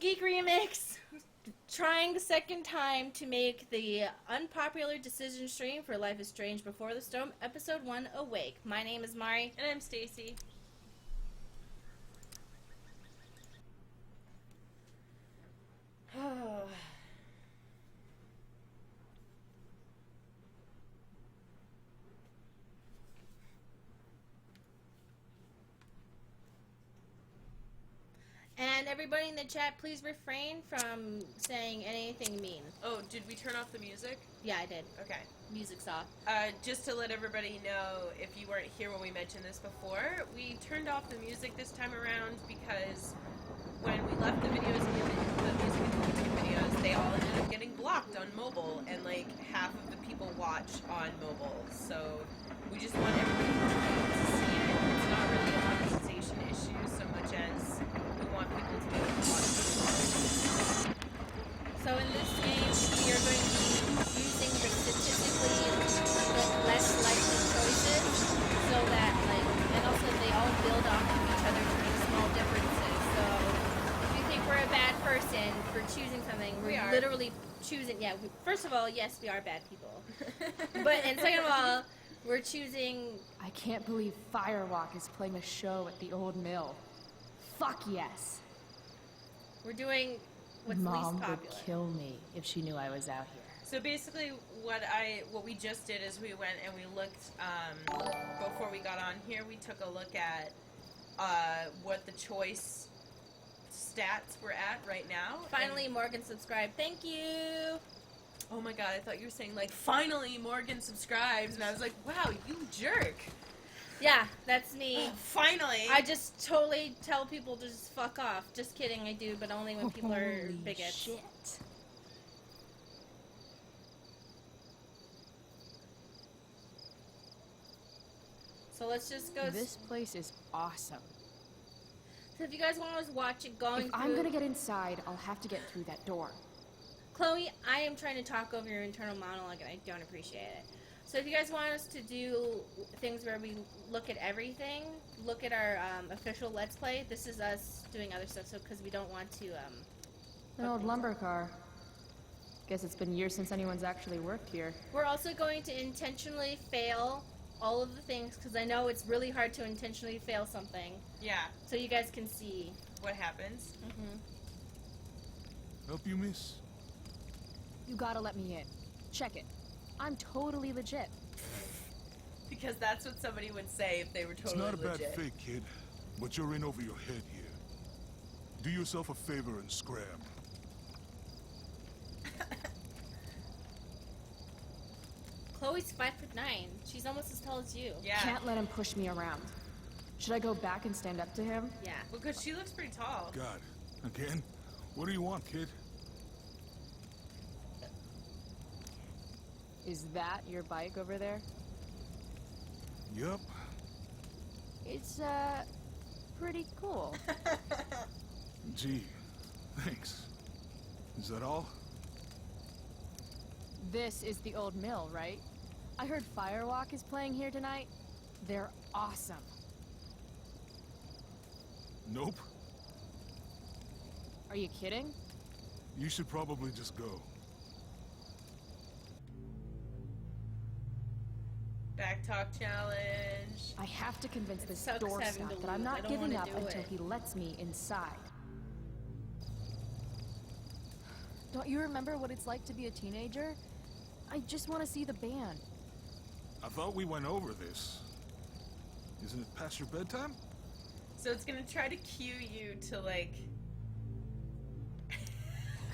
Geek Remix! Trying the second time to make the unpopular decision stream for Life is Strange Before the Storm, Episode 1, Awake. My name is Mari. And I'm Stacy. And everybody in the chat, please refrain from saying anything mean. Oh, did we turn off the music? Yeah, I did. Okay. Music's off. Just to let everybody know, if you weren't here when we mentioned this before, we turned off the music this time around because when we left the videos in the music and the YouTube videos, they all ended up getting blocked on mobile, and like half of the people watch on mobile. So we just want everybody to see it. It's not really a monetization issue so much as we want people to be able to watch it. So in this game, we are going to be using the statistically less likely choices, so that and also they all build off of each other to make small differences. So if you think we're a bad person for choosing something, we're literally choosing. Yeah, first of all, yes, we are bad people. And second of all, we're choosing. I can't believe Firewalk is playing a show at the old mill. Fuck yes. We're doing what's Mom least popular. would kill me if she knew I was out here. So basically, what we just did is we went and we looked before we got on here. We took a look at what the choice stats were at right now. Finally, Morgan subscribed. Thank you. Oh my god! I thought you were saying like, finally Morgan subscribes, and I was like, wow, you jerk. Yeah, that's me. Finally. I just totally tell people to just fuck off. Just kidding, I do, but only when people are Holy bigots. Shit. So let's just go. This place is awesome. So if you guys want to watch it going If through... I'm gonna get inside, I'll have to get through that door. Chloe, I am trying to talk over your internal monologue and I don't appreciate it. So if you guys want us to do things where we look at everything, look at our official Let's Play. This is us doing other stuff, so because we don't want to... An old lumber car. Guess it's been years since anyone's actually worked here. We're also going to intentionally fail all of the things, because I know it's really hard to intentionally fail something. Yeah. So you guys can see What happens? Help you, miss? You gotta let me in. Check it. I'm totally legit. Because that's what somebody would say if they were totally It's not a legit. bad fake, kid, but you're in over your head here. Do yourself a favor and scram. Chloe's 5'9". She's almost as tall as you. Yeah. Can't let him push me around. Should I go back and stand up to him? Yeah. Because she looks pretty tall. God, again? What do you want, kid? Is that your bike over there? Yup. It's, pretty cool. Gee, thanks. Is that all? This is the old mill, right? I heard Firewalk is playing here tonight. They're awesome. Nope. Are you kidding? You should probably just go. Back talk challenge. I have to convince this sucks door having staff to that I'm lose. I not don't giving wanna up do until it. he lets me inside. Don't you remember what it's like to be a teenager? I just want to see the band. I thought we went over this. Isn't it past your bedtime? So it's gonna try to cue you to like...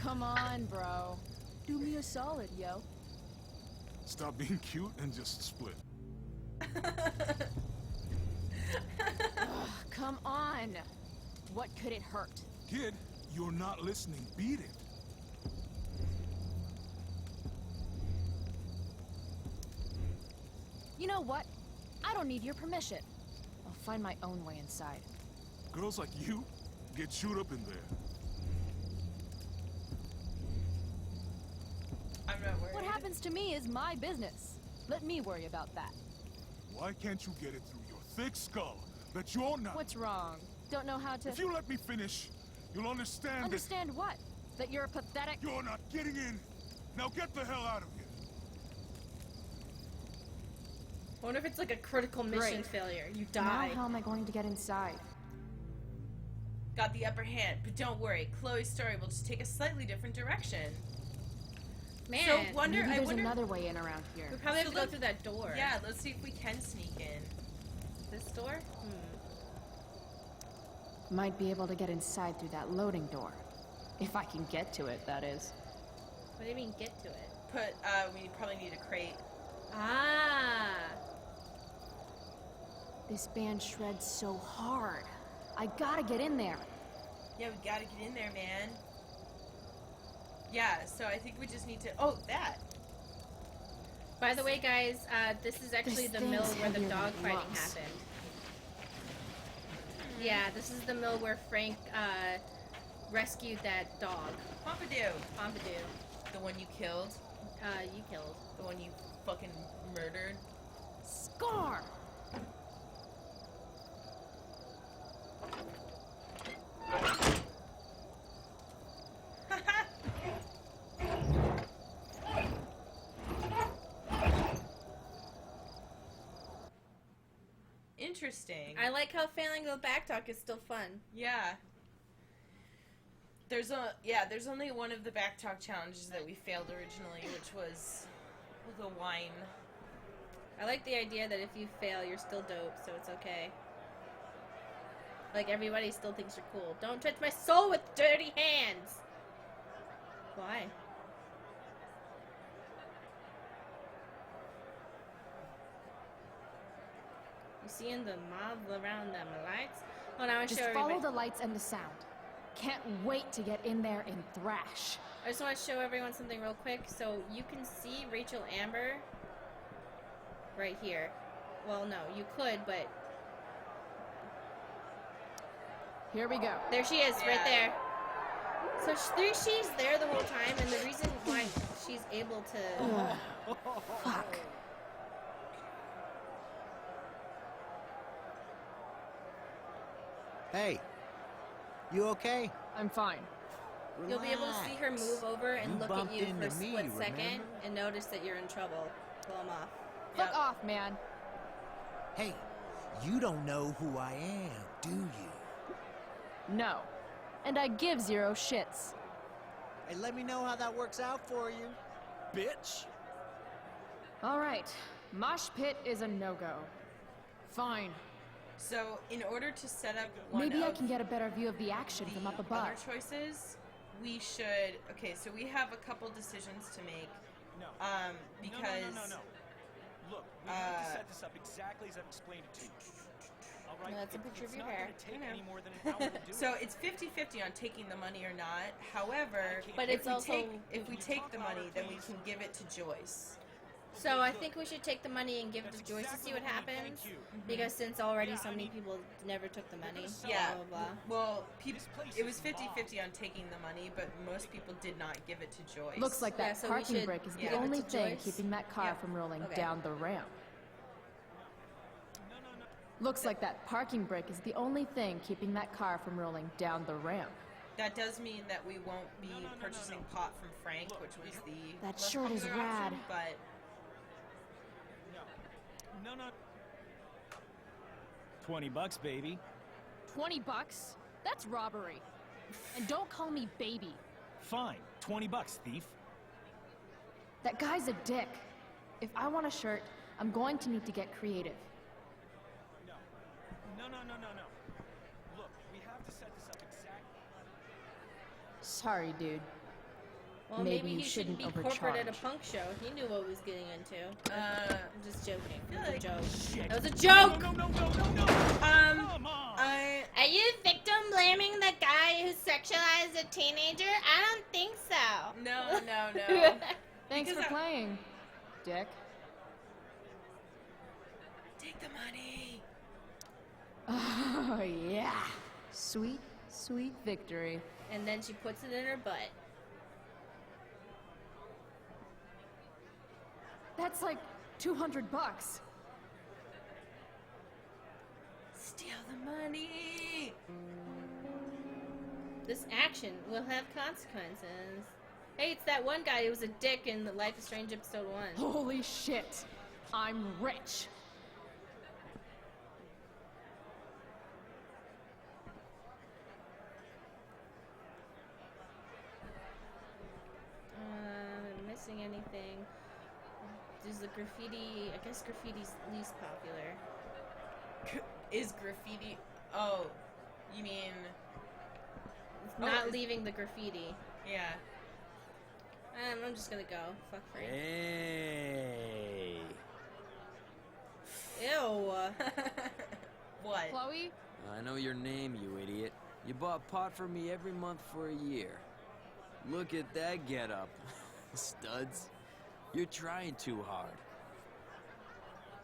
Come on, bro. Do me a solid, yo. Stop being cute and just split. Ugh, come on. What could it hurt? Kid, you're not listening. Beat it. You know what? I don't need your permission. I'll find my own way inside. Girls like you get chewed up in there. I'm not worried. What happens to me is my business. Let me worry about that. Why can't you get it through your thick skull that you're not... What's wrong? Don't know how to... If you let me finish, You'll understand Understand what? That you're a pathetic... You're not getting in. Now get the hell out of here. I wonder if it's like a critical mission Great. failure. You Now die. how am I going to get inside? Got the upper hand, but don't worry. Chloe's story will just take a slightly different direction. Man, So Maybe I there's wonder. another way in around here. we probably have So to go let's- through that door. Yeah, let's see if we can sneak in. This door? Might be able to get inside through that loading door. If I can get to it, that is. What do you mean get to it? We probably need a crate. Ah. This band shreds so hard. I gotta get in there. Yeah, we gotta get in there, man. Yeah, so I think we just need to. Oh, that. By the way, guys, this is actually This the mill thing's where the heavier than dog fighting lungs. happened. Yeah, this is the mill where Frank rescued that dog, Pompidou. Pompidou. The one you killed. You killed. The one you fucking murdered. Scar! Interesting. I like how failing the backtalk is still fun. Yeah. There's only one of the backtalk challenges that we failed originally, which was the wine. I like the idea that if you fail, you're still dope, so it's okay. Like, everybody still thinks you're cool. Don't touch my soul with dirty hands! Why? You seeing the mob around them lights? Oh, now I Just show follow everybody. the lights and the sound. Can't wait to get in there and thrash. I just want to show everyone something real quick. So you can see Rachel Amber right here. Well, no, you could, but Here we go. there she is, right Yeah. there. So she's there the whole time, and the reason why she's able to... Fuck. Hey, you okay? I'm fine. You'll be able to see her move over and You look at bumped you for into a me, split second remember? and notice that you're in trouble. Pull them off. Fuck Yep. off, man. Hey, you don't know who I am, do you? No. And I give zero shits. Hey, let me know how that works out for you, bitch. All right. Mosh pit is a no-go. Fine. So, in order to set up one Maybe I of can get a better view of the action the from up other above. choices, we should. Okay, so we have a couple decisions to make. No. Because No. Look, we have to set this up exactly as I've explained it to you. All right? No, that's a picture of It's your not hair. gonna take I know. any more than an hour to do So it. it's 50-50 on taking the money or not. However, But if it's we also- if we take the money, then we can give it to Joyce. So I think we should take the money and give it to That's Joyce to exactly see what what we need, happens. thank you. Because since already Yeah, so I many mean- people never took the money. sell Yeah. Blah, blah, blah. Well, people, This place it was is 50-50 on taking the money, but most people did not give it to Joyce. Looks like Yeah, that so we parking should brake is the give it only to thing Joyce. keeping that car Yeah. from rolling Okay. down the ramp. No. Looks like that parking brake is the only thing keeping that car from rolling down the ramp. That does mean that we won't be No. purchasing pot from Frank, which was the That less shirt is popular option, rad. but No. $20, baby. $20? That's robbery. And don't call me baby. Fine. $20, thief. That guy's a dick. If I want a shirt, I'm going to need to get creative. No. Look, we have to set this up exactly. Sorry, dude. Well, Maybe maybe you he shouldn't be shouldn't corporate at a overcharge. punk show. He knew what he was getting into. uh, I'm just joking. It feel was a like- joke. Shit. That was a joke! No. Come on. Are you victim blaming the guy who sexualized a teenager? I don't think so. no. Thanks Because for playing, dick. Take the money. Oh, yeah. Sweet, sweet victory. And then she puts it in her butt. That's like $200. Steal the money. This action will have consequences. Hey, it's that one guy who was a dick in the Life is Strange episode 1. Holy shit! I'm rich. Missing anything? Is the graffiti? I guess graffiti's least popular. Is graffiti? Oh, you mean? Not leaving the graffiti. Yeah. I'm just gonna go. Fuck free. Hey. Ew. What? Chloe? I know your name, you idiot. You bought pot for me every month for a year. Look at that getup. Studs. You're trying too hard.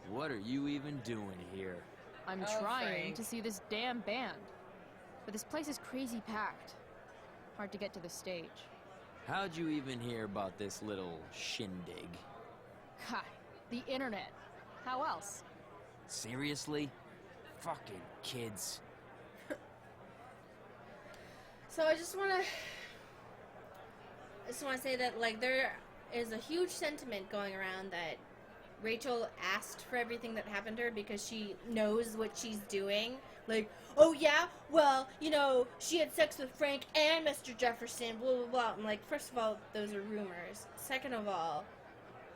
What are you even doing here? I'm Oh, trying Frank. to see this damn band. But this place is crazy packed. Hard to get to the stage. How'd you even hear about this little shindig? Ha! The internet. How else? Seriously? Fucking kids. So I just wanna say that, like, there is a huge sentiment going around that Rachel asked for everything that happened to her because she knows what she's doing. Like, oh yeah, well, you know, she had sex with Frank and Mr. Jefferson, blah, blah, blah. I'm like, first of all, those are rumors. Second of all,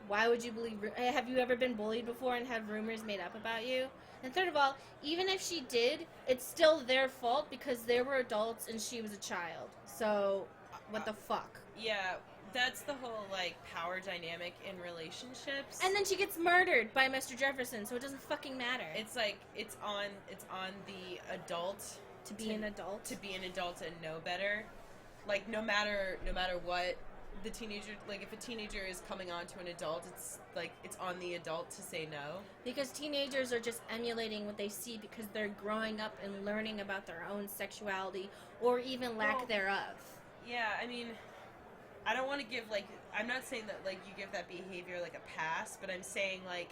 why would you believe... Have you ever been bullied before and had rumors made up about you? And third of all, even if she did, it's still their fault because they were adults and she was a child. So, what the fuck? Yeah, that's the whole, like, power dynamic in relationships. And then she gets murdered by Mr. Jefferson, so it doesn't fucking matter. it's like it's on the adult to be an adult. to be an adult and know better. Like no matter what the teenager, like if a teenager is coming on to an adult, it's like it's on the adult to say no. Because teenagers are just emulating what they see because they're growing up and learning about their own sexuality or even lack thereof. Yeah, I mean, I don't want to give, like, I'm not saying that, like, you give that behavior, like, a pass, but I'm saying, like,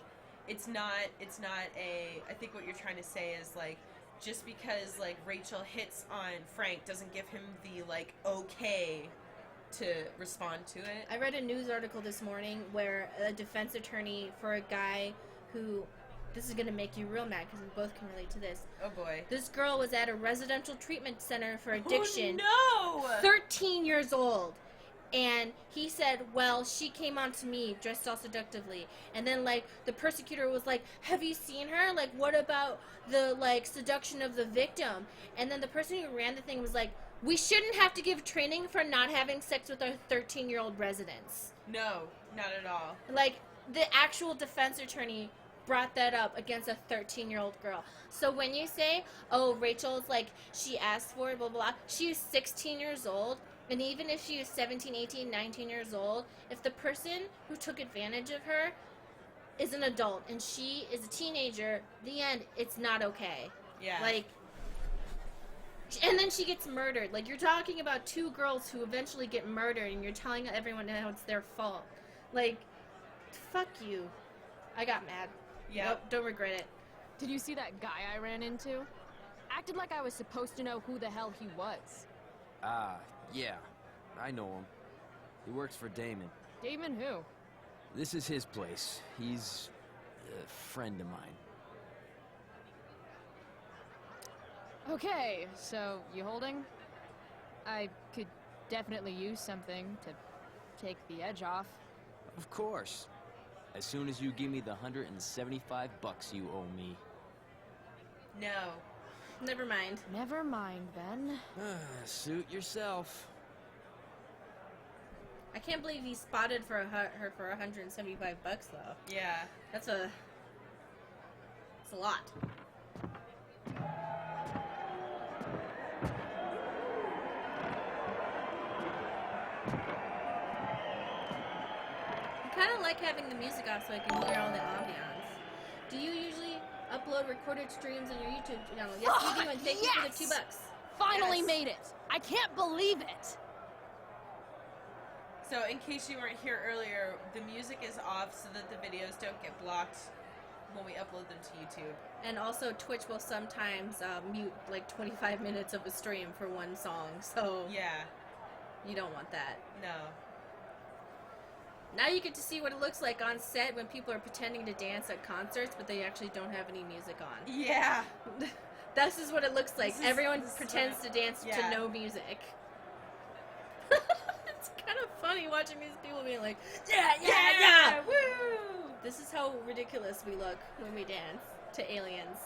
it's not I think what you're trying to say is, like, just because, like, Rachel hits on Frank doesn't give him the, like, okay to respond to it. I read a news article this morning where a defense attorney for a guy who, this is going to make you real mad because we both can relate to this. Oh, boy. This girl was at a residential treatment center for addiction. Oh, no! 13 years old. And he said, well, she came on to me dressed all seductively. And then, like, the persecutor was like, have you seen her? Like, what about the, like, seduction of the victim? And then the person who ran the thing was like, we shouldn't have to give training for not having sex with our 13-year-old residents. No, not at all. Like, the actual defense attorney brought that up against a 13-year-old girl. So when you say, oh, Rachel's, like, she asked for it, blah, blah, blah, she is 16 years old. And even if she is 17, 18, 19 years old, if the person who took advantage of her is an adult and she is a teenager, the end, it's not okay. Yeah. Like, and then she gets murdered. Like, you're talking about two girls who eventually get murdered and you're telling everyone how it's their fault. Like, fuck you. I got mad. Yeah. Nope, don't regret it. Did you see that guy I ran into? Acted like I was supposed to know who the hell he was. Yeah. I know him. He works for Damon. Damon who? This is his place. He's a friend of mine. Okay, so you holding? I could definitely use something to take the edge off. Of course. As soon as you give me the $175 you owe me. No. Never mind. Never mind, Ben. Suit yourself. I can't believe he spotted for her for $175 though. Yeah. That's a lot. I kind of like having the music off so I can hear all the ambiance. Do you usually upload recorded streams on your YouTube channel? Yes, you do, and thank you for the $2. Finally Yes. made it! I can't believe it! So in case you weren't here earlier, the music is off so that the videos don't get blocked when we upload them to YouTube. And also, Twitch will sometimes mute like 25 minutes of a stream for one song, so Yeah. you don't want that. No. Now you get to see what it looks like on set when people are pretending to dance at concerts, but they actually don't have any music on. Yeah. This is what it looks like. Everyone this is pretends to dance yeah. to no music. It's kind of funny watching these people being like, yeah. Woo! This is how ridiculous we look when we dance to aliens.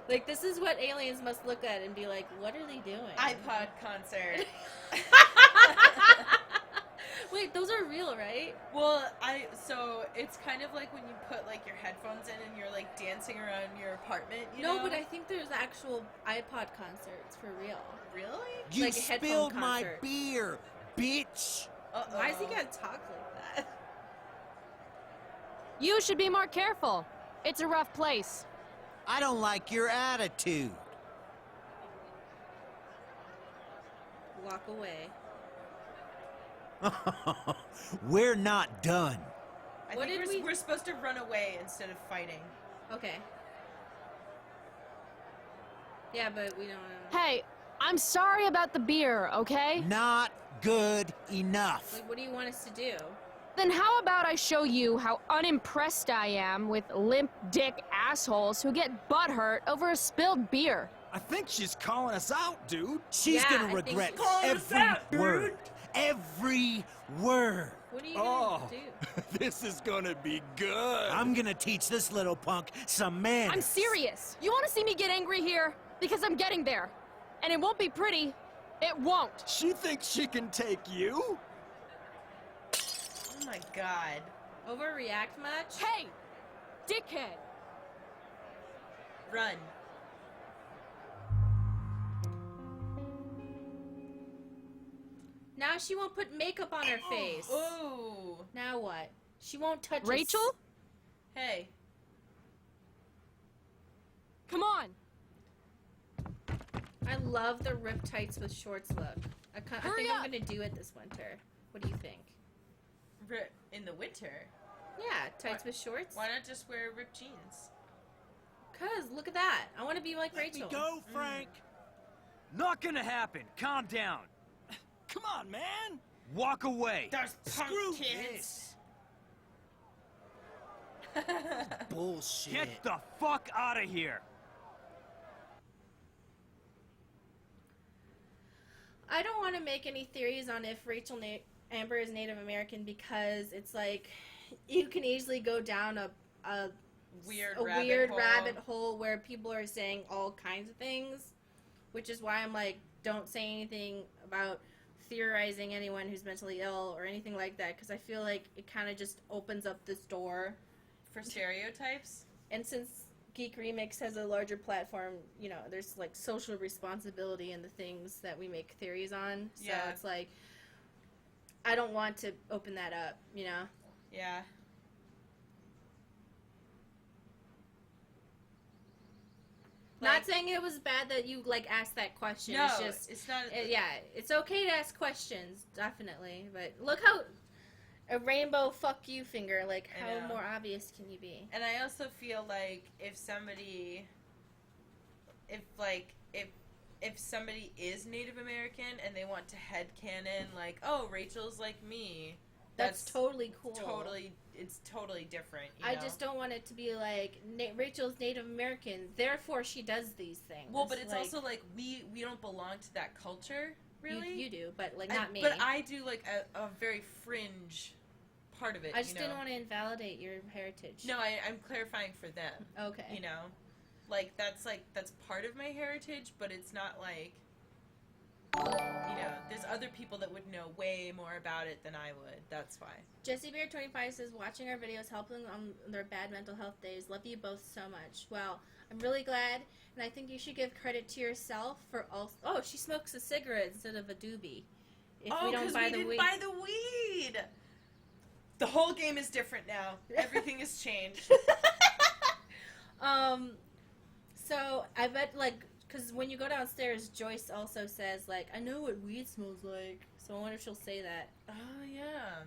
Like, this is what aliens must look at and be like, what are they doing? iPod concert. Wait, those are real, right? Well, so it's kind of like when you put like your headphones in and you're like dancing around your apartment, you know? No, but I think there's actual iPod concerts for real. Really? You Like a headphone spilled my concert. beer, bitch. Uh-oh. Why is he gotta talk like that? You should be more careful. It's a rough place. I don't like your attitude. Walk away. We're not done. I What think did we're supposed to run away instead of fighting. Okay. Yeah, but we don't. Hey, I'm sorry about the beer, okay? Not good enough. Like, what do you want us to do? Then how about I show you how unimpressed I am with limp dick assholes who get butthurt over a spilled beer? I think she's calling us out, dude. She's Yeah, I gonna think regret she's calling us every out, dude. word. Every word. What are you gonna do? This is gonna be good. I'm gonna teach this little punk some manners. I'm serious. You want to see me get angry here? Because I'm getting there. And it won't be pretty. It won't. She thinks she can take you? Oh my god. Overreact much? Hey, dickhead. Run. Now she won't put makeup on her face. Ooh. Now what? She won't touch us. Rachel? Hey. Come on. I love the ripped tights with shorts look. I Hurry think up. I'm gonna do it this winter. What do you think? In the winter. Yeah, tights with shorts. Why not just wear ripped jeans? Cause look at that. I want to be like Let me Rachel. go, Frank. Not gonna happen. Calm down. Come on, man. Walk away. There's punk Screw kids. Bullshit. Get the fuck out of here. I don't want to make any theories on if Amber is Native American because it's like you can easily go down a Weird rabbit hole where people are saying all kinds of things, which is why I'm like, don't say anything about theorizing anyone who's mentally ill or anything like that, because I feel like it kind of just opens up this door. For stereotypes? And since Geek Remix has a larger platform, you know, there's like social responsibility in the things that we make theories on. So Yeah. it's like, I don't want to open that up, you know? Yeah. Not saying it was bad that you like asked that question. No, it's just it's not. yeah, it's okay to ask questions, definitely. But look how a rainbow fuck you finger, like I how know. more obvious can you be? And I also feel like if somebody is Native American and they want to headcanon like, oh, Rachel's like me, That's totally cool. It's totally different. You I know? just don't want it to be like Rachel's Native American, therefore she does these things. Well, but it's like, also like we don't belong to that culture, really. you do, but like not me. But I do like a very fringe part of it. I just you know? didn't want to invalidate your heritage. No, I'm clarifying for them. Okay. You know, that's part of my heritage, but it's not like, you know, there's other people that would know way more about it than I would. That's why. Jesse Bear 25 says, watching our videos helping on their bad mental health days. Love you both so much. Well, I'm really glad, and I think you should give credit to yourself for all. Oh, she smokes a cigarette instead of a doobie. If we don't buy the weed. buy the weed. The whole game is different now. Everything has changed. So I bet like. Because when you go downstairs, Joyce also says, like, I know what weed smells like. So I wonder if she'll say that. Oh yeah.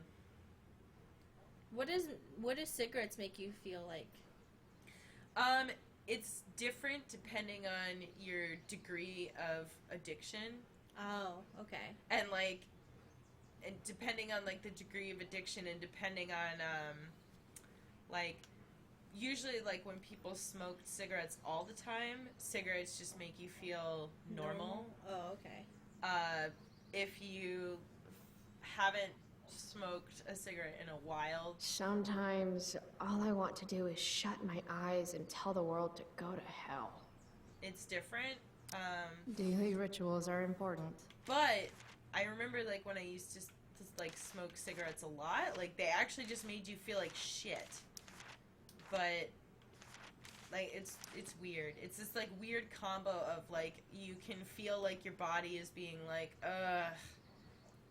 What does cigarettes make you feel like? It's different depending on your degree of addiction. Oh, okay. And like, and depending on like the degree of addiction, and depending on like, usually like when people smoke cigarettes all the time, cigarettes just make you feel normal. Oh, okay. If you haven't smoked a cigarette in a while, Sometimes all I want to do is shut my eyes and tell the world to go to hell. it's different. Daily rituals are important. But I remember like when I used to like smoke cigarettes a lot, like they actually just made you feel like shit. But like it's weird. It's this like weird combo of like you can feel like your body is being like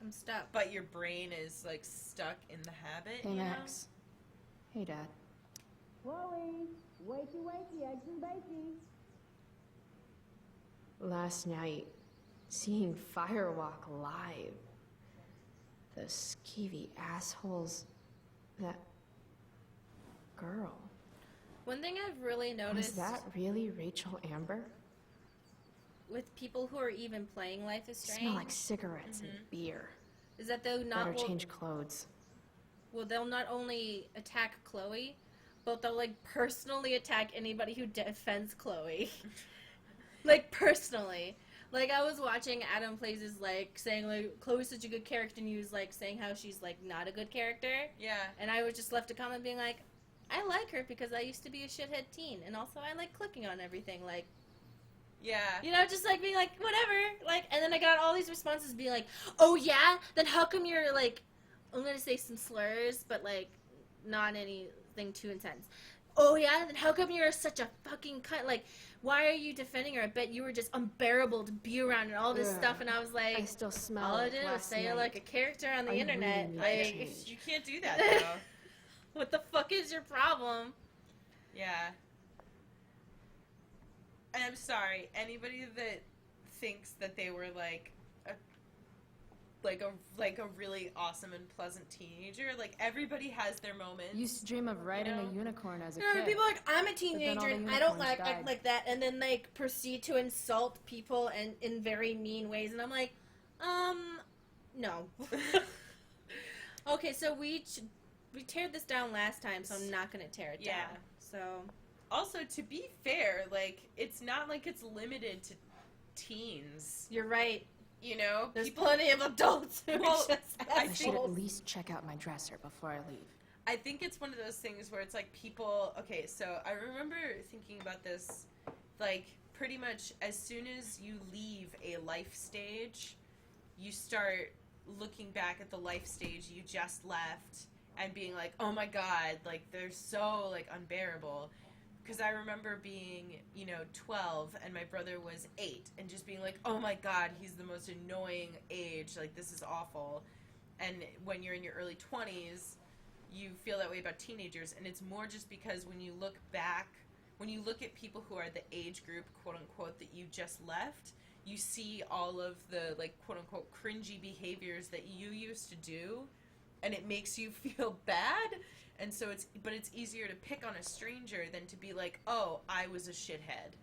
I'm stuck. but your brain is like stuck in the habit. Hey, you know? Max. Hey, Dad. Chloe, wakey, wakey, eggs and bacon. Last night, seeing Firewalk live. Those skeevy assholes. That girl. One thing I've really Was noticed that really Rachel Amber? with people who are even playing Life is Strange Smell like cigarettes and beer. is that they'll not Better change clothes. they'll not only attack Chloe, but they'll like personally attack anybody who defends Chloe. Like personally. Like I was watching Adam Plays is like saying like Chloe's such a good character, and he was like saying how she's like not a good character. Yeah. And I was just left a comment being like, I like her because I used to be a shithead teen, and also I like clicking on everything, like, Yeah. you know, just like being like whatever, like. And then I got all these responses being like, oh yeah, then how come you're like, I'm gonna say some slurs, but like not anything too intense. Oh yeah, then how come you're such a fucking cunt? Like, why are you defending her? I bet you were just unbearable to be around and all this Ugh. stuff. And I was like, I still smell all I it did was last say night. like a character on the I internet. really need to Like, change. You can't do that though. what the fuck is your problem? Yeah. And I'm sorry, anybody that thinks that they were like a really awesome and pleasant teenager, like everybody has their moments. Used to dream of riding know? a unicorn as a You know, kid. people are like, I'm a then all teenager the and I don't unicorns act died. like that, and then like proceed to insult people and in very mean ways, and I'm like, no. Okay, so we teared this down last time, so I'm not gonna tear it Yeah. down. So Also, to be fair, like it's not like it's limited to teens. you're right. You know, There's people. plenty of adults who Well, are just I I should at assholes. least check out my dresser before I leave. I think it's one of those things where it's like people. Okay, so I remember thinking about this, like pretty much as soon as you leave a life stage, you start looking back at the life stage you just left and being like, oh my god, like they're so like unbearable. Because I remember being, 12 and my brother was 8 and just being like, oh my god, he's the most annoying age, like this is awful. And when you're in your early 20s, you feel that way about teenagers, and it's more just because when you look back, when you look at people who are the age group, quote unquote, that you just left, you see all of the, like, quote unquote, cringy behaviors that you used to do, and it makes you feel bad. And so it's easier to pick on a stranger than to be like, oh, I was a shithead.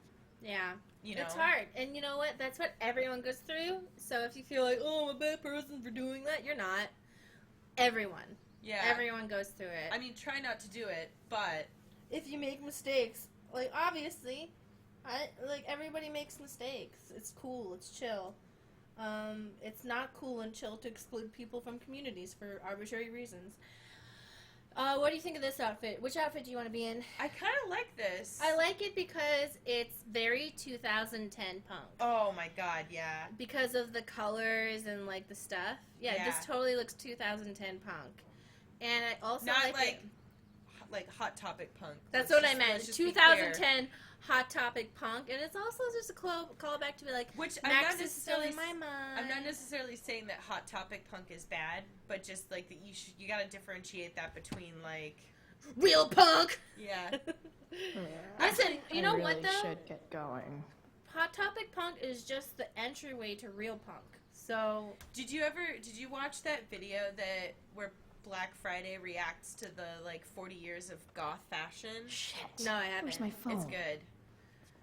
Yeah. You know? It's hard. And you know what? That's what everyone goes through. So if you feel like, oh, I'm a bad person for doing that, you're not. Everyone. Yeah. Everyone goes through it. I mean, try not to do it, but If you make mistakes, like, obviously, everybody makes mistakes. It's cool. It's chill. It's not cool and chill to exclude people from communities for arbitrary reasons. What do you think of this outfit? Which outfit do you want to be in? I kind of like this. I like it because it's very 2010 punk. Oh my god, yeah. Because of the colors and, like, the stuff. Yeah, Yeah. this totally looks 2010 punk. And I also Not like it. like Hot Topic punk. That's Let's what I just- meant. let's just be clear. 2010 Hot Topic punk. And it's also just a callback to be like, Which Max is still in my mind. I'm not necessarily saying that Hot Topic punk is bad, but just like that you gotta differentiate that between like Real punk! yeah. Listen, you know I really what, though? should get going. Hot Topic punk is just the entryway to real punk. So, Did you watch that video that where Black Friday reacts to the like 40 years of goth fashion. Shit. No, I haven't. Where's my phone? It's good.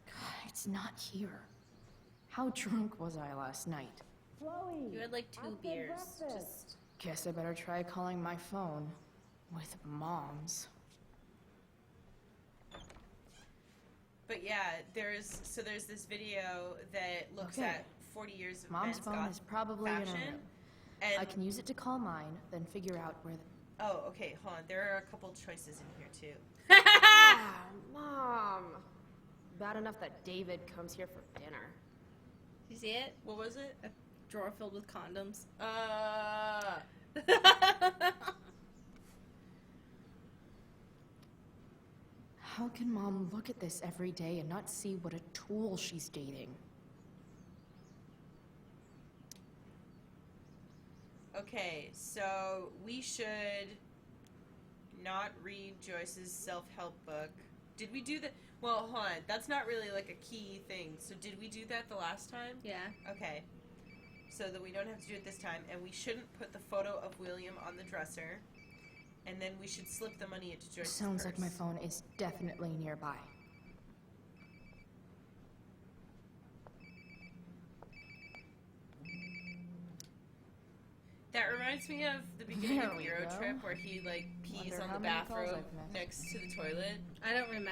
God, it's not here. How drunk was I last night? Chloe. You had like 2 beers. breakfast. Just Guess I better try calling my phone. With Mom's. But yeah, there's this video that looks Okay. at 40 years of Mom's men's phone goth is probably in her fashion. room. And I can use it to call mine, then figure out where the... oh, okay, hold on. There are a couple choices in here too. Ah, Mom! Bad enough that David comes here for dinner. you see it? What was it? A drawer filled with condoms. How can Mom look at this every day and not see what a tool she's dating? Okay, so we should not read Joyce's self-help book. Did we do that? Well, hold on. That's not really like a key thing. So did we do that the last time? Yeah. Okay. So that we don't have to do it this time. And we shouldn't put the photo of William on the dresser. And then we should slip the money into Joyce's Sounds like my purse. phone is definitely nearby. That reminds me of the beginning There of we Euro go. Trip where he like pees Wonder on how the many calls bathrobe I've missed. next to the toilet. I don't remember.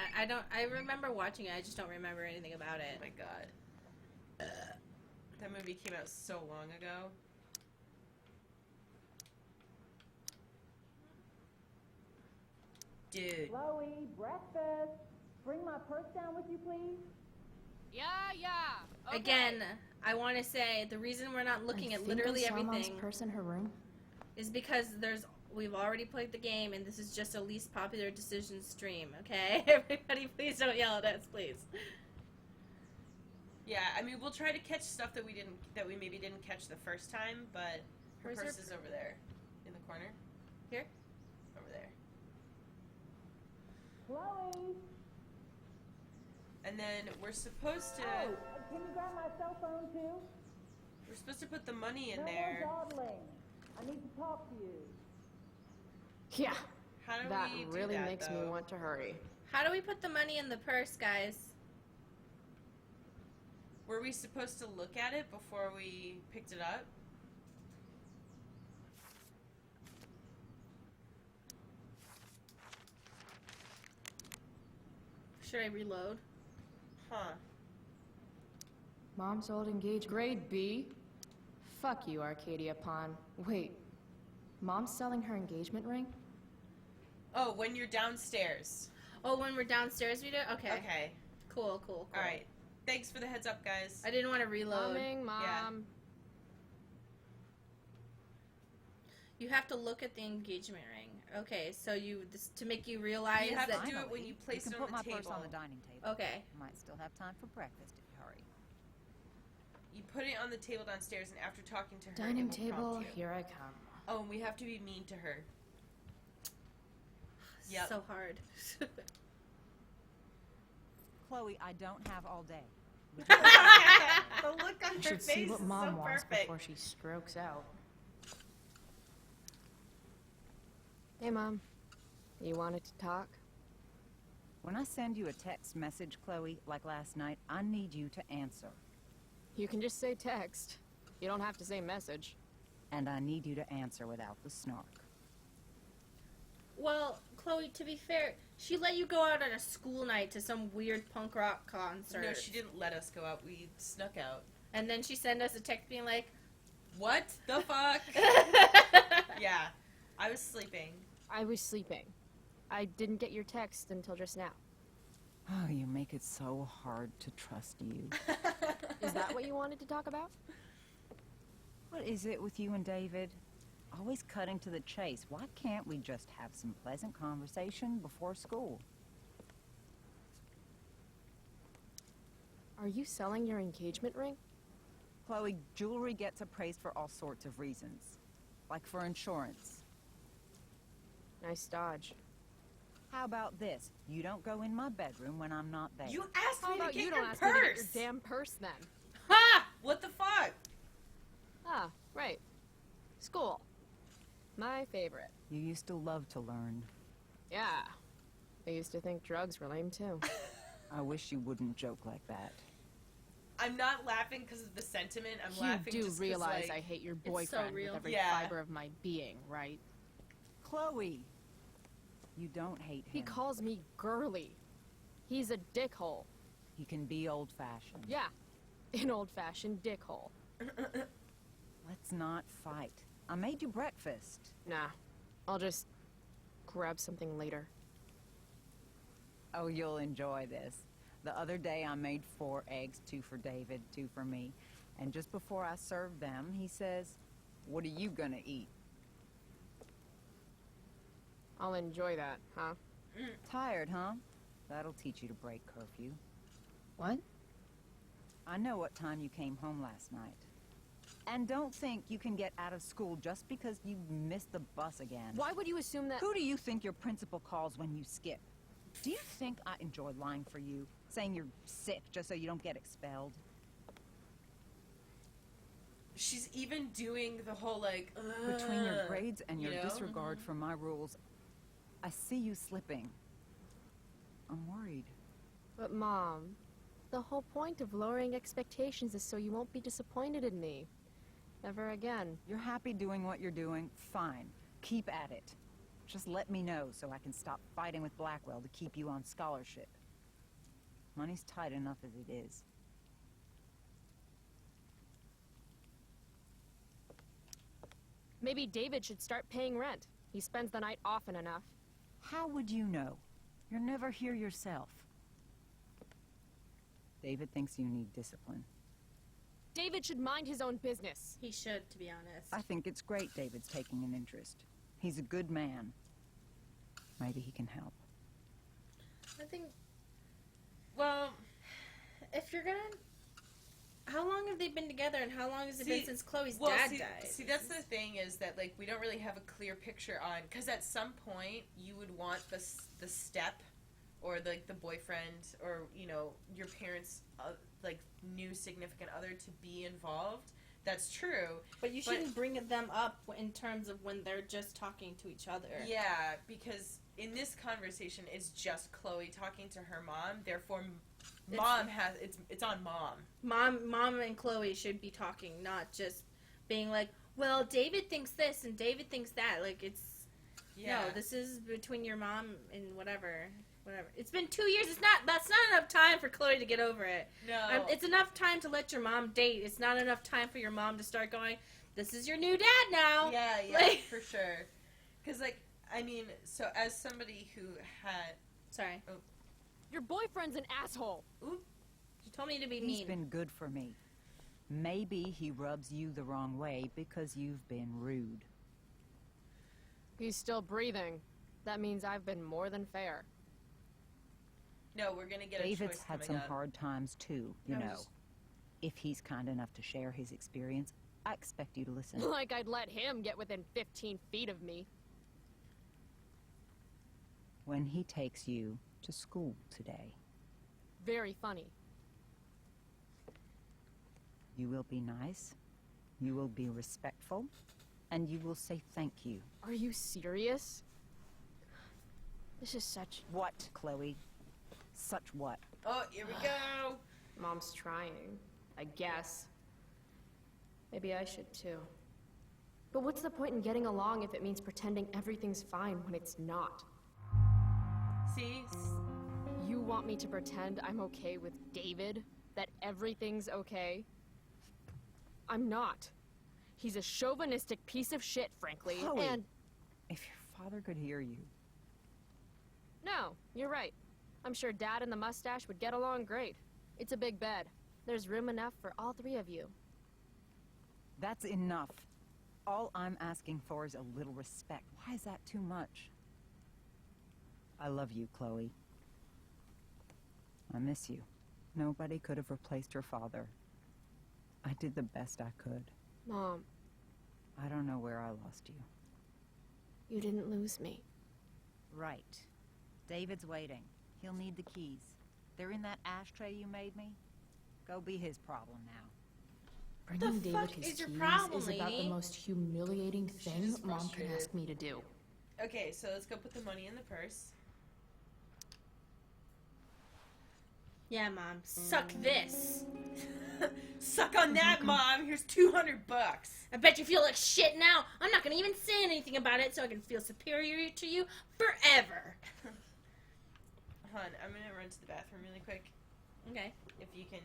I remember watching it. I just don't remember anything about Oh it. my god. That movie came out so long ago. Dude. Chloe, breakfast. Bring my purse down with you, please. Yeah. Okay. Again, I want to say the reason we're not looking I at think literally I saw Mom's everything purse in her room. is because we've already played the game and this is just a least popular decision stream. Okay, everybody, please don't yell at us, please. Yeah, I mean we'll try to catch stuff that we maybe didn't catch the first time, but her Where's her purse is over there in the corner. Here? Over there. Chloe. And then we're supposed to Oh, can you grab my cell phone too? put the money in No there. more dawdling. I need to talk to you. Yeah, How do that we do really that, makes me though? want to hurry. How do we put the money in the purse, guys? Were we supposed to look at it before we picked it up? Should I reload? Huh. Mom's old engaged grade B? Fuck you, Arcadia Pond. Wait, Mom's selling her engagement ring? Oh, when you're downstairs. Oh, when we're downstairs, we do. Okay. Okay. Cool. All All right. Thanks for the heads up, guys. I didn't want to reload. Coming, Mom. Yeah. You have to look at the engagement ring. Okay, so to make you realize You have that. to do it when you place you it can on put the my table. purse on the dining table. Okay. Might still have time for breakfast if you hurry. You put it on the table downstairs, and after talking to her, Dining it will table, prompt you. here I come. Oh, and we have to be mean to her. Yep. So hard. Chloe, I don't have all day. The look on I her should face see what is Mom so wants perfect. before she strokes out. Hey, Mom. You wanted to talk? When I send you a text message, Chloe, like last night, I need you to answer. You can just say text. You don't have to say message. And I need you to answer without the snark. Well, Chloe, to be fair, she let you go out on a school night to some weird punk rock concert. No, she didn't let us go out. We snuck out. And then she sent us a text being like, What the fuck? Yeah. I was sleeping. I was sleeping. I didn't get your text until just now. Oh, you make it so hard to trust you. Is that what you wanted to talk about? What is it with you and David? Always cutting to the chase. Why can't we just have some pleasant conversation before school? Are you selling your engagement ring? Chloe, jewelry gets appraised for all sorts of reasons. Like for insurance. Nice dodge. How about this? You don't go in my bedroom when I'm not there. You asked How me to about get you your don't ask me to get your purse. damn purse then? Ha! What the fuck? Ah, right. School. My favorite. You used to love to learn. Yeah. I used to think drugs were lame, too. I wish you wouldn't joke like that. I'm not laughing because of the sentiment. I'm laughing You do just 'cause, realize like, I hate your so boyfriend real. with every Yeah. fiber of my being, right? Chloe! You don't hate him. He calls me girly. He's a dickhole. He can be old-fashioned. Yeah, an old-fashioned dickhole. Let's not fight. I made you breakfast. Nah, I'll just grab something later. Oh, you'll enjoy this. The other day I made 4 eggs, 2 for David, 2 for me. And just before I served them, he says, "What are you gonna eat?" I'll enjoy that, huh? Tired, huh? That'll teach you to break curfew. What? I know what time you came home last night. And don't think you can get out of school just because you missed the bus again. Why would you assume that— Who do you think your principal calls when you skip? Do you think I enjoy lying for you? Saying you're sick just so you don't get expelled? She's even doing the whole, like, Between your grades and your you know? disregard for my rules, I see you slipping. I'm worried. But Mom, the whole point of lowering expectations is so you won't be disappointed in me. Never again. You're happy doing what you're doing? Fine. Keep at it. Just let me know so I can stop fighting with Blackwell to keep you on scholarship. Money's tight enough as it is. Maybe David should start paying rent. He spends the night often enough. How would you know? You're never here yourself. David thinks you need discipline. David should mind his own business. He should, to be honest. I think it's great David's taking an interest. He's a good man. Maybe he can help. I think, well, if you're gonna, how long have they been together, and how long has it been since Chloe's dad died? See, that's the thing is that, like, we don't really have a clear picture on, because at some point you would want the step, or like the boyfriend, or you know your parents' like new significant other to be involved. That's true. But you shouldn't bring them up in terms of when they're just talking to each other. Yeah, because in this conversation, it's just Chloe talking to her mom. Therefore, it's on mom. Mom and Chloe should be talking, not just being like, well, David thinks this and David thinks that. Like, it's no, this is between your mom and whatever. It's been 2 years. That's not enough time for Chloe to get over it. No. It's enough time to let your mom date. It's not enough time for your mom to start going, this is your new dad now. Yeah, Like, for sure. Because, like, I mean, so as somebody who had... Sorry. Oh. Your boyfriend's an asshole. Ooh. You told me to be He's mean. been good for me. Maybe he rubs you the wrong way because you've been rude. He's still breathing. That means I've been more than fair. No, we're going to get David's a choice had coming some up. hard times too, you know. If he's kind enough to share his experience, I expect you to listen. Like I'd let him get within 15 feet of me. When he takes you to school today, Very funny. you will be nice, you will be respectful, and you will say thank you. Are you serious? This is such... What, Chloe? Such what? Oh, here we go. Mom's trying, I guess. Maybe I should too. But what's the point in getting along if it means pretending everything's fine when it's not? See? You want me to pretend I'm okay with David? That everything's okay? I'm not. He's a chauvinistic piece of shit, frankly, Chloe, and... if your father could hear you. No, you're right. I'm sure Dad and the mustache would get along great. It's a big bed. There's room enough for all 3 of you. That's enough. All I'm asking for is a little respect. Why is that too much? I love you, Chloe. I miss you. Nobody could have replaced your father. I did the best I could. Mom, I don't know where I lost you. you didn't lose me. Right. David's waiting. He'll need the keys. They're in that ashtray you made me. Go be his problem now. Bringing The David fuck his is your keys problem, is about the lady? most humiliating thing just Mom can frustrated. ask me to do. Okay, so let's go put the money in the purse. Yeah, Mom. Suck this. Suck on that, Mom. Here's $200. I bet you feel like shit now. I'm not gonna even say anything about it so I can feel superior to you forever. Hon, I'm gonna run to the bathroom really quick. Okay. If you can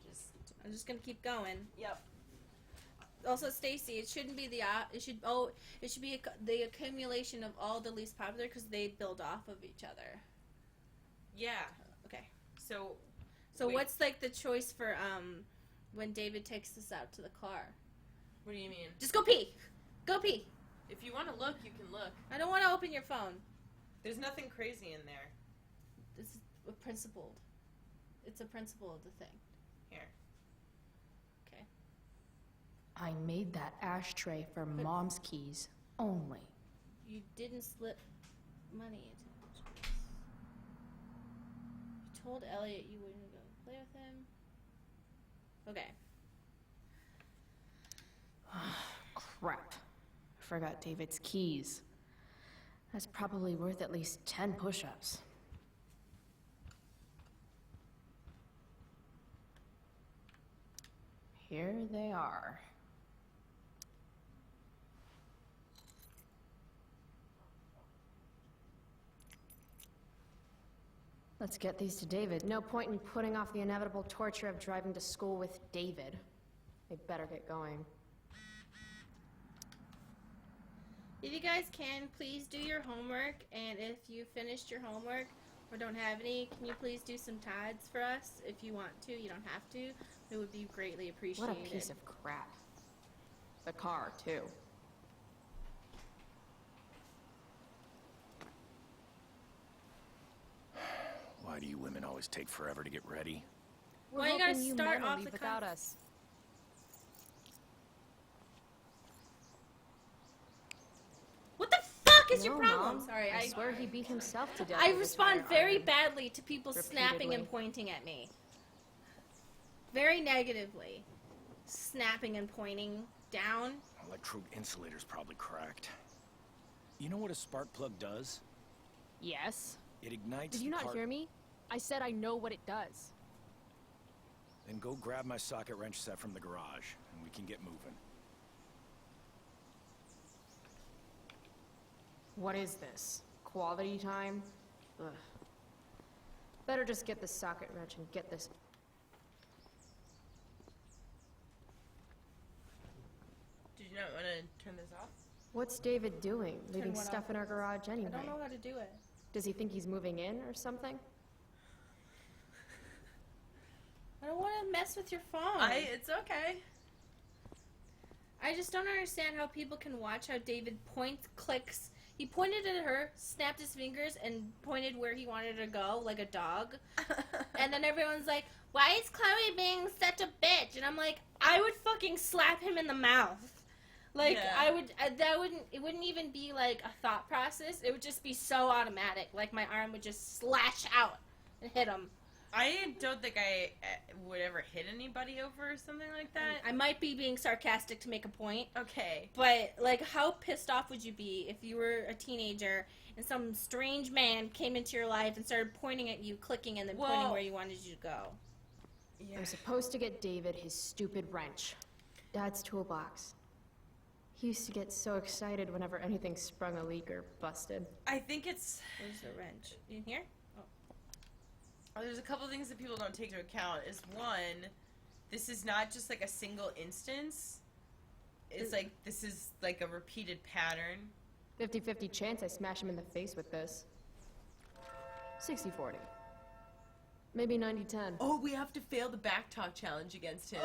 just... I'm just gonna keep going. Yep. Also, Stacy, it shouldn't be the it should be the accumulation of all the least popular because they build off of each other. Yeah. Okay. So So wait, what's like the choice for when David takes us out to the car? what do you mean? Just go pee. Go pee. If you want to look, you can look. I don't want to open your phone. There's nothing crazy in there. This is a principled. It's a principle of the thing. Here. Okay. I made that ashtray for Mom's keys only. You didn't slip money into it. You told Elliot you wouldn't go play with him. Okay. Crap. I forgot David's keys. That's probably worth at least 10 push-ups. Here they are. Let's get these to David. No point in putting off the inevitable torture of driving to school with David. They better get going. If you guys can, please do your homework. And if you finished your homework or don't have any, can you please do some tides for us? If you want to, you don't have to. It would be greatly appreciated. What a piece of crap. The car, too. Why do you women always take forever to get ready? Well, you gotta hoping start men will off leave the without us. What the fuck is your No, problem? Mom. Sorry, I swear he beat himself to death. I with his respond fire very iron. badly to people snapping and Repeatedly. pointing at me. Very negatively. Snapping and pointing down. Electrode insulator's probably cracked. You know what a spark plug does? Yes? It ignites Did you the not part- hear me? I said I know what it does. Then go grab my socket wrench set from the garage, and we can get moving. What is this? Quality time? Ugh. Better just get the socket wrench and get this. Did you not want to turn this off? What's David doing? Leaving what stuff off? in our garage anyway. I don't know how to do it. Does he think he's moving in or something? I don't want to mess with your phone. It's okay. I just don't understand how people can watch how David points, clicks. He pointed at her, snapped his fingers, and pointed where he wanted to go, like a dog. And then everyone's like, why is Chloe being such a bitch? And I'm like, I would fucking slap him in the mouth. Like, Yeah. it wouldn't even be like a thought process. It would just be so automatic. Like, my arm would just slash out and hit him. I don't think I would ever hit anybody over something like that. I might be being sarcastic to make a point. Okay. But, like, how pissed off would you be if you were a teenager and some strange man came into your life and started pointing at you, clicking, and then pointing Well- where you wanted you to go? Yeah. I'm supposed to get David his stupid wrench. Dad's toolbox. He used to get so excited whenever anything sprung a leak or busted. I think it's... Where's the wrench? In here? There's a couple things that people don't take into account. Is one, this is not just like a single instance. It's like, this is like a repeated pattern. 50-50 chance I smash him in the face with this. 60-40. Maybe 90-10. Oh, we have to fail the back talk challenge against him.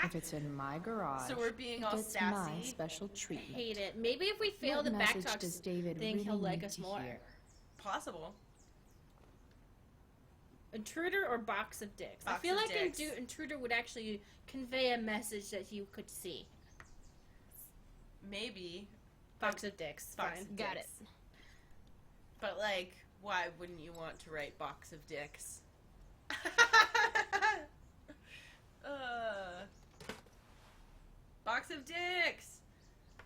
If it's in my garage, So we're being all it's my sassy. special I treatment. hate it. Maybe if we fail What the back message talk does David thing, really he'll like need us to more. hear? Possible. Intruder or box of dicks? I Box feel of like dicks. Intruder would actually convey a message that you could see. Maybe. Box of dicks. Box Fine. of Got dicks. it. But like, why wouldn't you want to write box of dicks? box of dicks.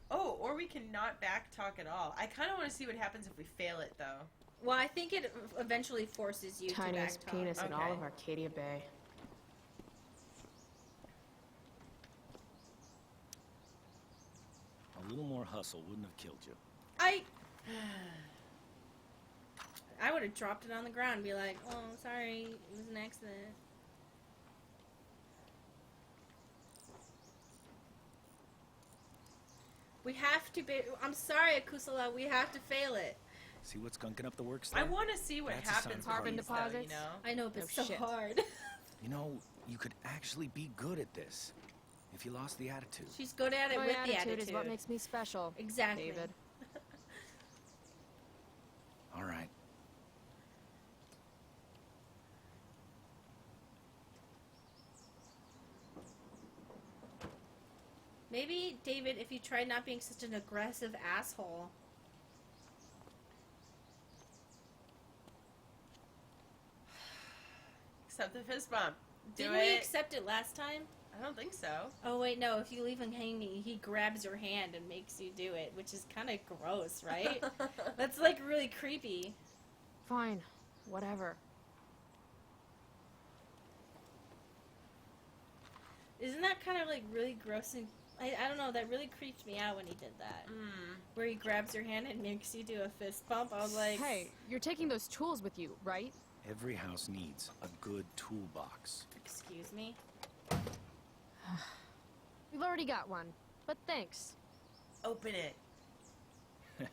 Oh, or we can not backtalk at all. I kind of want to see what happens if we fail it, though. Well, I think it eventually forces you Tiniest to backtalk. penis in all Okay. of Arcadia Bay. A little more hustle wouldn't have killed you. I would have dropped it on the ground and be like, oh, sorry, it was an accident. We have to be. I'm sorry, Akusala, we have to fail it. See what's gunking up the works I there? want to see what That's a sign happens of with carbon these, deposits. though, you know? I know, but No it's so shit. hard. You know, you could actually be good at this if you lost the attitude. She's good at it My with the attitude attitude. is what makes me special. Exactly. David. All right. Maybe, David, if you tried not being such an aggressive asshole. Accept the fist bump. Do Didn't it. we accept it last time? I don't think so. Oh, wait, no. If you leave him hanging, he grabs your hand and makes you do it, which is kind of gross, right? That's, like, really creepy. Fine. Whatever. Isn't that kind of, like, really gross and... I don't know, that really creeped me out when he did that. Where he grabs your hand and makes you do a fist bump. I was like... Hey, you're taking those tools with you, right? Every house needs a good toolbox. Excuse me? We've already got one, but thanks. Open it.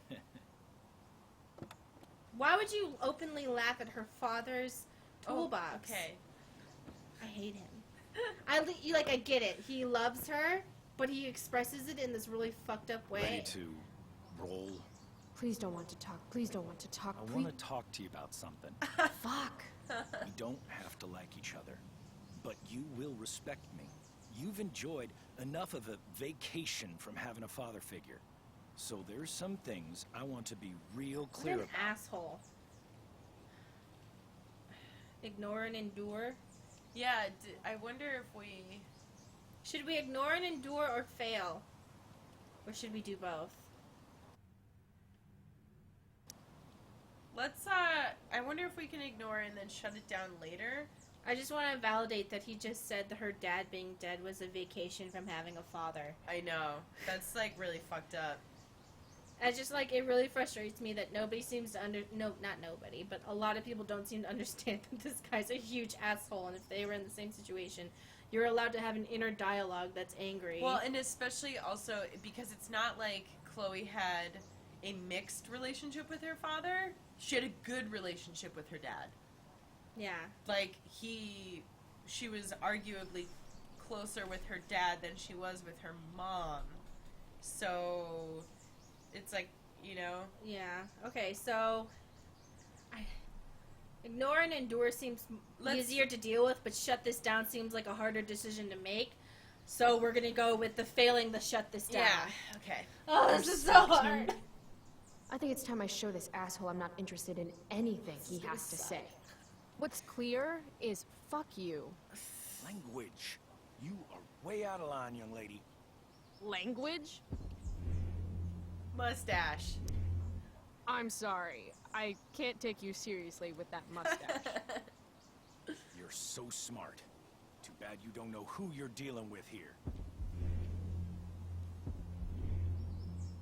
Why would you openly laugh at her father's toolbox? Oh, okay. I hate him. I get it. He loves her, but he expresses it in this really fucked up way. Ready to roll? Please don't want to talk. Please don't want to talk. I want to talk to you about something. Fuck. We don't have to like each other, but you will respect me. You've enjoyed enough of a vacation from having a father figure. So there's some things I want to be real clear What an about. asshole. Ignore and endure. Yeah, I wonder if we... Should we ignore and endure or fail? Or should we do both? Let's, I wonder if we can ignore and then shut it down later. I just want to validate that he just said that her dad being dead was a vacation from having a father. I know. That's, like, really fucked up. It's just, like, it really frustrates me that nobody seems to no, not nobody, but a lot of people don't seem to understand that this guy's a huge asshole, and if they were in the same situation, you're allowed to have an inner dialogue that's angry. Well, and especially also because it's not like Chloe had a mixed relationship with her father. She had a good relationship with her dad. Yeah. Like, she was arguably closer with her dad than she was with her mom. So, it's like, you know. Yeah. Okay, so... Ignore and endure seems easier to deal with, but shut this down seems like a harder decision to make. So we're gonna go with the failing the shut this down. Yeah, okay. Oh, this is so hard. I think it's time I show this asshole I'm not interested in anything he has to say. What's clear is fuck you. Language. You are way out of line, young lady. Language? Mustache. I'm sorry. I can't take you seriously with that mustache. You're so smart. Too bad you don't know who you're dealing with here.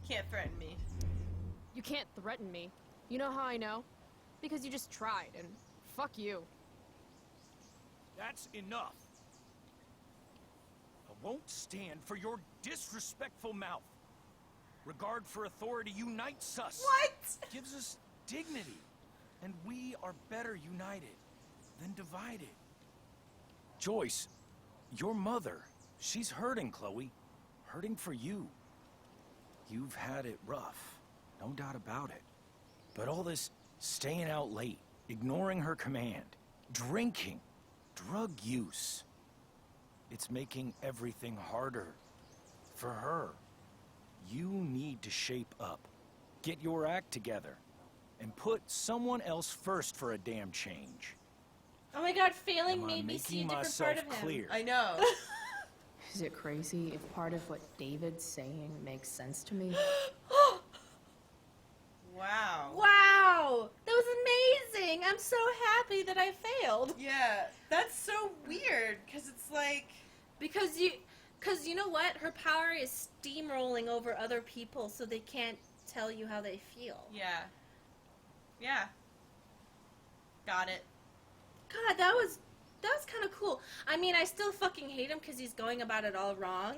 Can't threaten me. You can't threaten me. You know how I know? Because you just tried, and fuck you. That's enough. I won't stand for your disrespectful mouth. Regard for authority unites us. What? Gives us dignity. And we are better united than divided. Joyce, your mother, she's hurting, Chloe. Hurting for you. You've had it rough, no doubt about it. But all this staying out late, ignoring her command, drinking, drug use, it's making everything harder for her. You need to shape up, get your act together, and put someone else first for a damn change. Oh my god, failing Am I made me see a making different part of myself him. clear? I know. Is it crazy if part of what David's saying makes sense to me? Wow. Wow! That was amazing! I'm so happy that I failed. Yeah, that's so weird, because it's like... Because you know what? Her power is steamrolling over other people so they can't tell you how they feel. Yeah. Yeah. Got it. God, that was kind of cool. I mean, I still fucking hate him because he's going about it all wrong.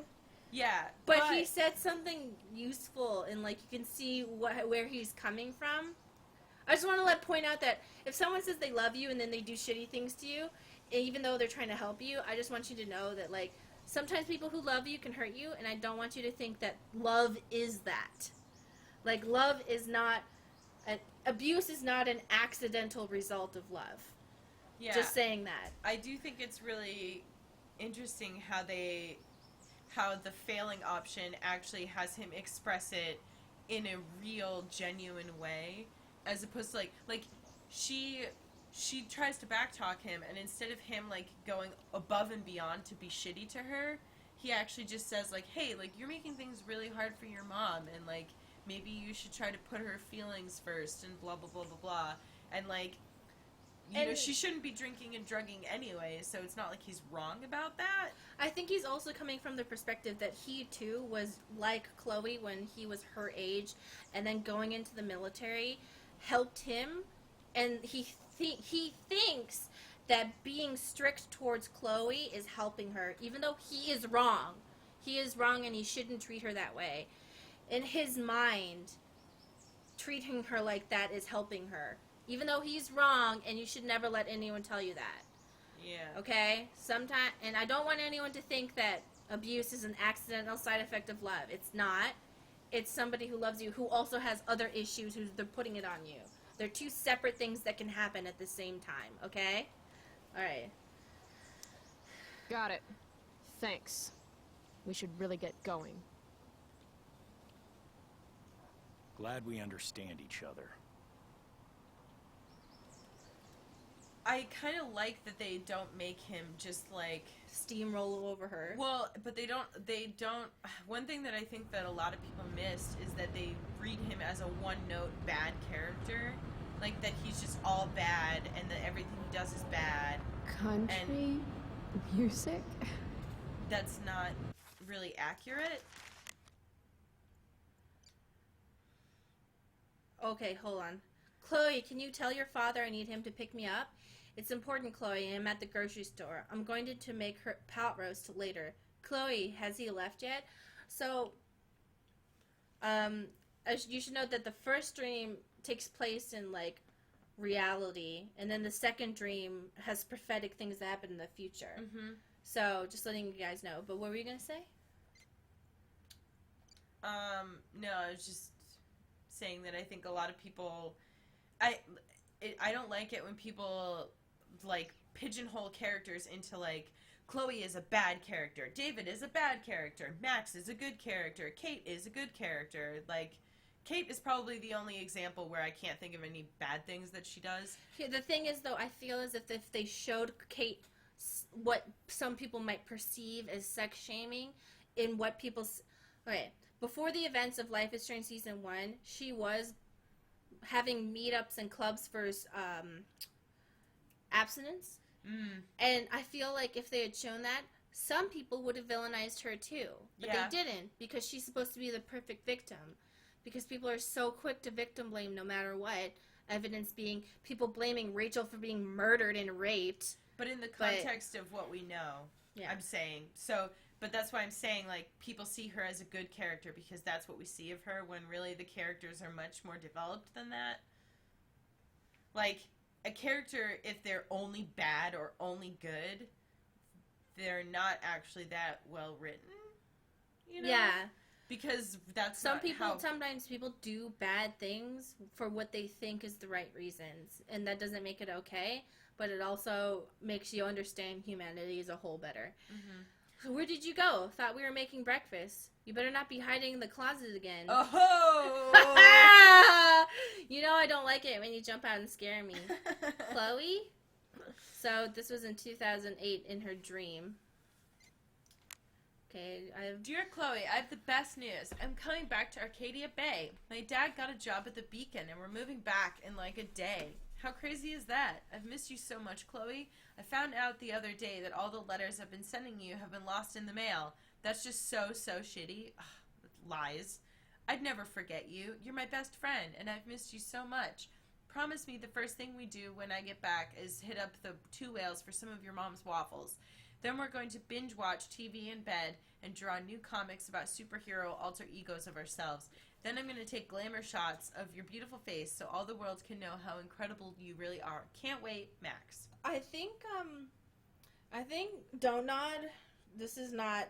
Yeah. But he said something useful, and, like, you can see where he's coming from. I just want to point out that if someone says they love you and then they do shitty things to you, even though they're trying to help you, I just want you to know that, like, sometimes people who love you can hurt you, and I don't want you to think that love is that. Like, love is not... abuse is not an accidental result of love. Yeah. Just saying that. I do think it's really interesting how the failing option actually has him express it in a real, genuine way, as opposed to, like she tries to backtalk him, and instead of him, like, going above and beyond to be shitty to her, he actually just says, like, hey, like, you're making things really hard for your mom, and, like, maybe you should try to put her feelings first, and blah, blah, blah, blah, blah. And, like, you know, she shouldn't be drinking and drugging anyway, so it's not like he's wrong about that. I think he's also coming from the perspective that he, too, was like Chloe when he was her age, and then going into the military helped him, and he thinks that being strict towards Chloe is helping her, even though he is wrong. He is wrong, and he shouldn't treat her that way. In his mind, treating her like that is helping her. Even though he's wrong, and you should never let anyone tell you that. Yeah. Okay? Sometimes, and I don't want anyone to think that abuse is an accidental side effect of love. It's not. It's somebody who loves you who also has other issues who they're putting it on you. They're two separate things that can happen at the same time. Okay? Alright. Got it. Thanks. We should really get going. Glad we understand each other. I kind of like that they don't make him just, like... steamroll over her. Well, but they don't... One thing that I think that a lot of people missed is that they read him as a one-note bad character. Like, that he's just all bad, and that everything he does is bad. Country music? That's not really accurate. Okay, hold on. Chloe, can you tell your father I need him to pick me up? It's important, Chloe. I'm at the grocery store. I'm going to make her pot roast later. Chloe, has he left yet? So, you should note that the first dream takes place in, like, reality, and then the second dream has prophetic things that happen in the future. Mm-hmm. So, just letting you guys know. But what were you going to say? No, I was just saying that I think a lot of people... I don't like it when people, like, pigeonhole characters into, like, Chloe is a bad character, David is a bad character, Max is a good character, Kate is a good character. Like, Kate is probably the only example where I can't think of any bad things that she does. Yeah, the thing is, though, I feel as if they showed Kate what some people might perceive as sex shaming in what people's... Okay, before the events of Life is Strange Season 1, she was having meetups and clubs for abstinence. And I feel like if they had shown that, some people would have villainized her too. But they didn't, because she's supposed to be the perfect victim. Because people are so quick to victim blame no matter what. Evidence being people blaming Rachel for being murdered and raped. But in the context of what we know, I'm saying. So, but that's why I'm saying, like, people see her as a good character because that's what we see of her, when really the characters are much more developed than that. Like, a character, if they're only bad or only good, they're not actually that well written. You know? Yeah. Because that's sometimes people do bad things for what they think is the right reasons, and that doesn't make it okay, but it also makes you understand humanity as a whole better. Mm-hmm. So where did you go? Thought we were making breakfast. You better not be hiding in the closet again. Oh! You know I don't like it when you jump out and scare me. Chloe? So this was in 2008 in her dream. Okay, I've... Dear Chloe, I have the best news. I'm coming back to Arcadia Bay. My dad got a job at the Beacon, and we're moving back in like a day. How crazy is that? I've missed you so much, Chloe. I found out the other day that all the letters I've been sending you have been lost in the mail. That's just so shitty. Ugh, lies. I'd never forget you. You're my best friend, and I've missed you so much. Promise me the first thing we do when I get back is hit up the Two Whales for some of your mom's waffles. Then we're going to binge watch TV in bed and draw new comics about superhero alter egos of ourselves. Then I'm going to take glamour shots of your beautiful face so all the world can know how incredible you really are. Can't wait, Max. I think Don't Nod,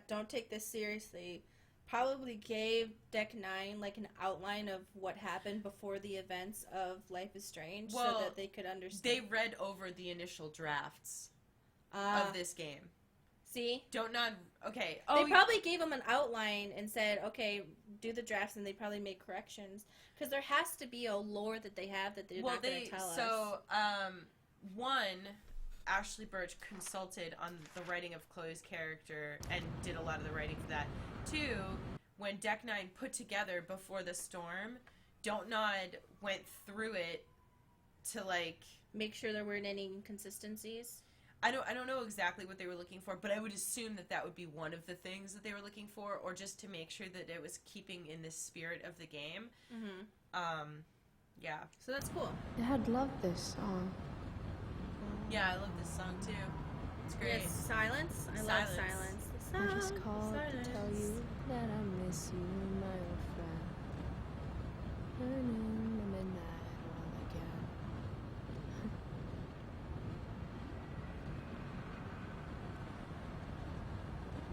don't take this seriously, probably gave Deck 9 like an outline of what happened before the events of Life is Strange so that they could understand. They read over the initial drafts of this game. See? Don't Nod. Okay. They probably gave them an outline and said, okay, do the drafts, and they probably made corrections. Because there has to be a lore that they have that they're not going to tell us. So, one, Ashley Birch consulted on the writing of Chloe's character and did a lot of the writing for that. Two, when Deck 9 put together Before the Storm, Don't Nod went through it to, like... make sure there weren't any inconsistencies. I don't know exactly what they were looking for, but I would assume that would be one of the things that they were looking for, or just to make sure that it was keeping in the spirit of the game. Mm-hmm. Yeah. So that's cool. Dad loved this song. Yeah, I love this song too. It's great. Yes, Silence. I love Silence. I just called to tell you that I miss you, my old friend. Learning the midnight all again.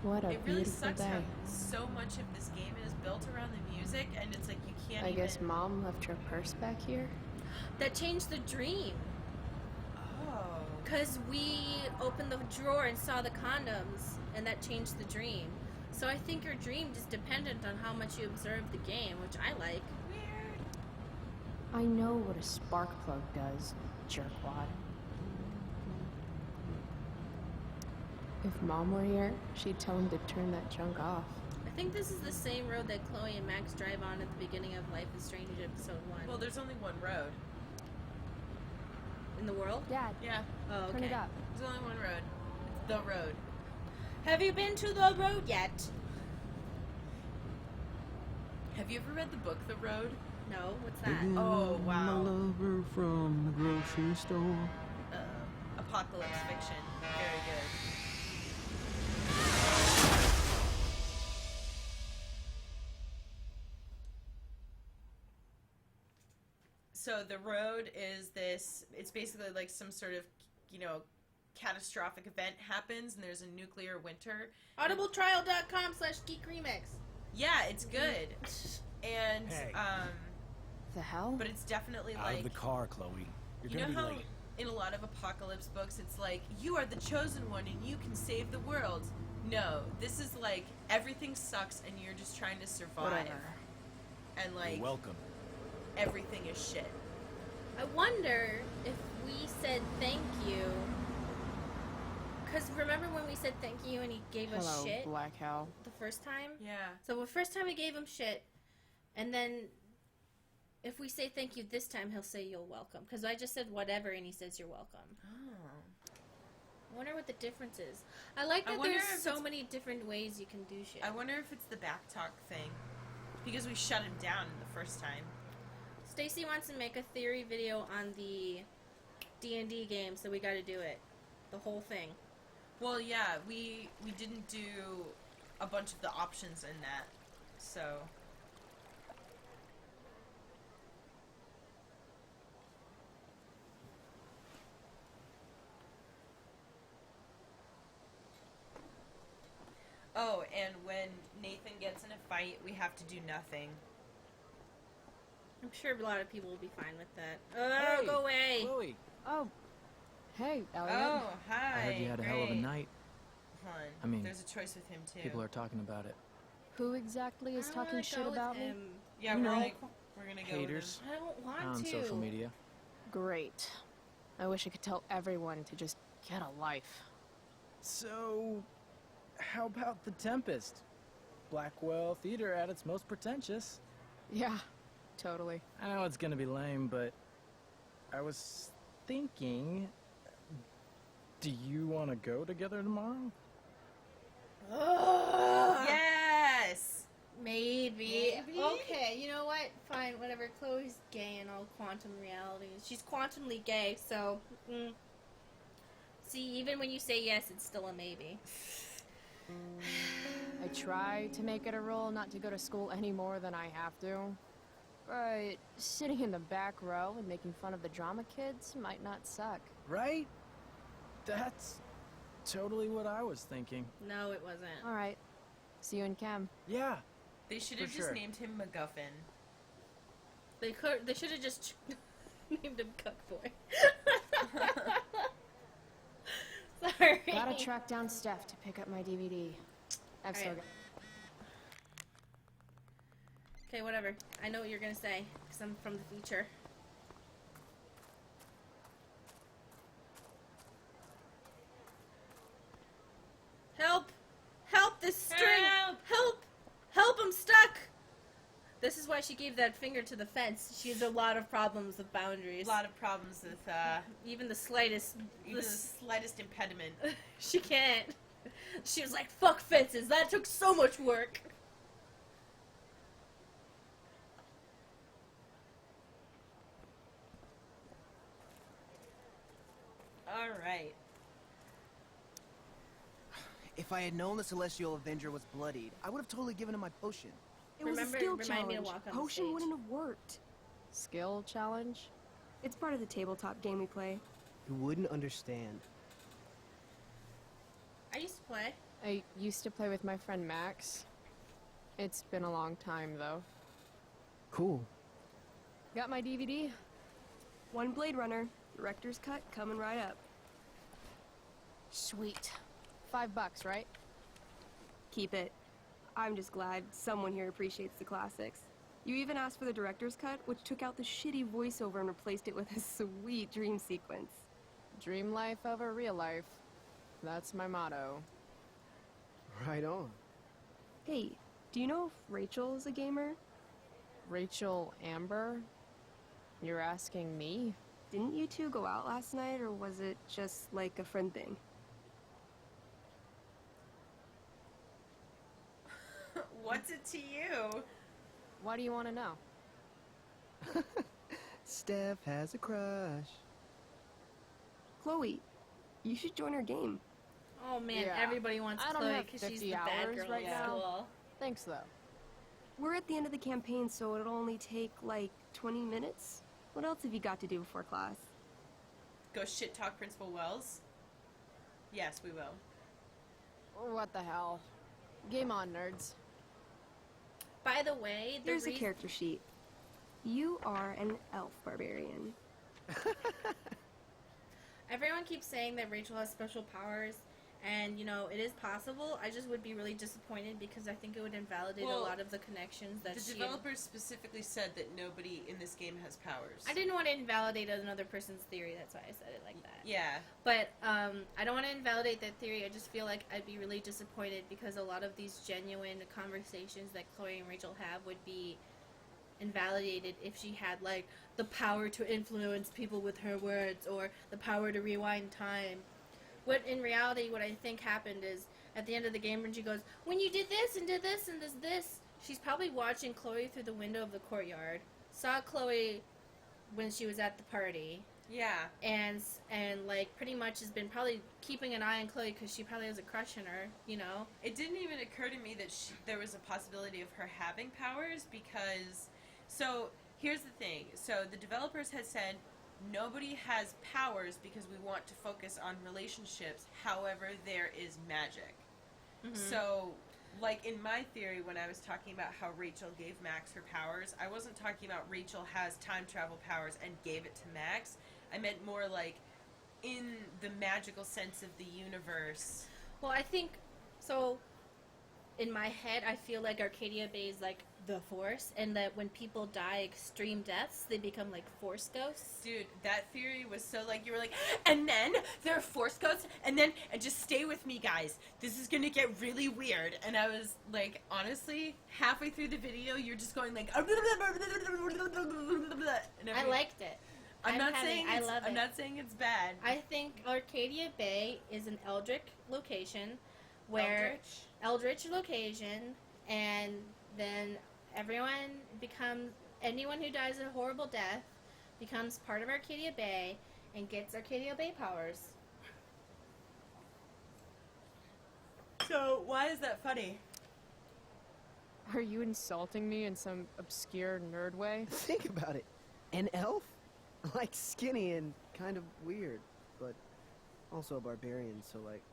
What a it really beautiful sucks day. how so much of this game is built around the music, and it's like you can't I even... guess Mom left her purse back here? That changed the dream. Oh. Because we opened the drawer and saw the condoms, and that changed the dream. So I think your dream is dependent on how much you observe the game, which I like. Weird. I know what a spark plug does, jerkwad. If Mom were here, she'd tell him to turn that junk off. I think this is the same road that Chloe and Max drive on at the beginning of Life is Strange episode 1. Well, there's only one road. In the world? Dad, Yeah. Oh, okay. turn it up. There's only one road. It's the road. Have you been to the road yet? Have you ever read the book The Road? No, what's that? Oh, wow. My lover from the grocery store. Apocalypse fiction. Very good. So The Road is this, it's basically like some sort of, catastrophic event happens and there's a nuclear winter. Audibletrial.com/geekremix. Yeah, it's good. And, Hey. The hell? but it's definitely Out like... of the car, Chloe. You're You gonna know be how late. in a lot of apocalypse books it's like, you are the chosen one and you can save the world? No, this is like, everything sucks and you're just trying to survive. Whatever. And like, You're welcome. everything is shit. I wonder if we said thank you. Because remember when we said thank you and he gave us Hello, shit Black Hell. the first time? Yeah. So the first time we gave him shit, and then if we say thank you this time, he'll say you're welcome. Because I just said whatever and he says you're welcome. Oh. I wonder what the difference is. I like I that wonder there's if so it's- many different ways you can do shit. I wonder if it's the backtalk thing. Because we shut him down the first time. Stacy wants to make a theory video on the D&D game, so we gotta do it. The whole thing. Well, yeah, we didn't do a bunch of the options in that, so... Oh, and when Nathan gets in a fight, we have to do nothing. I'm sure a lot of people will be fine with that. Oh, Hey, go away! Chloe, Oh, hey, Elliot. Oh, hi. I heard you had a hell of a great. night. Hold on. I mean, there's a choice with him too. People are talking about it. Who exactly is I don't talking wanna shit go with about me? him. Yeah, You know, we're gonna go haters I don't want on to. social media. Great. I wish I could tell everyone to just get a life. So, how about The Tempest? Blackwell Theater at its most pretentious. Yeah, totally. I know it's gonna be lame, but I was thinking, do you want to go together tomorrow? Yes! Maybe. Okay, you know what? Fine, whatever. Chloe's gay in all quantum realities. She's quantumly gay, so... See, even when you say yes, it's still a maybe. I try to make it a rule not to go to school any more than I have to. But sitting in the back row and making fun of the drama kids might not suck. Right? That's totally what I was thinking. No, it wasn't. Alright. See you in chem. Yeah. They should have For just sure. named him MacGuffin. They should have just named him Cuckboy. Sorry. Gotta track down Steph to pick up my DVD. I've still Alright. got... Okay, whatever. I know what you're gonna say, because I'm from the future. Help! Help this string! Help! Help! Help! I'm stuck! This is why she gave that finger to the fence. She has a lot of problems with boundaries. A lot of problems with, Even the slightest... even the slightest impediment. She can't. She was like, fuck fences, that took so much work. Alright. If I had known the Celestial Avenger was bloodied, I would have totally given him my potion. It was a Remember- skill remind challenge. me to walk on the Potion stage. wouldn't have worked. Skill challenge? It's part of the tabletop game we play. You wouldn't understand. I used to play. I used to play with my friend Max. It's been a long time, though. Cool. Got my DVD? One Blade Runner, director's cut coming right up. Sweet. $5, right? Keep it. I'm just glad someone here appreciates the classics. You even asked for the director's cut, which took out the shitty voiceover and replaced it with a sweet dream sequence. Dream life over real life. That's my motto. Right on. Hey, do you know if Rachel is a gamer? Rachel Amber? You're asking me? Didn't you two go out last night, or was it just like a friend thing? What's it to you? Why do you want to know? Steph has a crush. Chloe, you should join her game. Oh man, Yeah. everybody wants I don't Chloe have because she's 50 the bad hours girl right at now. school. Thanks, though. We're at the end of the campaign, so it'll only take like 20 minutes. What else have you got to do before class? Go shit talk Principal Wells? Yes, we will. What the hell? Game on, nerds. By the way, the Here's a reason character sheet. You are an elf barbarian. everyone keeps saying that Rachel has special powers, and you know it is possible. I just would be really disappointed because I think it would invalidate Well, a lot of the connections that The she. developers specifically said that nobody in this game has powers. I didn't want to invalidate another person's theory. That's why I said it like that. Yeah. But I don't want to invalidate that theory. I just feel like I'd be really disappointed because a lot of these genuine conversations that Chloe and Rachel have would be invalidated if she had like the power to influence people with her words or the power to rewind time. What in reality, what I think happened is at the end of the game when she goes, when you did this and did this and this, she's probably watching Chloe through the window of the courtyard. Saw Chloe when she was at the party. Yeah. And like pretty much has been probably keeping an eye on Chloe because she probably has a crush on her, you know. It didn't even occur to me that there was a possibility of her having powers because, so here's the thing. So the developers had said nobody has powers because we want to focus on relationships. However, there is magic. Mm-hmm. So, like in my theory, when I was talking about how Rachel gave Max her powers, I wasn't talking about Rachel has time travel powers and gave it to Max. I meant more like in the magical sense of the universe. Well, I think so. in my head, I feel like Arcadia Bay is like the Force, and that when people die extreme deaths, they become like Force ghosts. Dude, that theory was so like, you were like, and then there are Force ghosts, and just stay with me, guys. This is gonna get really weird. And I was like, honestly, halfway through the video, you're just going like, and I liked it. I'm not saying it's bad. I think Arcadia Bay is an Eldritch location, where Eldritch location, and then anyone who dies a horrible death becomes part of Arcadia Bay and gets Arcadia Bay powers. So why is that funny? Are you insulting me in some obscure nerd way? Think about it. An elf? Like skinny and kind of weird, but also a barbarian, so like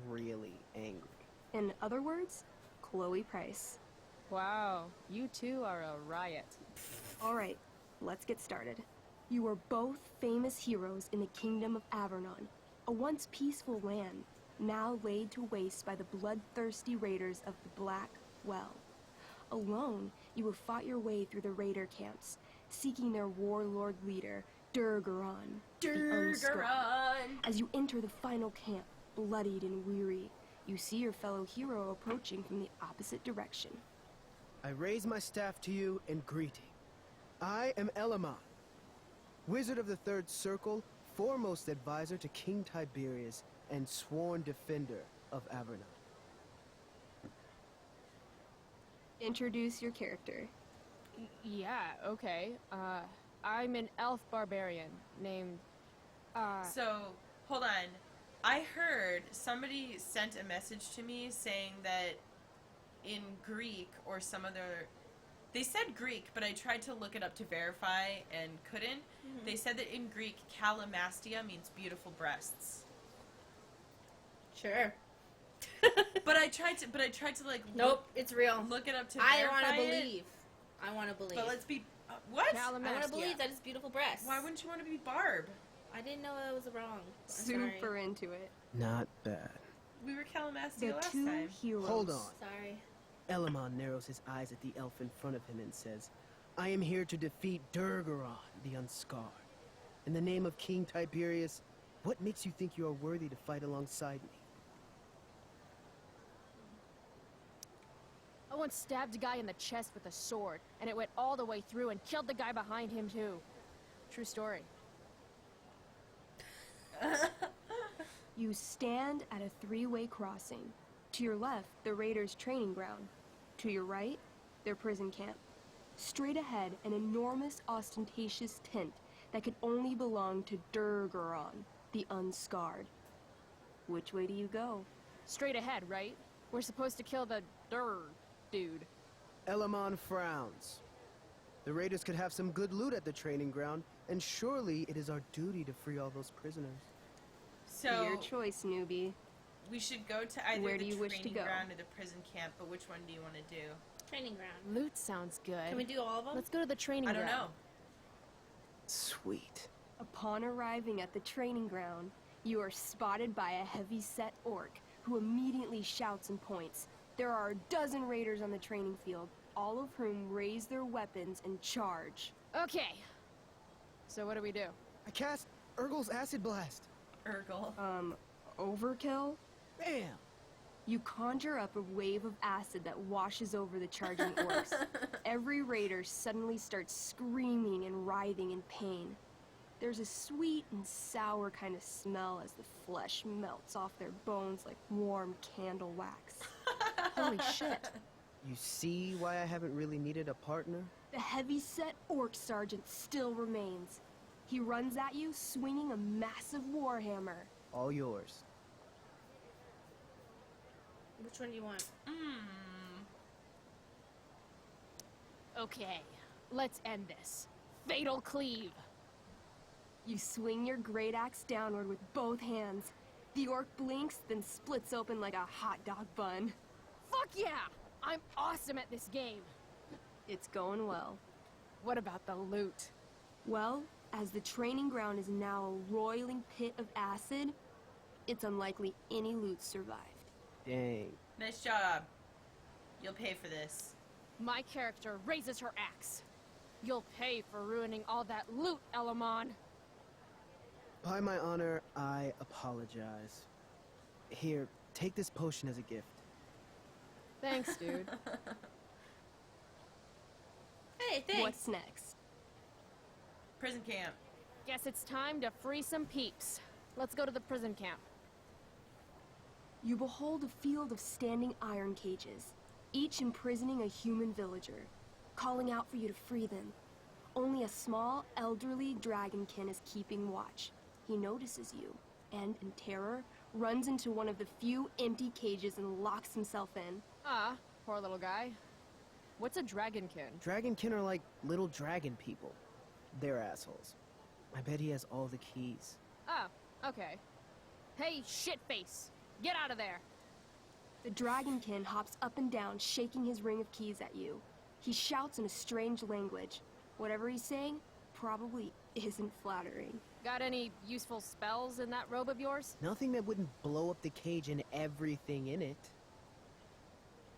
really angry. In other words, Chloe Price. Wow, you two are a riot. All right, let's get started. You are both famous heroes in the Kingdom of Avernon, a once peaceful land, now laid to waste by the bloodthirsty raiders of the Black Well. Alone, you have fought your way through the raider camps, seeking their warlord leader, Durgaron, the Unscarred. As you enter the final camp, bloodied and weary, you see your fellow hero approaching from the opposite direction. I raise my staff to you in greeting. I am Elamon, Wizard of the Third Circle, foremost advisor to King Tiberius, and sworn defender of Avernon. Introduce your character. Yeah, okay. I'm an elf barbarian named, So, hold on. I heard somebody sent a message to me saying that in Greek or some other... They said Greek, but I tried to look it up to verify and couldn't. Mm-hmm. They said that in Greek, Kalamastia means beautiful breasts. Sure. But I tried to like... Nope, it's real. Look it up to I verify want to it. believe. I want to believe. But let's be... what? I want to believe that it's beautiful breasts. Why wouldn't you want to be Barb? I didn't know that was wrong. I'm Super sorry. into it. Not bad. We were Kalamastia The last two time. heroes. Hold on. Sorry. Elamon narrows his eyes at the elf in front of him and says, I am here to defeat Durgaron, the Unscarred. In the name of King Tiberius, what makes you think you are worthy to fight alongside me? I once stabbed a guy in the chest with a sword, and it went all the way through and killed the guy behind him too. True story. You stand at a three-way crossing. To your left, the raiders' training ground. To your right, their prison camp. Straight ahead, an enormous, ostentatious tent that could only belong to Durgaron, the Unscarred. Which way do you go? Straight ahead, right? We're supposed to kill the dude. Elamon frowns. The raiders could have some good loot at the training ground, and surely it is our duty to free all those prisoners. So your choice, newbie. We should go to either Where do the you wish to training go? ground or the prison camp, but which one do you want to do? Training ground. Loot sounds good. Can we do all of them? Let's go to the training I ground. don't know. Sweet. Upon arriving at the training ground, you are spotted by a heavy-set orc who immediately shouts and points. There are a dozen raiders on the training field, all of whom raise their weapons and charge. Okay. So what do we do? I cast Urgel's Acid Blast. Urgel. Overkill? Bam! You conjure up a wave of acid that washes over the charging orcs. Every raider suddenly starts screaming and writhing in pain. There's a sweet and sour kind of smell as the flesh melts off their bones like warm candle wax. Holy shit. You see why I haven't really needed a partner? The heavy-set orc sergeant still remains. He runs at you, swinging a massive warhammer. All yours. Which one do you want? Okay. Let's end this. Fatal cleave. You swing your great axe downward with both hands. The orc blinks, then splits open like a hot dog bun. Fuck yeah! I'm awesome at this game. It's going well. What about the loot? Well, as the training ground is now a roiling pit of acid, it's unlikely any loot survived. Dang. Nice job. You'll pay for this. My character raises her axe. You'll pay for ruining all that loot, Elamon. By my honor, I apologize. Here, take this potion as a gift. Thanks, dude. Hey, thanks. What's next? Prison camp. Guess it's time to free some peeps. Let's go to the prison camp. You behold a field of standing iron cages, each imprisoning a human villager, calling out for you to free them. Only a small, elderly dragonkin is keeping watch. He notices you, and in terror, runs into one of the few empty cages and locks himself in. Ah, poor little guy. What's a dragonkin? Dragonkin are like little dragon people. They're assholes. I bet he has all the keys. Oh, okay. Hey, shitface! Get out of there! The dragonkin hops up and down, shaking his ring of keys at you. He shouts in a strange language. Whatever he's saying probably isn't flattering. Got any useful spells in that robe of yours? Nothing that wouldn't blow up the cage and everything in it.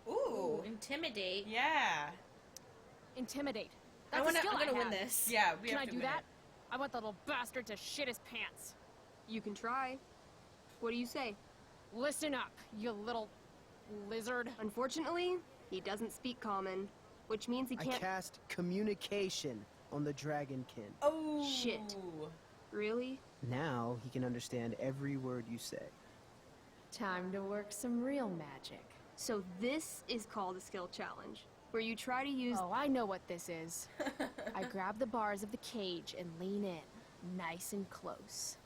Ooh. Intimidate. Yeah. Intimidate. I'm That's a skill gonna I win have. this. Yeah, we Can have I to do win that? it. I want the little bastard to shit his pants. You can try. What do you say? Listen up, you little lizard. Unfortunately, he doesn't speak common, which means he I can't. cast communication on the dragonkin. Oh. Shit. Really? Now he can understand every word you say. Time to work some real magic. So this is called a skill challenge, where you try to use. Oh, I know what this is. I grab the bars of the cage and lean in, nice and close.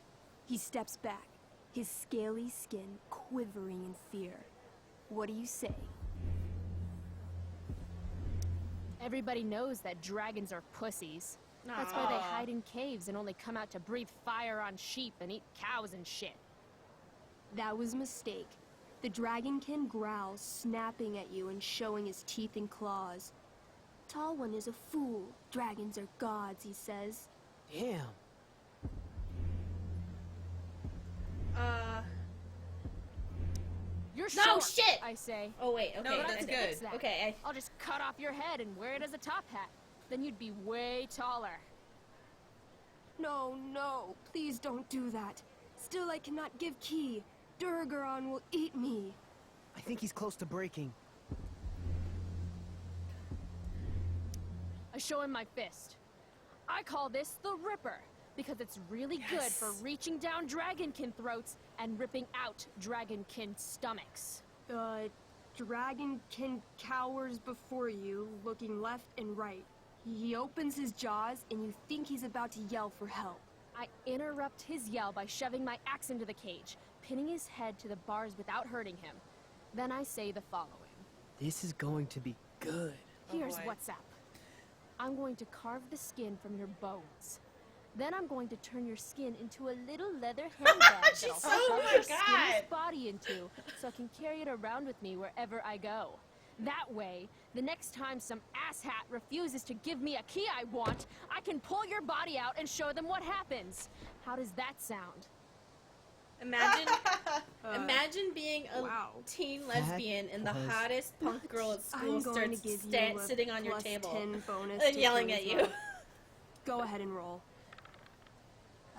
He steps back, his scaly skin quivering in fear. What do you say? Everybody knows that dragons are pussies. That's why they hide in caves and only come out to breathe fire on sheep and eat cows and shit. That was a mistake. The dragonkin growls, snapping at you and showing his teeth and claws. Tall One is a fool. Dragons are gods, he says. Damn. You're No, short, shit! I say. Oh wait, okay. No, that's Fix good. that. Okay, I'll just cut off your head and wear it as a top hat. Then you'd be way taller. No, no, please don't do that. Still, I cannot give key. Durgaron will eat me. I think he's close to breaking. I show him my fist. I call this the Ripper, because it's really good for reaching down dragonkin throats and ripping out dragonkin stomachs. Dragonkin cowers before you, looking left and right. He opens his jaws, and you think he's about to yell for help. I interrupt his yell by shoving my axe into the cage, pinning his head to the bars without hurting him. Then I say the following. This is going to be good. Here's boy. what's up. I'm going to carve the skin from your bones. Then I'm going to turn your skin into a little leather handbag that I'll shove your skinless body into so I can carry it around with me wherever I go. That way, the next time some asshat refuses to give me a key I want, I can pull your body out and show them what happens. How does that sound? Imagine, imagine being a teen lesbian and the was- hottest punk girl at school I'm going starts to give you a sitting on your plus table 10 bonus and to yelling at charisma. you. Go ahead and roll.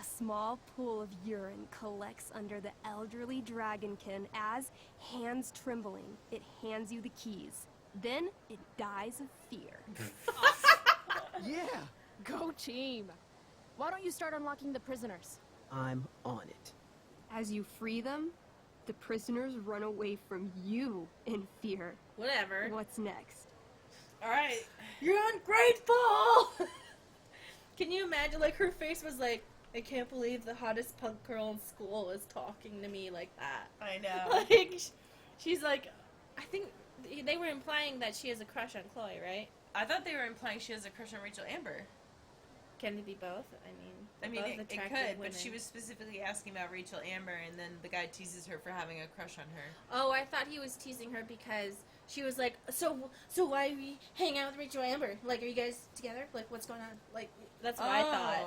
A small pool of urine collects under the elderly dragonkin as, hands trembling, it hands you the keys. Then it dies of fear. Yeah, Go team! Why don't you start unlocking the prisoners? I'm on it. As you free them, the prisoners run away from you in fear. Whatever. What's next? Alright. You're ungrateful! Can you imagine, like, her face was like, I can't believe the hottest punk girl in school is talking to me like that. I know. Like, she's like, I think they were implying that she has a crush on Chloe, right? I thought they were implying she has a crush on Rachel Amber. Can it be both? I mean, both it attractive could, women. but she was specifically asking about Rachel Amber, and then the guy teases her for having a crush on her. Oh, I thought he was teasing her because she was like, so why are we hanging out with Rachel Amber? Like, are you guys together? Like, what's going on? Like, that's what I thought.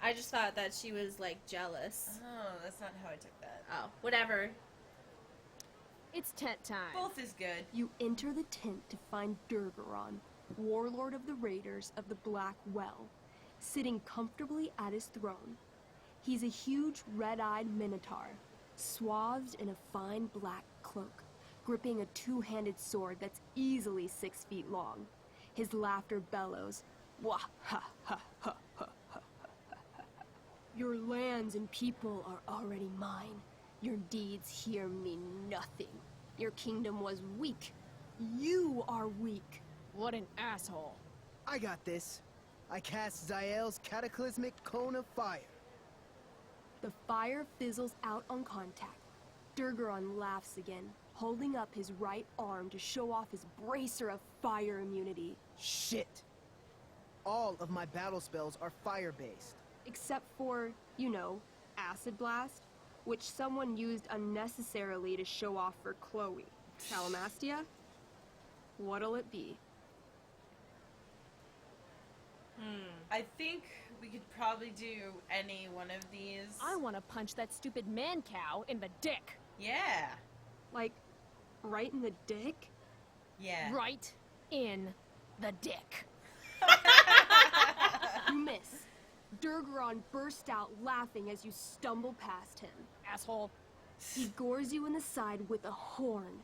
I just thought that she was, like, jealous. Oh, that's not how I took that. Oh, whatever. It's tent time. Both is good. You enter the tent to find Durgaron, warlord of the Raiders of the Black Well, sitting comfortably at his throne. He's a huge red-eyed minotaur, swathed in a fine black cloak, gripping a two-handed sword that's easily 6 feet long. His laughter bellows, wah ha ha ha ha ha ha ha. Your lands and people are already mine. Your deeds here mean nothing. Your kingdom was weak. You are weak. What an asshole. I got this. I cast Zael's cataclysmic cone of fire. The fire fizzles out on contact. Durgaron laughs again, holding up his right arm to show off his bracer of fire immunity. Shit! All of my battle spells are fire-based. Except for, you know, Acid Blast, which someone used unnecessarily to show off for Chloe. Calamastia? What'll it be? I think we could probably do any one of these. I want to punch that stupid man cow in the dick. Yeah. Like, right in the dick? Yeah. Right in the dick. You miss. Durgaron bursts out laughing as you stumble past him. Asshole. He gores you in the side with a horn.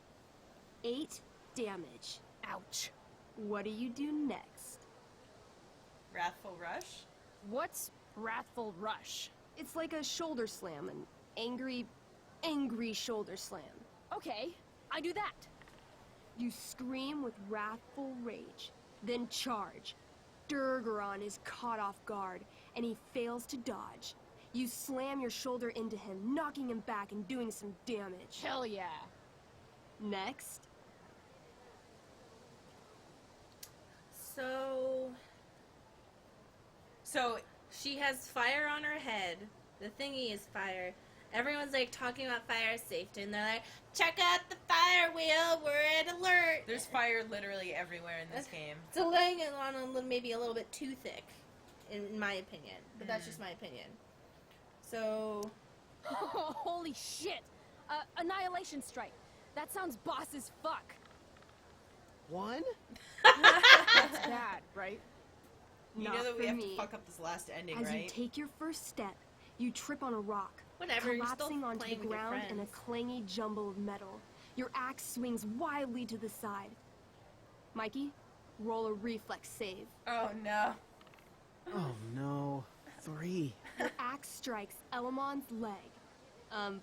8 damage. Ouch. What do you do next? Wrathful Rush? What's Wrathful Rush? It's like a shoulder slam, an angry shoulder slam. Okay, I do that. You scream with wrathful rage, then charge. Durgaron is caught off guard, and he fails to dodge. You slam your shoulder into him, knocking him back and doing some damage. Hell yeah. Next. So she has fire on her head. The thingy is fire. Everyone's like talking about fire safety, and they're like, check out the fire wheel, we're at alert. There's fire literally everywhere in this game. It's laying it on maybe a little bit too thick, in my opinion. But that's just my opinion. So... Holy shit! Annihilation Strike. That sounds boss as fuck. One? That's bad, right? You Not know that for we have me. to fuck up this last ending, As right? you take your first step, you trip on a rock, Whatever, you're still collapsing onto the playing with your ground in a friends. clangy jumble of metal. Your axe swings wildly to the side. Mikey, roll a reflex save. Oh no. Oh no. 3. Your axe strikes Elamon's leg.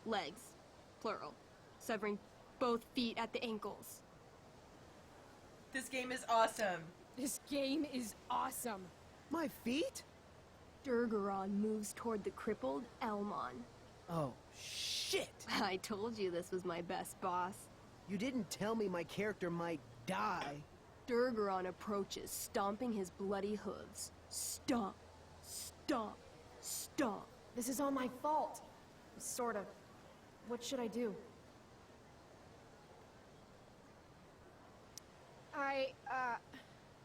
Legs. Plural. Severing both feet at the ankles. This game is awesome. This game is awesome. My feet? Durgaron moves toward the crippled Elmon. Oh, shit! I told you this was my best boss. You didn't tell me my character might die. Durgaron approaches, stomping his bloody hooves. Stomp, stomp, stomp. This is all my fault. Sort of. What should I do?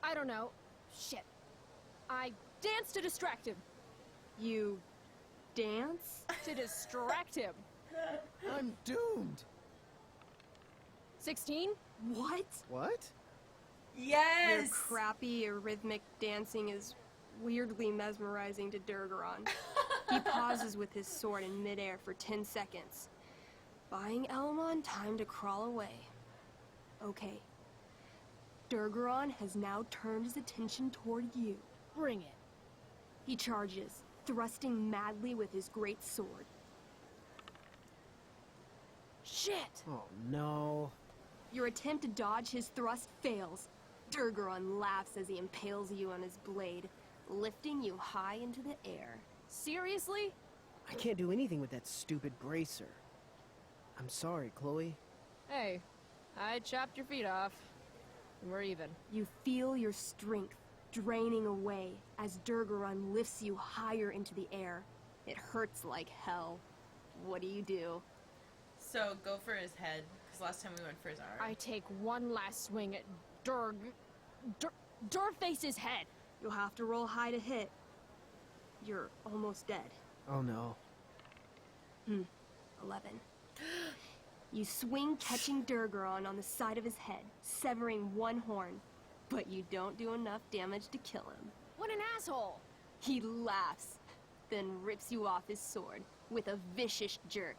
I don't know. Shit. I dance to distract him. You dance? To distract him. I'm doomed. 16? What? What? Yes! Your crappy, arrhythmic dancing is weirdly mesmerizing to Durgaron. He pauses with his sword in midair for 10 seconds. Buying Elamon time to crawl away. Okay. Durgaron has now turned his attention toward you. Bring it. He charges, thrusting madly with his great sword. Shit! Oh no. Your attempt to dodge his thrust fails. Durgaron laughs as he impales you on his blade, lifting you high into the air. Seriously? I can't do anything with that stupid bracer. I'm sorry, Chloe. Hey, I chopped your feet off. We're even. You feel your strength draining away as Durgaron lifts you higher into the air. It hurts like hell. What do you do? So go for his head, because last time we went for his arm. I take one last swing at Durface's head. You'll have to roll high to hit. You're almost dead. Oh no. 11. You swing, catching Durgaron on the side of his head, severing one horn. But you don't do enough damage to kill him. What an asshole! He laughs, then rips you off his sword with a vicious jerk.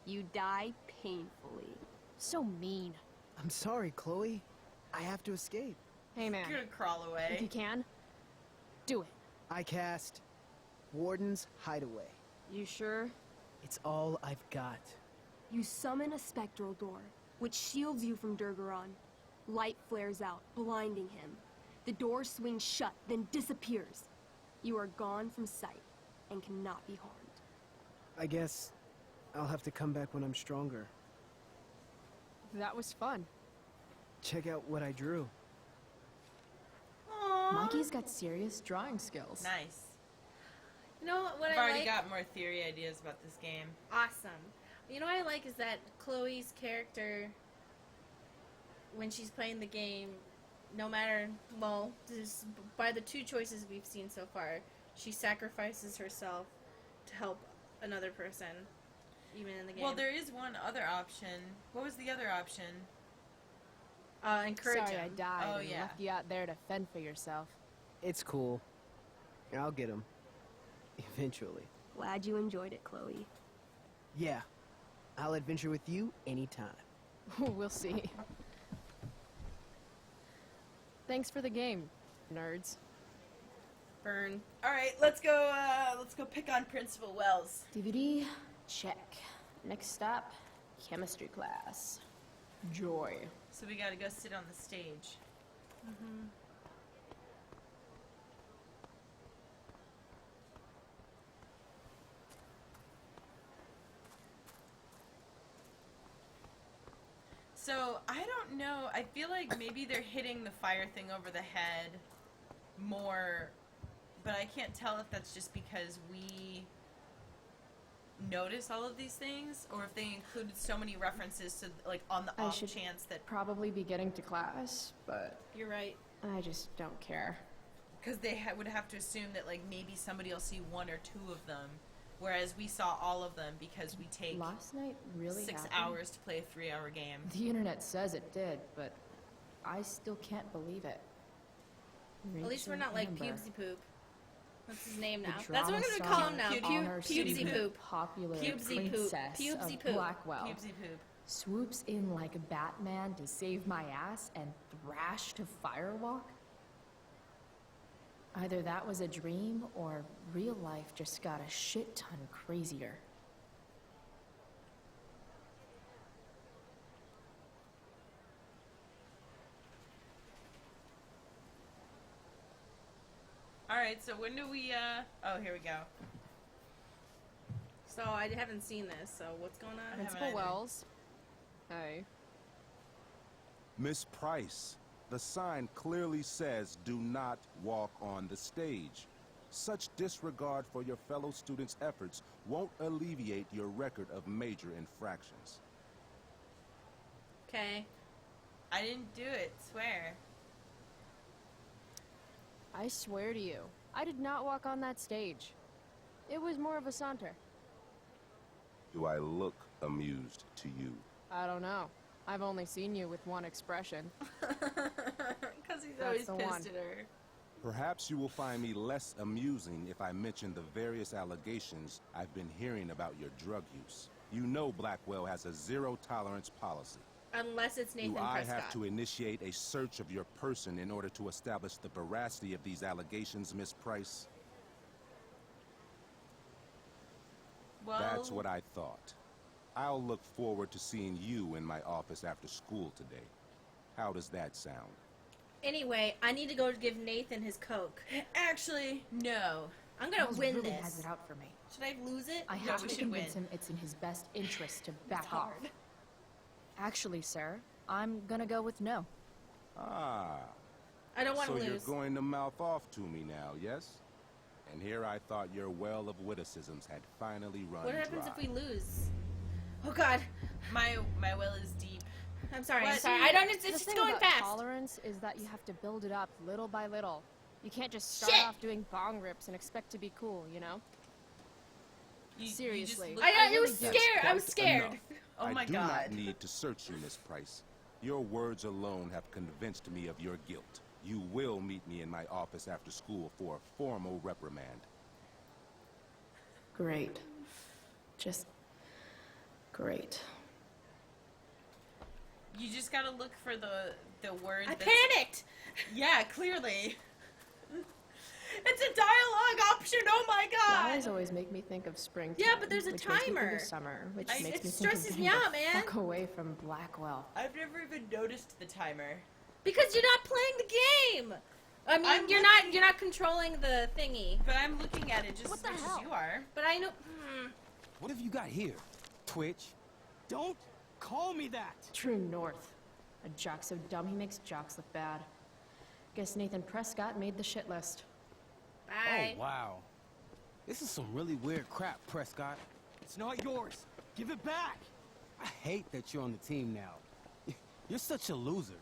You die painfully. So mean. I'm sorry, Chloe. I have to escape. Hey, man. You're gonna crawl away. If you can, do it. I cast Warden's Hideaway. You sure? It's all I've got. You summon a spectral door, which shields you from Durgaron. Light flares out, blinding him. The door swings shut, then disappears. You are gone from sight and cannot be harmed. I guess I'll have to come back when I'm stronger. That was fun. Check out what I drew. Aww. Monkey's got serious drawing skills. Nice. You know what I've I already like? got more theory ideas about this game. Awesome. You know what I like is that Chloe's character, when she's playing the game, no matter, well, just by the two choices we've seen so far, she sacrifices herself to help another person, even in the game. Well, there is one other option. What was the other option? Encourage Sorry him. I died Oh, and yeah. left you out there to fend for yourself. It's cool. I'll get him. Eventually. Glad you enjoyed it, Chloe. Yeah. I'll adventure with you anytime. We'll see. Thanks for the game, nerds. Burn. All right, let's go pick on Principal Wells. DVD, check. Next stop, chemistry class. Joy. So we gotta go sit on the stage. So, I don't know. I feel like maybe they're hitting the fire thing over the head more, but I can't tell if that's just because we notice all of these things, or if they included so many references to, like, on the off chance that... Probably be getting to class, but You're right. I just don't care. Because they would have to assume that, like, maybe somebody will see one or two of them, whereas we saw all of them because we take Last night really 6 happened? hours to play a 3-hour game. The internet says it did, but I still can't believe it. At least we're not like Amber. Pubesy Poop. That's his name The now. That's what I'm gonna drama call him now. star honor Pubesy student, Poop. Popular Pubesy Poop. princess Pubesy of Poop. Blackwell. Pubesy Poop. Swoops in like Batman to save my ass and thrash to firewalk? Either that was a dream or real life just got a shit ton crazier. Alright, so when do we, oh, here we go. So I haven't seen this. So what's going on? Principal Wells. Hey. Miss Price, the sign clearly says do not walk on the stage. Such disregard for your fellow students' efforts won't alleviate your record of major infractions. Okay. I didn't do it, swear. I swear to you, I did not walk on that stage. It was more of a saunter. Do I look amused to you? I don't know. I've only seen you with one expression. Because he's That's always the pissed one. at her. Perhaps you will find me less amusing if I mention the various allegations I've been hearing about your drug use. You know Blackwell has a zero-tolerance policy. Unless it's Nathan Do I Prescott. have to initiate a search of your person in order to establish the veracity of these allegations, Miss Price? Well, That's what I thought. I'll look forward to seeing you in my office after school today. How does that sound? Anyway, I need to go give Nathan his Coke. Actually, no. I'm gonna Wells win really this. has it out for me. Should I lose it? I No, have we to should convince win. him it's in his best interest to back It's off. hard. Actually, sir, I'm gonna go with no. Ah. I don't want to So lose. you're going to mouth off to me now, yes? And here I thought your well of witticisms had finally run What happens dry. if we lose? Oh God, My will is deep. I'm sorry. What? I'm sorry. I don't. It's The just thing going about fast. tolerance is that you have to build it up little by little. You can't just start Shit! off doing bong rips and expect to be cool, you know? Seriously. It was scared. I'm scared. Enough. Oh my I do God. not need to search you, Miss Price. Your words alone have convinced me of your guilt. You will meet me in my office after school for a formal reprimand. Great. Just great. You just gotta look for the word. I panicked. Yeah, clearly. It's a dialogue option. Oh my God. Flowers always make me think of springtime. Yeah, but there's a which makes me think timer. of summer, which It makes me think stresses of me getting out, the man. fuck away from Blackwell. I've never even noticed the timer. Because you're not playing the game. I mean, you're not controlling the thingy. But I'm looking at it just What as the much hell? as you are. But I know. What have you got here, Twitch? Don't call me that! True north. A jock so dumb he makes jocks look bad. Guess Nathan Prescott made the shit list. Bye. Oh, wow. This is some really weird crap, Prescott. It's not yours. Give it back! I hate that you're on the team now. You're such a loser.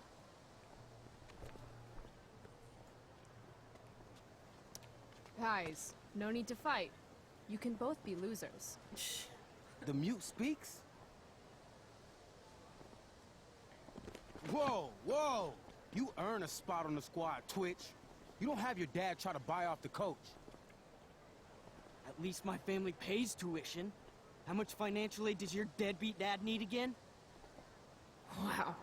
Guys, no need to fight. You can both be losers. The mute speaks? Whoa, whoa! You earn a spot on the squad, Twitch. You don't have your dad try to buy off the coach. At least my family pays tuition. How much financial aid does your deadbeat dad need again? Wow.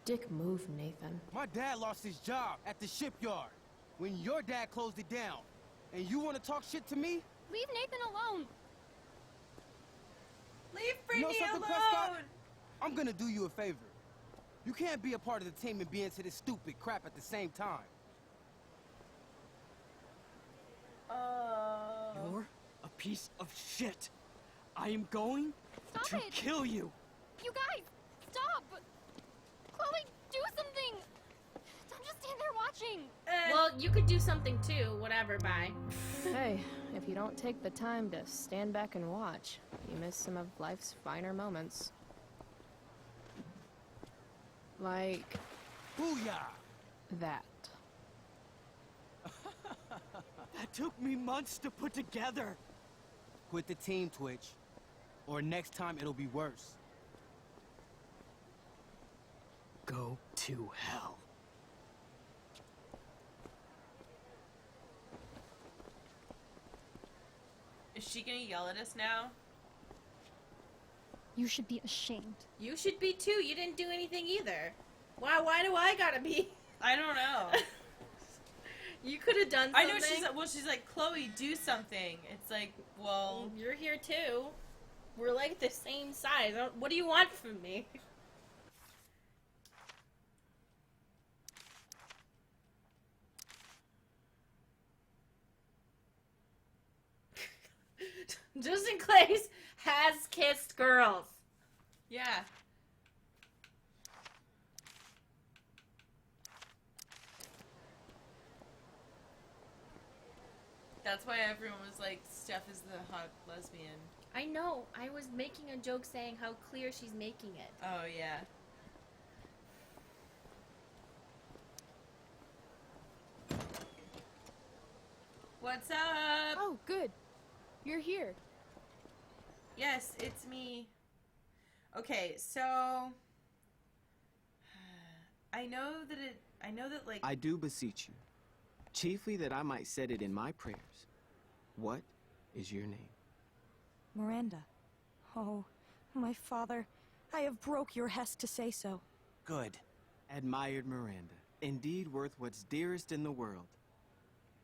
Dick move, Nathan. My dad lost his job at the shipyard when your dad closed it down. And you want to talk shit to me? Leave Nathan alone! Leave You know Brittany something, alone. Prescott? I'm gonna do you a favor. You can't be a part of the team and be into this stupid crap at the same time. You're a piece of shit. I am going to kill you. You guys, stop! Chloe, do something! Don't just stand there watching! Well, you could do something too. Whatever. Bye. Hey, if you don't take the time to stand back and watch, you miss some of life's finer moments. Like... Booyah! that. That took me months to put together. Quit the team, Twitch. Or next time it'll be worse. Go to hell. Is she gonna yell at us now? You should be ashamed. You should be too. You didn't do anything either. Why do I gotta be? I don't know. You could have done I something. know she's like, Chloe, do something. It's like, well, you're here too. We're like the same size. What do you want from me? Justin Clays has kissed girls. yeah. That's why everyone was like, Steph is the hot lesbian. I know. I was making a joke saying how clear she's making it. Oh, yeah. What's up? Oh, good. You're here. Yes, it's me. Okay, so I know that like I do beseech you, chiefly that I might set it in my prayers. What is your name? Miranda. Oh, my father, I have broke your hest to say so. Good. Admired Miranda. Indeed worth what's dearest in the world.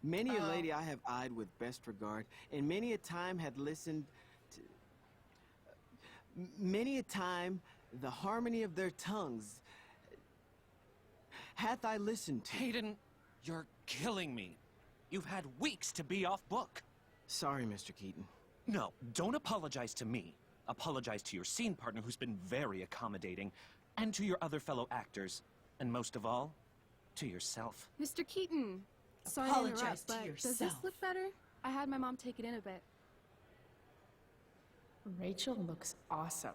Many a lady I have eyed with best regard, and many a time had listened to... Many a time the harmony of their tongues hath I listened to. Hayden, you're killing me. You've had weeks to be off book. Sorry, Mr. Keaton. No, don't apologize to me. Apologize to your scene partner who's been very accommodating, and to your other fellow actors, and most of all, to yourself. Mr. Keaton, sorry Apologize to interrupt, to but does this yourself. look better? I had my mom take it in a bit. Rachel looks awesome.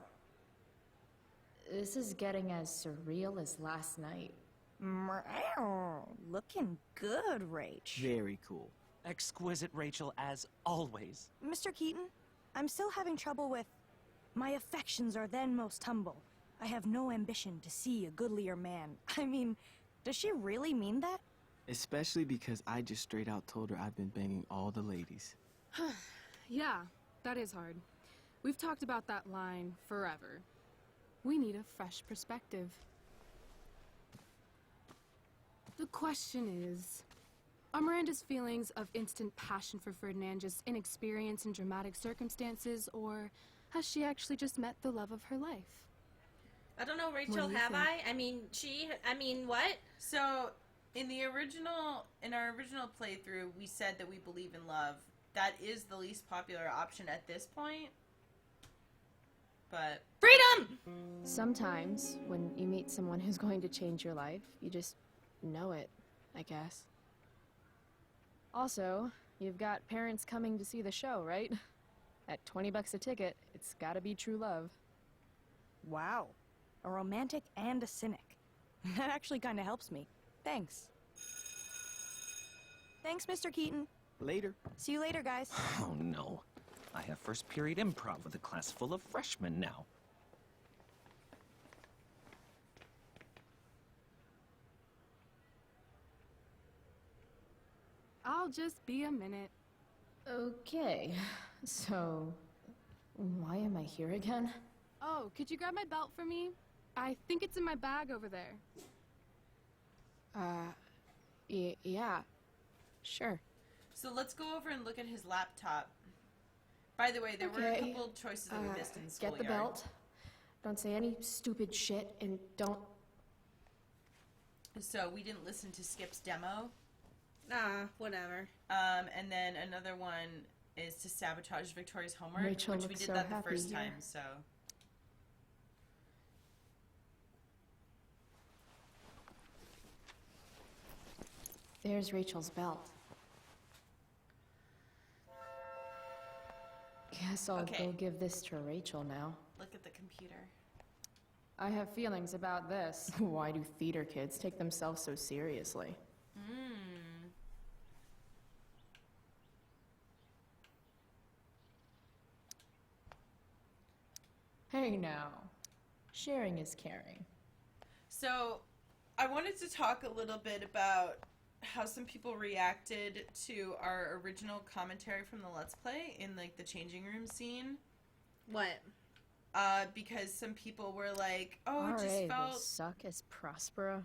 This is getting as surreal as last night. Looking good, Rach. Very cool. Exquisite, Rachel, as always. Mr. Keaton, I'm still having trouble with... My affections are then most humble. I have no ambition to see a goodlier man. I mean, does she really mean that? Especially because I just straight out told her I've been banging all the ladies. Yeah, that is hard. We've talked about that line forever. We need a fresh perspective. The question is, are Miranda's feelings of instant passion for Ferdinand just inexperience in dramatic circumstances, or has she actually just met the love of her life? I don't know, What Rachel, do you have think? I mean, what? So, in our original playthrough, we said that we believe in love. That is the least popular option at this point. But freedom! Sometimes, when you meet someone who's going to change your life, you just know it, I guess. Also, you've got parents coming to see the show, right? At $20 a ticket, it's gotta be true love. Wow. A romantic and a cynic. That actually kind of helps me. Thanks. Thanks, Mr. Keaton. Later. See you later, guys. Oh no. I have first period improv with a class full of freshmen now. I'll just be a minute. Okay, so why am I here again? Oh, could you grab my belt for me? I think it's in my bag over there. Yeah, sure. So let's go over and look at his laptop. By the way, there were a couple choices that we missed in the schoolyard. Get the belt. Don't say any stupid shit, and don't... So we didn't listen to Skip's demo. Whatever. And then another one is to sabotage Victoria's homework, Rachel which we looks did so that the happy first here. time, so... There's Rachel's belt. Guess I'll go give this to Rachel now. Look at the computer. I have feelings about this. Why do theater kids take themselves so seriously? Hey now, sharing is caring. So, I wanted to talk a little bit about how some people reacted to our original commentary from the Let's Play in, like, the changing room scene. What? Because some people were like, oh, it RA just will felt... suck as Prospera.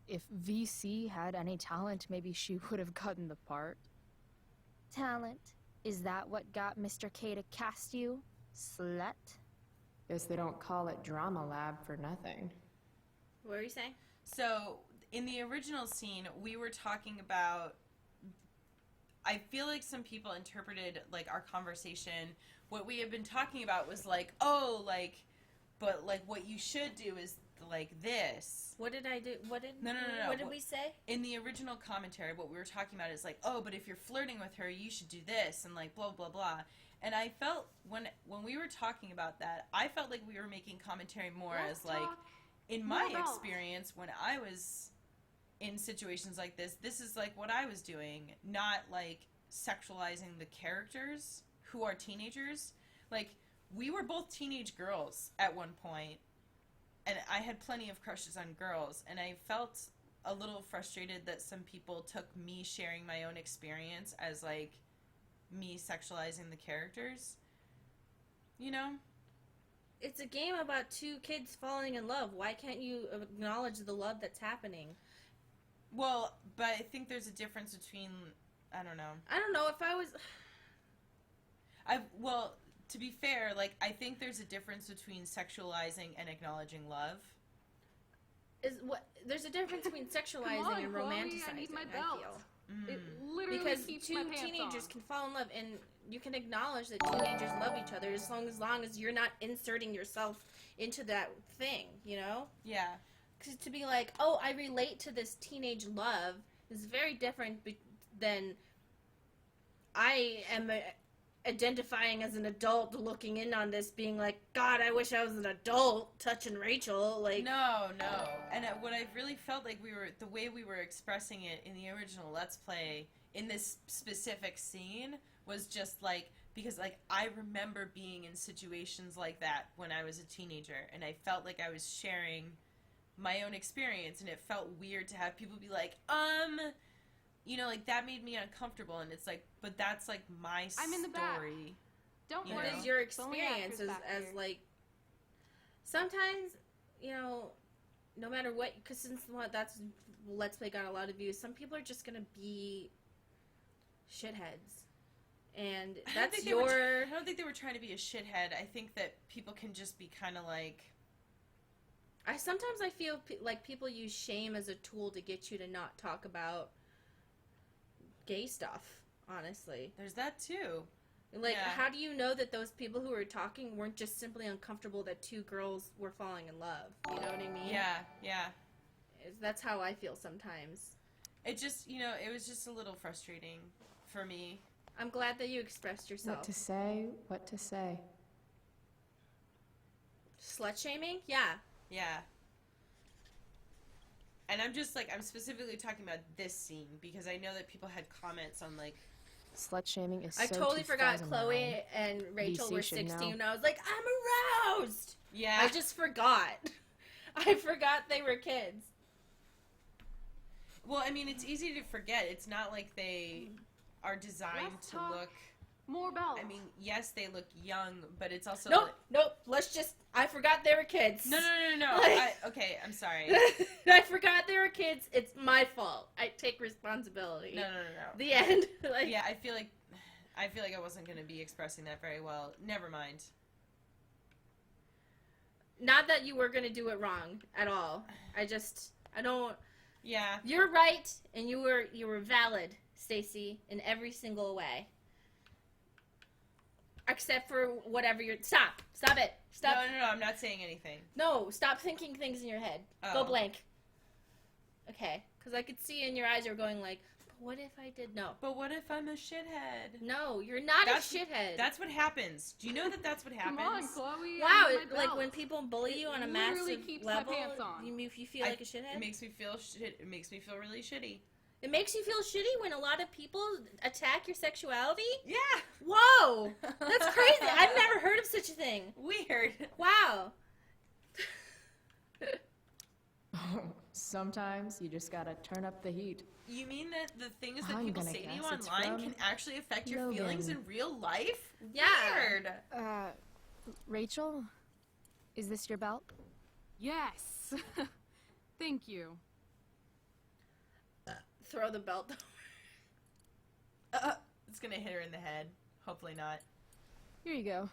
If VC had any talent, maybe she would have gotten the part. Talent? Is that what got Mr. K to cast you? Slut? Guess they don't call it Drama Lab for nothing. What were you saying? So, in the original scene, we were talking about... I feel like some people interpreted, like, our conversation... What we had been talking about was, like, oh, like... But, like, what you should do is, like, this. What did I do? What did... No. What did we say? In the original commentary, what we were talking about is, like, oh, but if you're flirting with her, you should do this, and, like, blah, blah, blah. And I felt, when we were talking about that, I felt like we were making commentary more as, like... In my experience, when I was in situations like this is like what I was doing, not like sexualizing the characters who are teenagers. Like, we were both teenage girls at one point, and I had plenty of crushes on girls, and I felt a little frustrated that some people took me sharing my own experience as like me sexualizing the characters. You know? It's a game about two kids falling in love. Why can't you acknowledge the love that's happening? Well, but I think there's a difference between... I don't know. I don't know if I was... Well, to be fair, like, I think there's a difference between sexualizing and acknowledging love. There's a difference between sexualizing and romanticizing, I need my belt. feel. It literally Because keeps two my pants teenagers on. can fall in love, and you can acknowledge that teenagers love each other as long as you're not inserting yourself into that thing, you know? Yeah. Because to be like, oh, I relate to this teenage love is very different than I am identifying as an adult looking in on this being like, God, I wish I was an adult touching Rachel. Like, No. And what I really felt like the way we were expressing it in the original Let's Play in this specific scene was just like because like I remember being in situations like that when I was a teenager, and I felt like I was sharing my own experience, and it felt weird to have people be like, you know, like that made me uncomfortable, and it's like, but that's like my I'm in the back. story. Don't You What worry. is your It's only experience actors back as here. like, sometimes, you know, no matter what, because since that's Let's Play got a lot of views, some people are just gonna be shitheads, and I don't that's think your. I don't think they were trying to be a shithead. I think that people can just be kind of like. Sometimes I feel like people use shame as a tool to get you to not talk about gay stuff. Honestly, there's that too. Like, Yeah. how do you know that those people who were talking weren't just simply uncomfortable that two girls were falling in love? You know what I mean? Yeah, yeah. That's how I feel sometimes. It just, you know, it was just a little frustrating for me. I'm glad that you expressed yourself. What to say, what to say. Slut shaming? Yeah. Yeah. And I'm just like, I'm specifically talking about this scene because I know that people had comments on like. Slut shaming is so I totally forgot 2009. Chloe and Rachel DC were should 16 know. and I was like, I'm aroused! Yeah. I just forgot. I forgot they were kids. Well, I mean, it's easy to forget. It's not like they are designed Let's to talk look. More bells. I mean, yes, they look young, but it's also. Nope. Let's just. I forgot they were kids. No. Like- Okay, I'm sorry. I forgot they were kids. It's my fault. I take responsibility. No. The end. Like, Yeah, I feel like I wasn't going to be expressing that very well. Never mind. not that you were gonna do it wrong at all. I don't. Yeah. You're right, and you were valid, Stacy, in every single way. Except for whatever you're. Stop it. Stop. No, I'm not saying anything. No, stop thinking things in your head. Go Oh. blank. Okay, because I could see in your eyes you're going like, but what if I did? No. But what if I'm a shithead? No, you're not a shithead. That's what happens. Do you know that that's what happens? Come on, Chloe. Wow, I need my like belt. when people bully you on a literally massive keeps my level, pants on. you feel like a shithead? It makes me feel It makes me feel really shitty. It makes you feel shitty when a lot of people attack your sexuality? Yeah. Whoa! That's crazy. I've never heard of such a thing. Weird. Wow. Sometimes you just gotta turn up the heat. You mean that the things that I'm people gonna say to you guess it's online from can actually affect your Logan. feelings in real life? Yeah. Weird. Rachel, is this your belt? Yes. Thank you. Throw the belt. It's gonna hit her in the head. Hopefully not. Here you go.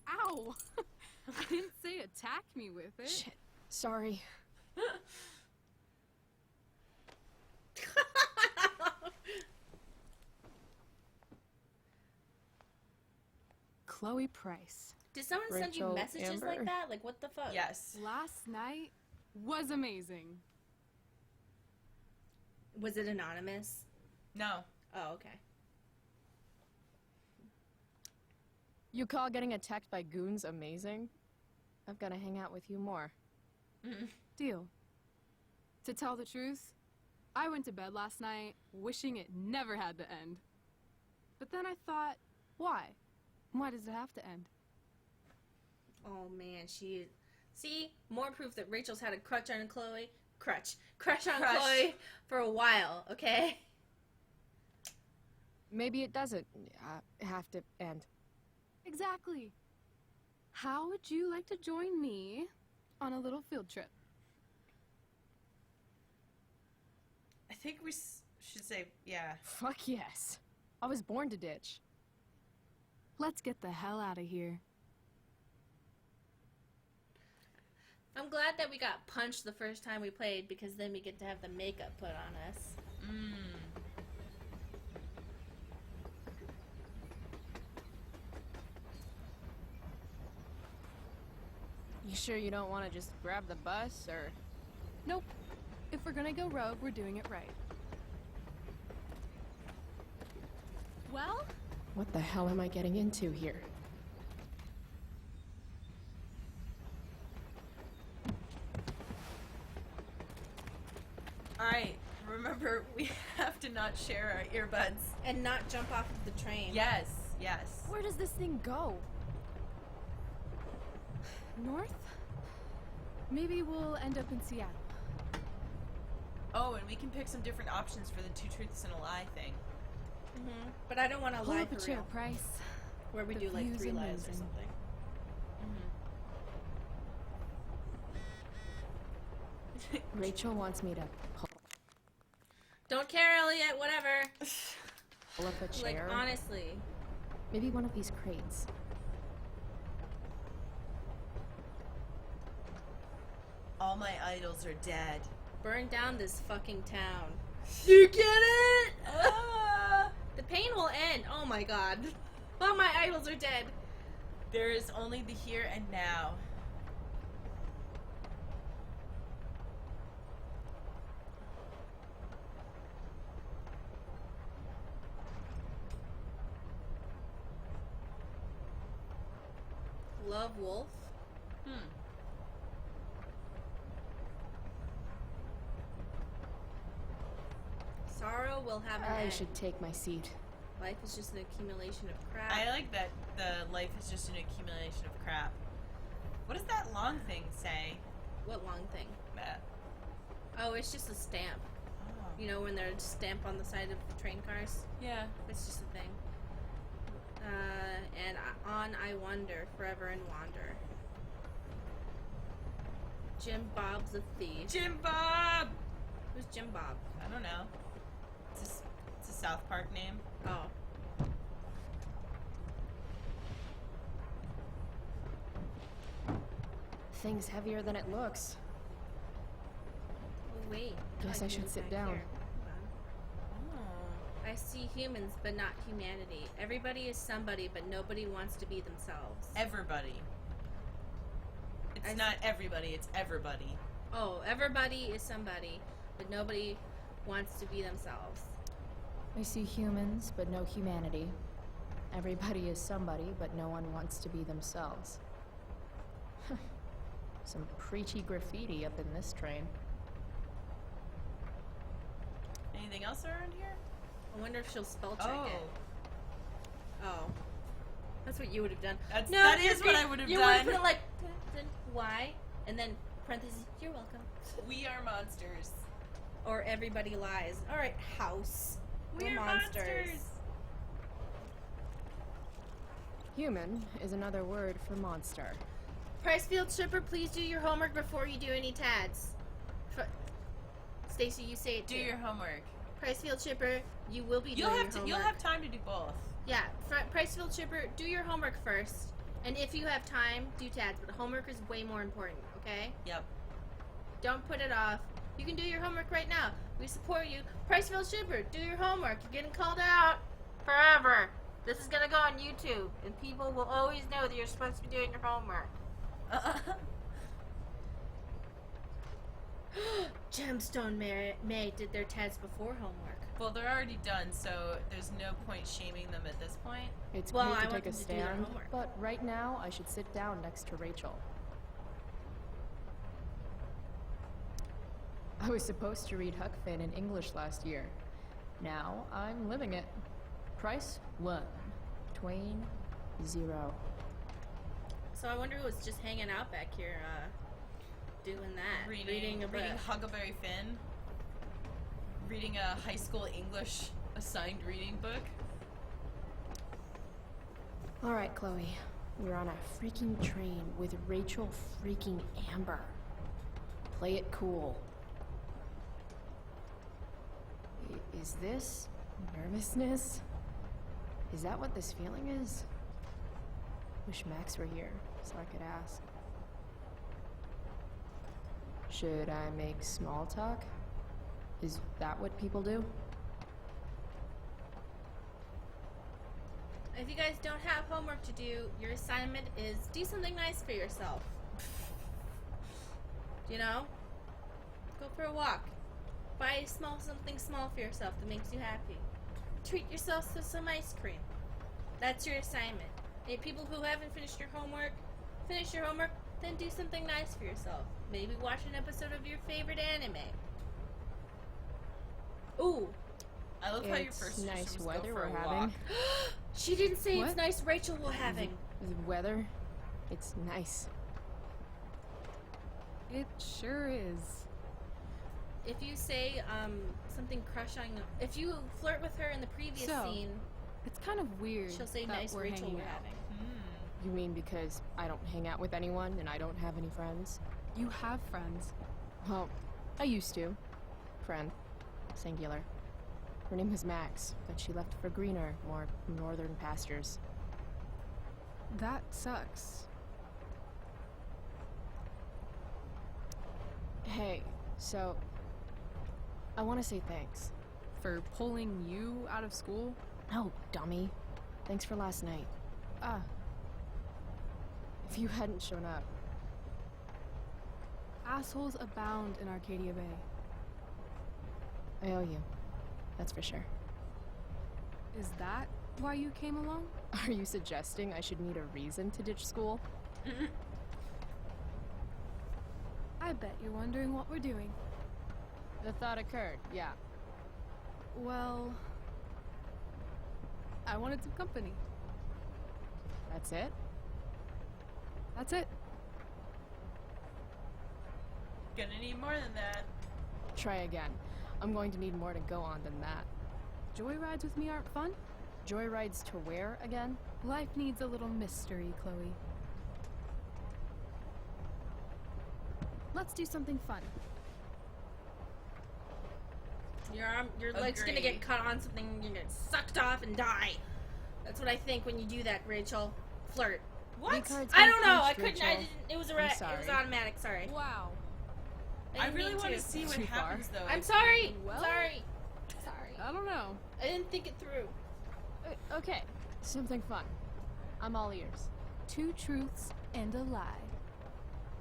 Ow! I didn't say attack me with it. Shit. Sorry. Chloe Price. Did someone send you Rachel, messages Amber. like that? Like, what the fuck? Yes. Last night was amazing. Was it anonymous? No. Oh, okay. You call getting attacked by goons amazing? I've gotta hang out with you more. Deal. To tell the truth, I went to bed last night wishing it never had to end. But then I thought, why? Why does it have to end? Oh man, see, more proof that Rachel's had a crush on Chloe. Crush on Chloe for a while. Okay. Maybe it doesn't have to end. Exactly. How would you like to join me on a little field trip? I think we should say, yeah. Fuck yes. I was born to ditch. Let's get the hell out of here. I'm glad that we got punched the first time we played because then we get to have the makeup put on us. You sure you don't want to just grab the bus, or...? Nope. If we're gonna go rogue, we're doing it right. Well? What the hell am I getting into here? Alright, remember, we have to not share our earbuds. And not jump off of the train. Yes. Yes. Where does this thing go? North? Maybe we'll end up in Seattle. Oh, and we can pick some different options for the 2 truths and a lie thing. But I don't want to Pull lie up a for chair, real. Price. Where we The do like view's 3 lies or amazing. something. Rachel wants me to Don't care, Elliot. Whatever. pull up a chair. Like honestly. Maybe one of these crates. All my idols are dead. Burn down this fucking town. You get it? The pain will end. Oh my god. All my idols are dead. There is only the here and now. Love Wolf. Sorrow will have an I end. should take my seat. Life is just an accumulation of crap. I like that the life is just an accumulation of crap. What does that long thing say? What long thing? Matt. Oh, it's just a stamp. You know when they're stamp on the side of train cars? Yeah. It's just a thing. And on I wonder, forever and wander. Jim Bob's a thief. Jim Bob! Who's Jim Bob? I don't know. It's a South Park name. Oh. Thing's heavier than it looks. Oh, wait. Guess I should sit down. I see humans, but not humanity. Everybody is somebody, but nobody wants to be themselves. Everybody. It's not everybody, it's everybody. Oh, everybody is somebody, but nobody wants to be themselves. I see humans, but no humanity. Everybody is somebody, but no one wants to be themselves. Some preachy graffiti up in this train. Anything else around here? I wonder if she'll spell check Oh. it. Oh. That's what you would have done. That is what I would have You done. would have put it like, why? And then parentheses, you're welcome. We are monsters. Or everybody lies. Alright, house. We We're are monsters. Human is another word for monster. Pricefield Shipper, please do your homework before you do any tads. Stacy, you say it too. Do your homework. Pricefield Shipper, you will be doing your homework. You'll have time to do both. Yeah, Pricefield Shipper, do your homework first. And if you have time, do tads. But homework is way more important, okay? Yep. Don't put it off. You can do your homework right now. We support you. Pricefield Shipper, do your homework. You're getting called out forever. This is gonna go on YouTube, and people will always know that you're supposed to be doing your homework. Gemstone May did their tads before homework. Well, they're already done, so there's no point shaming them at this point. It's Well, great I to want take a them to do their stand, homework. but right now I should sit down next to Rachel. I was supposed to read Huck Finn in English last year. Now I'm living it. Price 1, Twain 0. So I wonder who was just hanging out back here, doing that. Reading a book. Reading Huckleberry Finn. Reading a high school English assigned reading book. Alright, Chloe. We're on a freaking train with Rachel freaking Amber. Play it cool. Is this nervousness? Is that what this feeling is? Wish Max were here so I could ask. Should I make small talk? Is that what people do? If you guys don't have homework to do, your assignment is do something nice for yourself. You know? Go for a walk. Buy something small for yourself that makes you happy. Treat yourself to some ice cream. That's your assignment. And people who haven't finished your homework, finish your homework, then do something nice for yourself. Maybe watch an episode of your favorite anime. Ooh. I love how your It's first nice suggestion was weather go for we're a having. walk. She didn't say What? it's nice Rachel will having. The weather? It's nice. It sure is. If you say something crushing, if you flirt with her in the previous So, scene, it's kind of weird she'll say that nice we're Rachel hanging we're out. having. You mean because I don't hang out with anyone and I don't have any friends? You have friends. Well, I used to. Friend. Singular. Her name was Max, but she left for greener, more northern pastures. That sucks. Hey, so I want to say thanks. For pulling you out of school? No, dummy. Thanks for last night. Ah. If you hadn't shown up. Assholes abound in Arcadia Bay. I owe you. That's for sure. Is that why you came along? Are you suggesting I should need a reason to ditch school? I bet you're wondering what we're doing. The thought occurred, yeah. Well, I wanted some company. That's it? That's it. Gonna need more than that. Try again. I'm going to need more to go on than that. Joyrides with me aren't fun? Joyrides to where again? Life needs a little mystery, Chloe. Let's do something fun. Your leg's gonna get cut on something, you're gonna get sucked off and die. That's what I think when you do that, Rachel. Flirt. What? I don't know. I punched, couldn't. I Rachel. didn't. It was I'm it was sorry. automatic. Sorry. Wow. I didn't really mean want to see what Too far. happens, though. I'm sorry. Well- Sorry. I don't know. I didn't think it through. Okay, something fun. I'm all ears. 2 truths and a lie.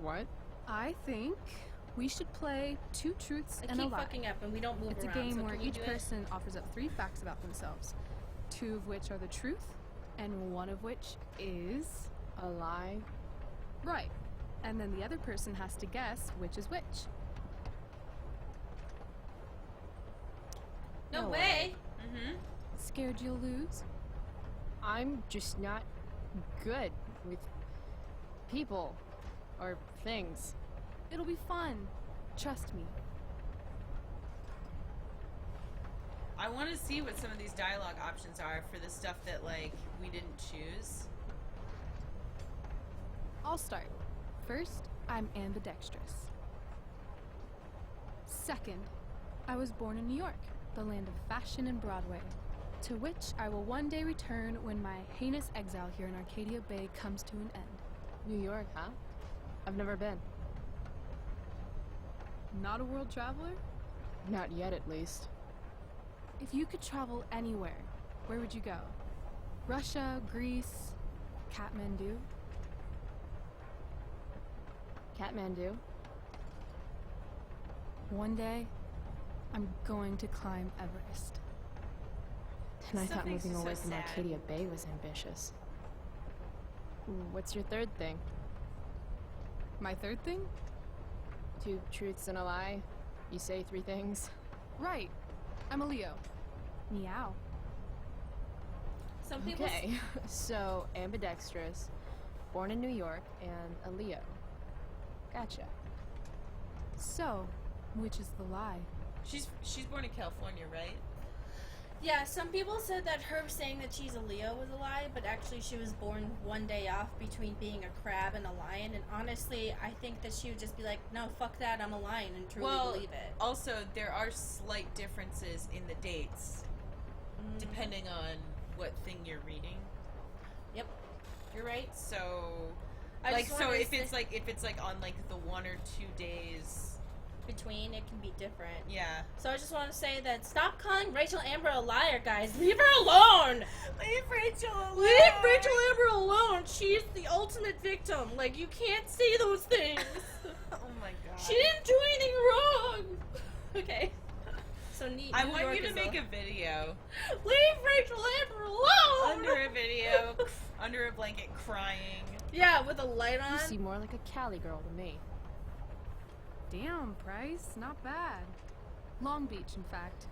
What? I think we should play 2 truths I and a keep lie. fucking up, and we don't move It's around. a game so where can we each do it? person offers up 3 facts about themselves, 2 of which are the truth, and 1 of which is A lie? right. And then the other person has to guess which is which. No way. Scared you'll lose? I'm just not good with people or things. It'll be fun. Trust me. I want to see what some of these dialogue options are for the stuff that, like, we didn't choose. I'll start. First, I'm ambidextrous. Second, I was born in New York, the land of fashion and Broadway, to which I will one day return when my heinous exile here in Arcadia Bay comes to an end. New York, huh? I've never been. Not a world traveler? Not yet, at least. If you could travel anywhere, where would you go? Russia, Greece, Kathmandu? Kathmandu? One day, I'm going to climb Everest. And I Stuff thought makes moving me away so from sad. Arcadia Bay was ambitious. What's your third thing? My third thing? 2 truths and a lie? You say 3 things? Right. I'm a Leo. Meow. Some people. Okay, so ambidextrous, born in New York, and a Leo. Gotcha. So, which is the lie? She's born in California, right? Yeah, some people said that her saying that she's a Leo was a lie, but actually she was born one day off between being a crab and a lion. And honestly, I think that she would just be like, "No, fuck that, I'm a lion," and truly believe it. Also, there are slight differences in the dates, depending on what thing you're reading. Yep, you're right. So, I like, just so wanted if to it's like on like the 1 or 2 days between, it can be different. Yeah. So I just want to say that stop calling Rachel Amber a liar, guys. Leave her alone. Leave Rachel alone. Leave Rachel Amber alone. She's the ultimate victim. Like, you can't say those things. Oh my god. She didn't do anything wrong. Okay. So I New want York you to is make a video. Leave Rachel Amber alone. Under a video, under a blanket, crying. Yeah, with a light on. You seem more like a Cali girl to me. Damn, Price. Not bad. Long Beach, in fact.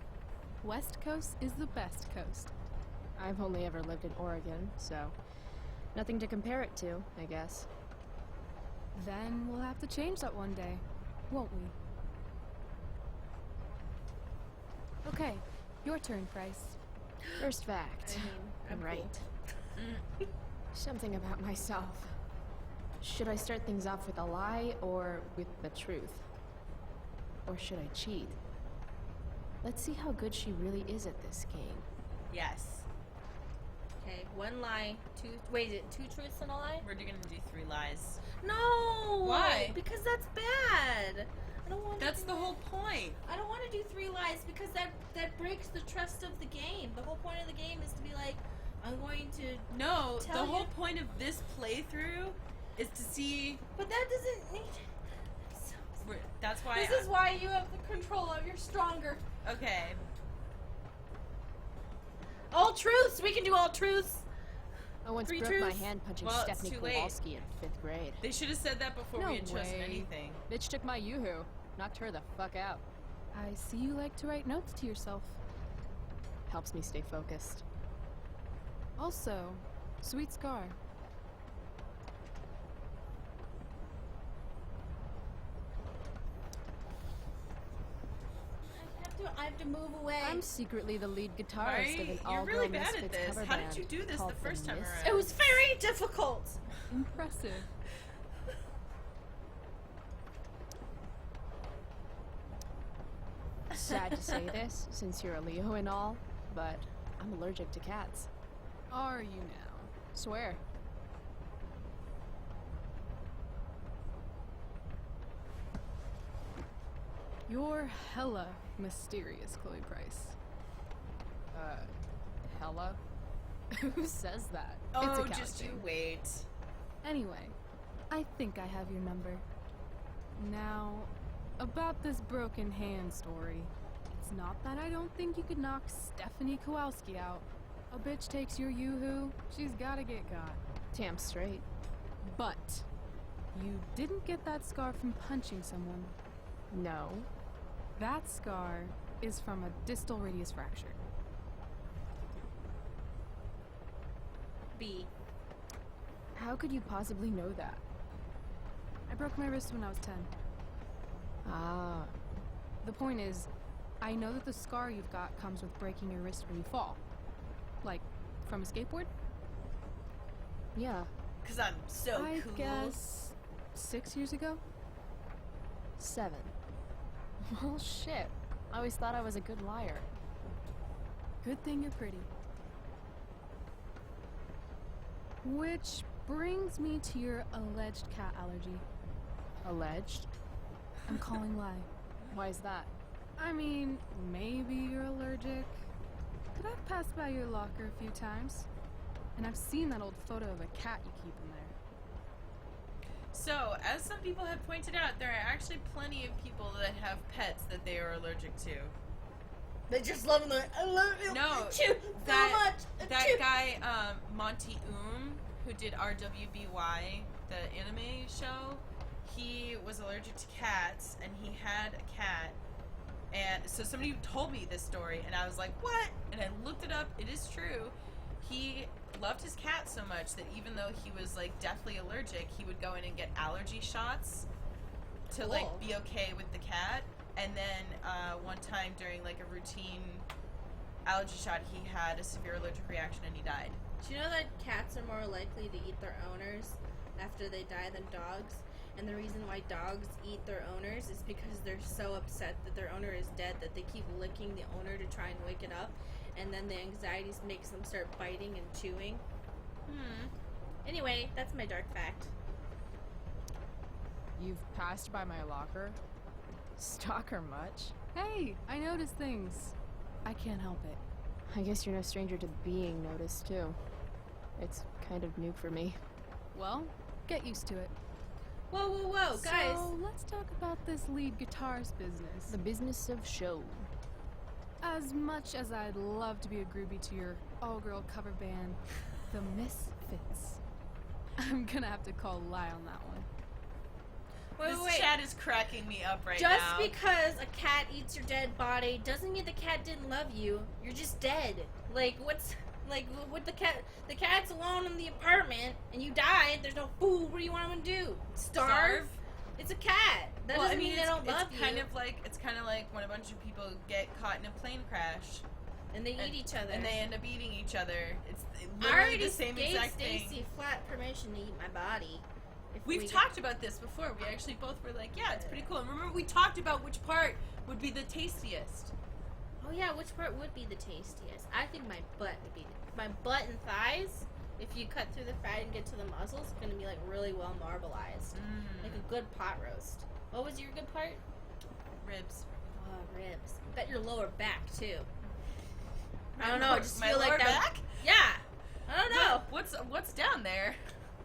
West Coast is the best coast. I've only ever lived in Oregon, so nothing to compare it to, I guess. Then we'll have to change that one day, won't we? Okay, your turn, Price. First fact. I'm right. Something about myself. Should I start things off with a lie or with the truth? Or should I cheat? Let's see how good she really is at this game. Yes. Okay, one lie, two. Wait, is it 2 truths and a lie? We're gonna do 3 lies. No! Why? Because that's bad. I don't want. That's the whole point. I don't want to do 3 lies because that breaks the trust of the game. The whole point of the game is to be like, I'm going to. No, tell the whole you. point of this playthrough is to see. But that doesn't need. That's why. This is why you have the control of. You're stronger. Okay. All truths. We can do all truths. I once 3 broke truths. my hand punching Well, Stephanie it's too late. Kowalski in 5th grade. They should have said that before No we had chosen way. anything. Bitch took my yoo-hoo. Knocked her the fuck out. I see you like to write notes to yourself. Helps me stay focused. Also, sweet scar. I have to move away. I'm secretly the lead guitarist Right? of an You're all-girl really bad Misfits at this. cover How band did you do this called the first time Misfits. around? It was very difficult. Impressive. Sad to say this, since you're a Leo and all, but I'm allergic to cats. Are you now? Swear. You're hella mysterious, Chloe Price. Hella? Who says that? Oh, It's just you accounting. wait. Anyway, I think I have your number. Now, about this broken hand story. It's not that I don't think you could knock Stephanie Kowalski out. A bitch takes your yoo-hoo, she's gotta get got. Damn straight. But, you didn't get that scar from punching someone. No. That scar is from a distal radius fracture. B. How could you possibly know that? I broke my wrist when I was 10. Ah. The point is, I know that the scar you've got comes with breaking your wrist when you fall. Like, from a skateboard? Yeah. Because I'm so I cool. guess 6 years ago? 7. Well, shit. I always thought I was a good liar. Good thing you're pretty. Which brings me to your alleged cat allergy. Alleged? I'm calling lie. Why is that? I mean, maybe you're allergic. But I've passed by your locker a few times. And I've seen that old photo of a cat you keep in there. So, as some people have pointed out, there are actually plenty of people that have pets that they are allergic to. They just love them. I love you. No, Chew that so much. that Chew. guy Monty who did RWBY, the anime show, he was allergic to cats, and he had a cat. And so somebody told me this story, and I was like, what? And I looked it up. It is true. He loved his cat so much that even though he was like deathly allergic, he would go in and get allergy shots to like Cool. be okay with the cat. And then one time during like a routine allergy shot, he had a severe allergic reaction and he died. Do you know that cats are more likely to eat their owners after they die than dogs? And the reason why dogs eat their owners is because they're so upset that their owner is dead that they keep licking the owner to try and wake it up. And then the anxiety makes them start biting and chewing. Anyway, that's my dark fact. You've passed by my locker? Stalker much? Hey, I notice things. I can't help it. I guess you're no stranger to being noticed, too. It's kind of new for me. Well, get used to it. Whoa, whoa, whoa, guys. So, let's talk about this lead guitarist business. The business of show. As much as I'd love to be a groupie to your all-girl cover band, the Misfits, I'm gonna have to call lie on that one. This chat is cracking me up right Just now. because a cat eats your dead body doesn't mean the cat didn't love you. You're just dead. Like, what's... Like, with the cat's alone in the apartment, and you died, there's no food, what do you want them to do? Starve? It's a cat. That doesn't mean they don't love you. It's kind of like when a bunch of people get caught in a plane crash. And they eat each other. And they end up eating each other. It's literally the same exact thing. I already gave Stacy flat permission to eat my body. We've talked about this before. We actually both were like, yeah, it's pretty cool. And remember, we talked about which part would be the tastiest. Oh yeah, which part would be the tastiest? I think my butt would be my butt and thighs. If you cut through the fat and get to the muscles, it's gonna be like really well marbleized, like a good pot roast. What was your good part? Ribs. Oh, ribs. Bet your lower back too. I don't know. I just feel like that. Back? Yeah. I don't know. What's down there?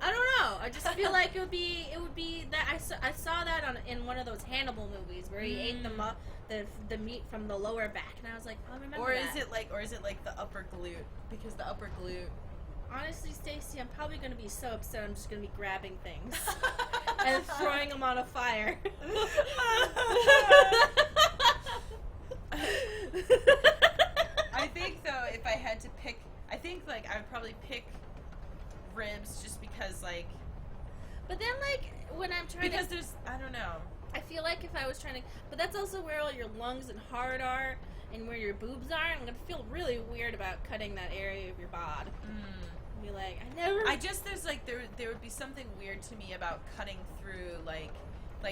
I don't know. I just feel like it would be that I saw that in one of those Hannibal movies where he ate the meat from the lower back, and I was like, oh, remember or that. Is it like the upper glute? Because the upper glute. Honestly, Stacy, I'm probably gonna be so upset. I'm just gonna be grabbing things and throwing them on a fire. I think though, if I had to pick, I think like I would probably pick ribs just because like. But then like when I'm trying because there's I don't know. I feel like if I was trying to, but that's also where all your lungs and heart are, and where your boobs are. I'm gonna feel really weird about cutting that area of your bod. Be like, I just there's like there would be something weird to me about cutting through like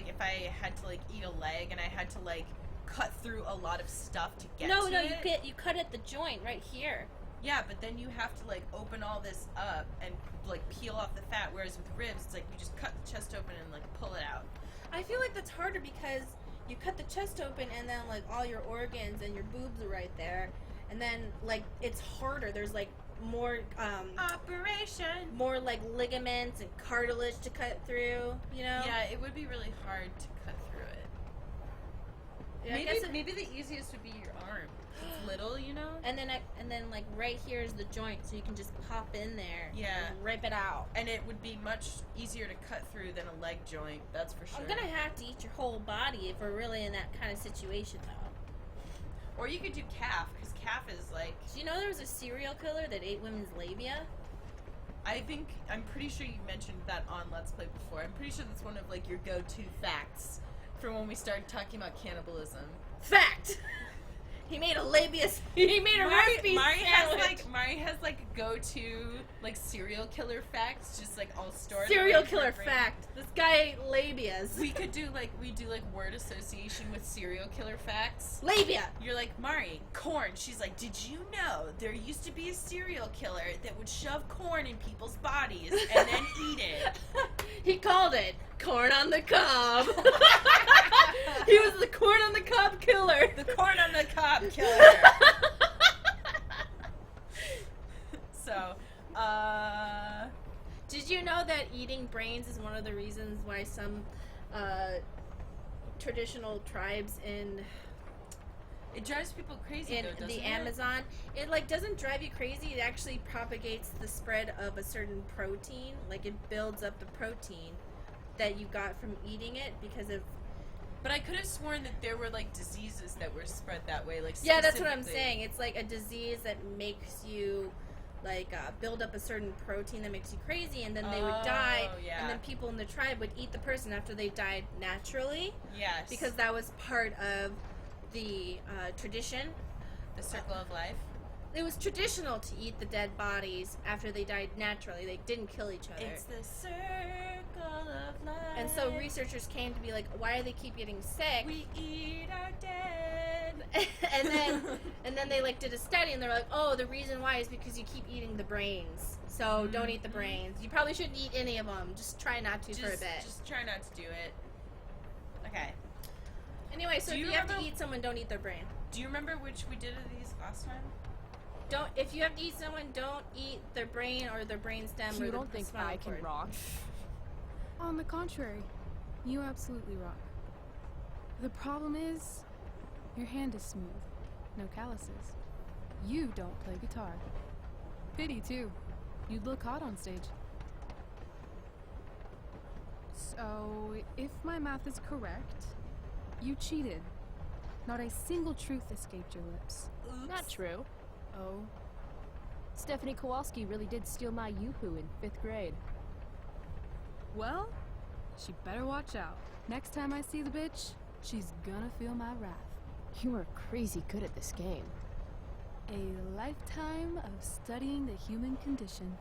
if I had to like eat a leg and I had to like cut through a lot of stuff to get to it. You cut at the joint right here. Yeah, but then you have to like open all this up and like peel off the fat, whereas with ribs it's like you just cut the chest open and like pull it out. I feel like that's harder because you cut the chest open and then like all your organs and your boobs are right there, and then like it's harder. There's like more more like ligaments and cartilage to cut through, you know? Yeah, it would be really hard to cut through it. Yeah, maybe the easiest would be your arm. It's little, you know? And then like right here is the joint, so you can just pop in there. Yeah. And rip it out. And it would be much easier to cut through than a leg joint, that's for sure. I'm gonna have to eat your whole body if we're really in that kind of situation though. Or you could do calf, because calf is like... Do you know there was a serial killer that ate women's labia? I'm pretty sure you mentioned that on Let's Play before. I'm pretty sure that's one of like your go-to facts from when we started talking about cannibalism. Fact! He made a labia. He made a roast beef sandwich. Mari has like go-to like serial killer facts, just like all stored. Serial killer fact. This guy ate labias. We do like word association with serial killer facts. Labia. You're like Mari, corn. She's like, did you know there used to be a serial killer that would shove corn in people's bodies and then eat it? He called it corn on the cob. He was the corn on the cob killer. The corn on the cob killer. So, did you know that eating brains is one of the reasons why some traditional tribes in it drives people crazy in though, the Amazon, it like doesn't drive you crazy. It actually propagates the spread of a certain protein. Like it builds up the protein that you got from eating it because of. But I could have sworn that there were like diseases that were spread that way. Like yeah, that's what I'm saying. It's like a disease that makes you like build up a certain protein that makes you crazy, and then they would die, and then people in the tribe would eat the person after they died naturally. Yes. Because that was part of the tradition. The circle of life. It was traditional to eat the dead bodies after they died naturally. They didn't kill each other. It's the circle of life. And so researchers came to be like, why do they keep getting sick? We eat our dead. and then they like did a study and they're like, oh, the reason why is because you keep eating the brains. So don't eat the brains. You probably shouldn't eat any of them. Just try not to for a bit. Just try not to do it. Okay. Anyway, so if you have to eat someone, don't eat their brain. Do you remember which we did of these last time? If you have to eat someone, don't eat their brain or their brain stem. You or don't think I can rock? On the contrary, you absolutely rock. The problem is, your hand is smooth, no calluses. You don't play guitar. Pity too. You'd look hot on stage. So, if my math is correct, you cheated. Not a single truth escaped your lips. Oops. Not true. Oh. Stephanie Kowalski really did steal my yoo-hoo in 5th grade. Well, she better watch out. Next time I see the bitch, she's gonna feel my wrath. You are crazy good at this game. A lifetime of studying the human condition.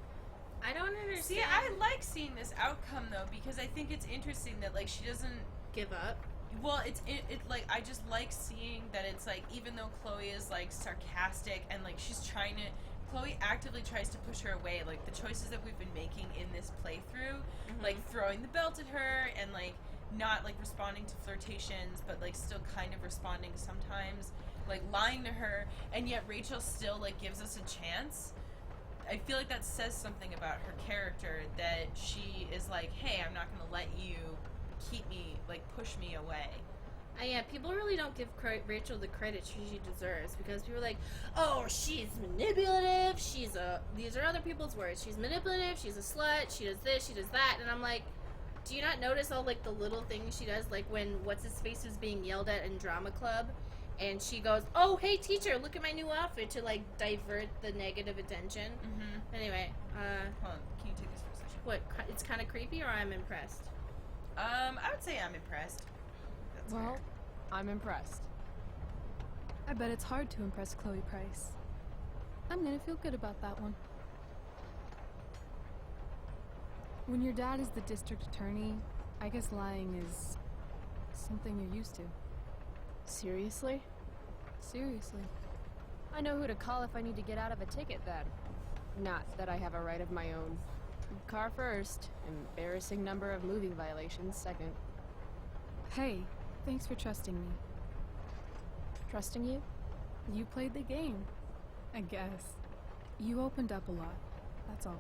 I don't understand. See, I like seeing this outcome though, because I think it's interesting that like she doesn't give up. Well, it like I just like seeing that it's like even though Chloe is like sarcastic and like she's trying to, Chloe actively tries to push her away. Like the choices that we've been making in this playthrough, like throwing the belt at her and like not like responding to flirtations, but like still kind of responding sometimes, like lying to her, and yet Rachel still like gives us a chance. I feel like that says something about her character, that she is like, hey, I'm not gonna let you keep me, like push me away. Yeah, people really don't give Rachel the credit she deserves, because people are like, oh, she's manipulative, these are other people's words, she's manipulative, she's a slut, she does this, she does that, and I'm like, do you not notice all like the little things she does, like when what's-his-face is being yelled at in drama club, and she goes, oh, hey teacher, look at my new outfit, to like divert the negative attention. Anyway, hold on, can you take this for a second? What, it's kind of creepy, or I'm impressed? I would say I'm impressed. Well, I'm impressed. I bet it's hard to impress Chloe Price. I'm gonna feel good about that one. When your dad is the district attorney, I guess lying is something you're used to. Seriously? Seriously. I know who to call if I need to get out of a ticket then. Not that I have a right of my own. Car first, embarrassing number of moving violations second. Hey, thanks for trusting me. Trusting you? You played the game, I guess. You opened up a lot, that's all.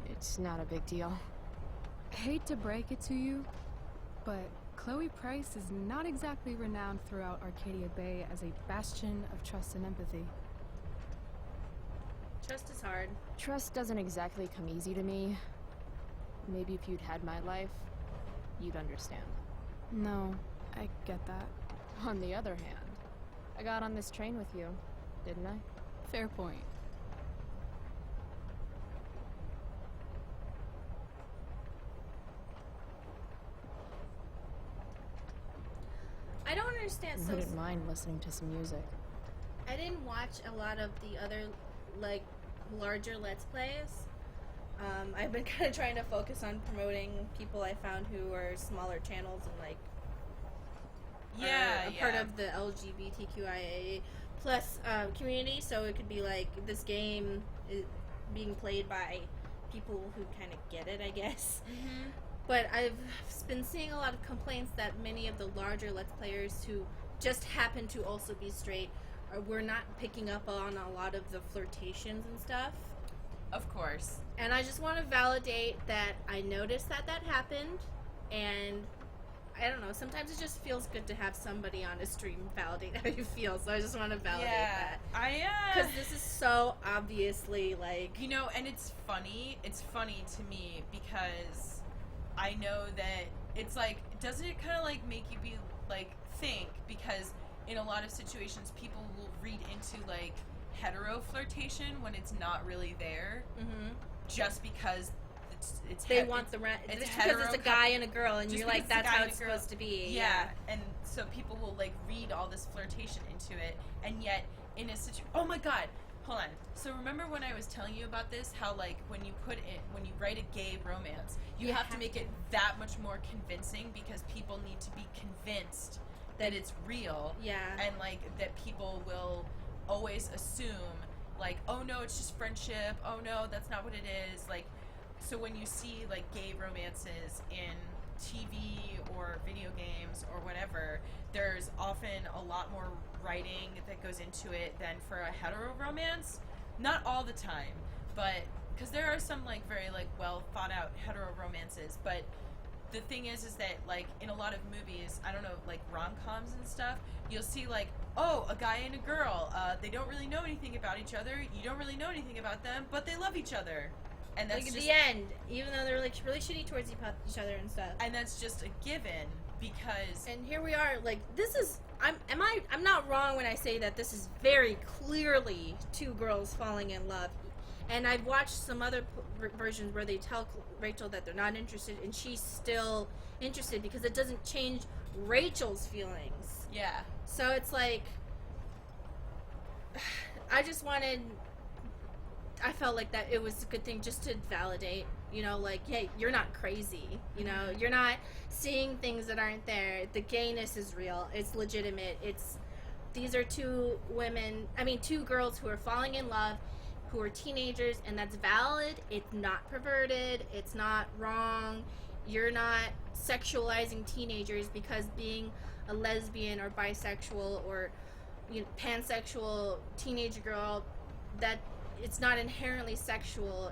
It's not a big deal. Hate to break it to you, but Chloe Price is not exactly renowned throughout Arcadia Bay as a bastion of trust and empathy. Trust is hard. Trust doesn't exactly come easy to me. Maybe if you'd had my life, you'd understand. No, I get that. On the other hand, I got on this train with you, didn't I? Fair point. I don't understand. I wouldn't mind listening to some music. I didn't watch a lot of the other, like, larger Let's Plays. I've been kind of trying to focus on promoting people I found who are smaller channels and, like, are a part of the LGBTQIA plus community, so it could be, like, this game is being played by people who kind of get it, I guess. But I've been seeing a lot of complaints that many of the larger Let's Players who just happen to also be straight we're not picking up on a lot of the flirtations and stuff. Of course. And I just want to validate that I noticed that happened, and I don't know, sometimes it just feels good to have somebody on a stream validate how you feel, so I just want to validate that. Because this is so obviously, like... You know, and it's funny to me, because I know that it's like, doesn't it kind of like make you be, like, think, because in a lot of situations people will read into, like, hetero flirtation when it's not really there, just because it's they want the it's because it's a guy and a girl, and you're like, that's how it's supposed to be. Yeah, and so people will like read all this flirtation into it, and yet in a situation, oh my god, hold on. So remember when I was telling you about this, how like when you write a gay romance, you have to make it that much more convincing, because people need to be convinced that it's real. Yeah. And like that people will always assume like, oh no, it's just friendship, oh no, that's not what it is. Like, so when you see like gay romances in TV or video games or whatever, there's often a lot more writing that goes into it than for a hetero romance. Not all the time, but because there are some like very like well thought out hetero romances, but the thing is that like in a lot of movies, I don't know, like rom-coms and stuff, you'll see like, oh, a guy and a girl, they don't really know anything about each other, you don't really know anything about them, but they love each other. And that's like just, at the end, even though they're like really shitty towards each other and stuff. And that's just a given. because and here we are, like, this is, I'm not wrong when I say that this is very clearly two girls falling in love. And I've watched some other versions where they tell Rachel that they're not interested, and she's still interested because it doesn't change Rachel's feelings. Yeah. So it's like, I felt like that it was a good thing just to validate, you know, like, hey, you're not crazy, you know, you're not seeing things that aren't there. The gayness is real. It's legitimate. These are two girls who are falling in love, who are teenagers, and that's valid. It's not perverted. It's not wrong. You're not sexualizing teenagers because being a lesbian or bisexual or, you know, pansexual teenage girl, that it's not inherently sexual.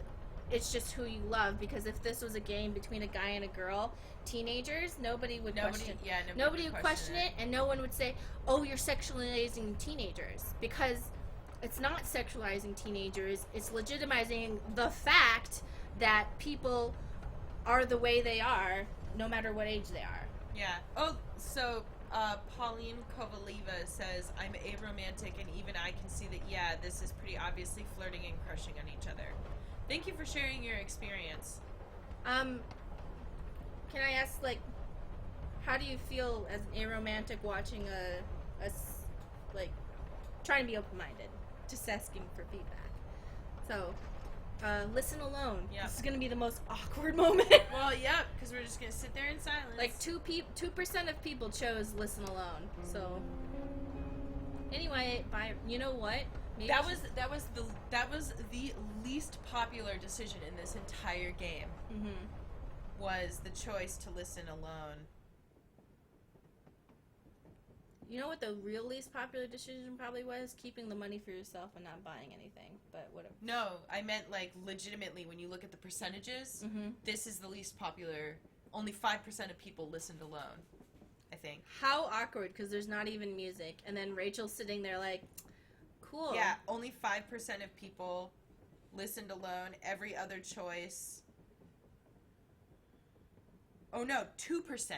It's just who you love. Because if this was a game between a guy and a girl, teenagers, nobody would question it, and no one would say, oh, you're sexualizing teenagers, because it's not sexualizing teenagers. It's legitimizing the fact that people are the way they are, no matter what age they are. Yeah. Oh, so Pauline Kovaleva says, I'm aromantic, and even I can see that, yeah, this is pretty obviously flirting and crushing on each other. Thank you for sharing your experience. Can I ask, like, how do you feel as an aromantic watching like, trying to be open-minded, just asking for feedback? So, listen alone. Yep. This is gonna be the most awkward moment. Well, yeah, because we're just gonna sit there in silence. Like 2% of people chose listen alone. So, anyway, you know what? Maybe that was the least popular decision in this entire game. Mm-hmm. Was the choice to listen alone. You know what the real least popular decision probably was? Keeping the money for yourself and not buying anything. But whatever. No, I meant, like, legitimately, when you look at the percentages, this is the least popular. Only 5% of people listened alone, I think. How awkward, because there's not even music. And then Rachel's sitting there like, cool. Yeah, only 5% of people listened alone. Every other choice... Oh, no, 2%.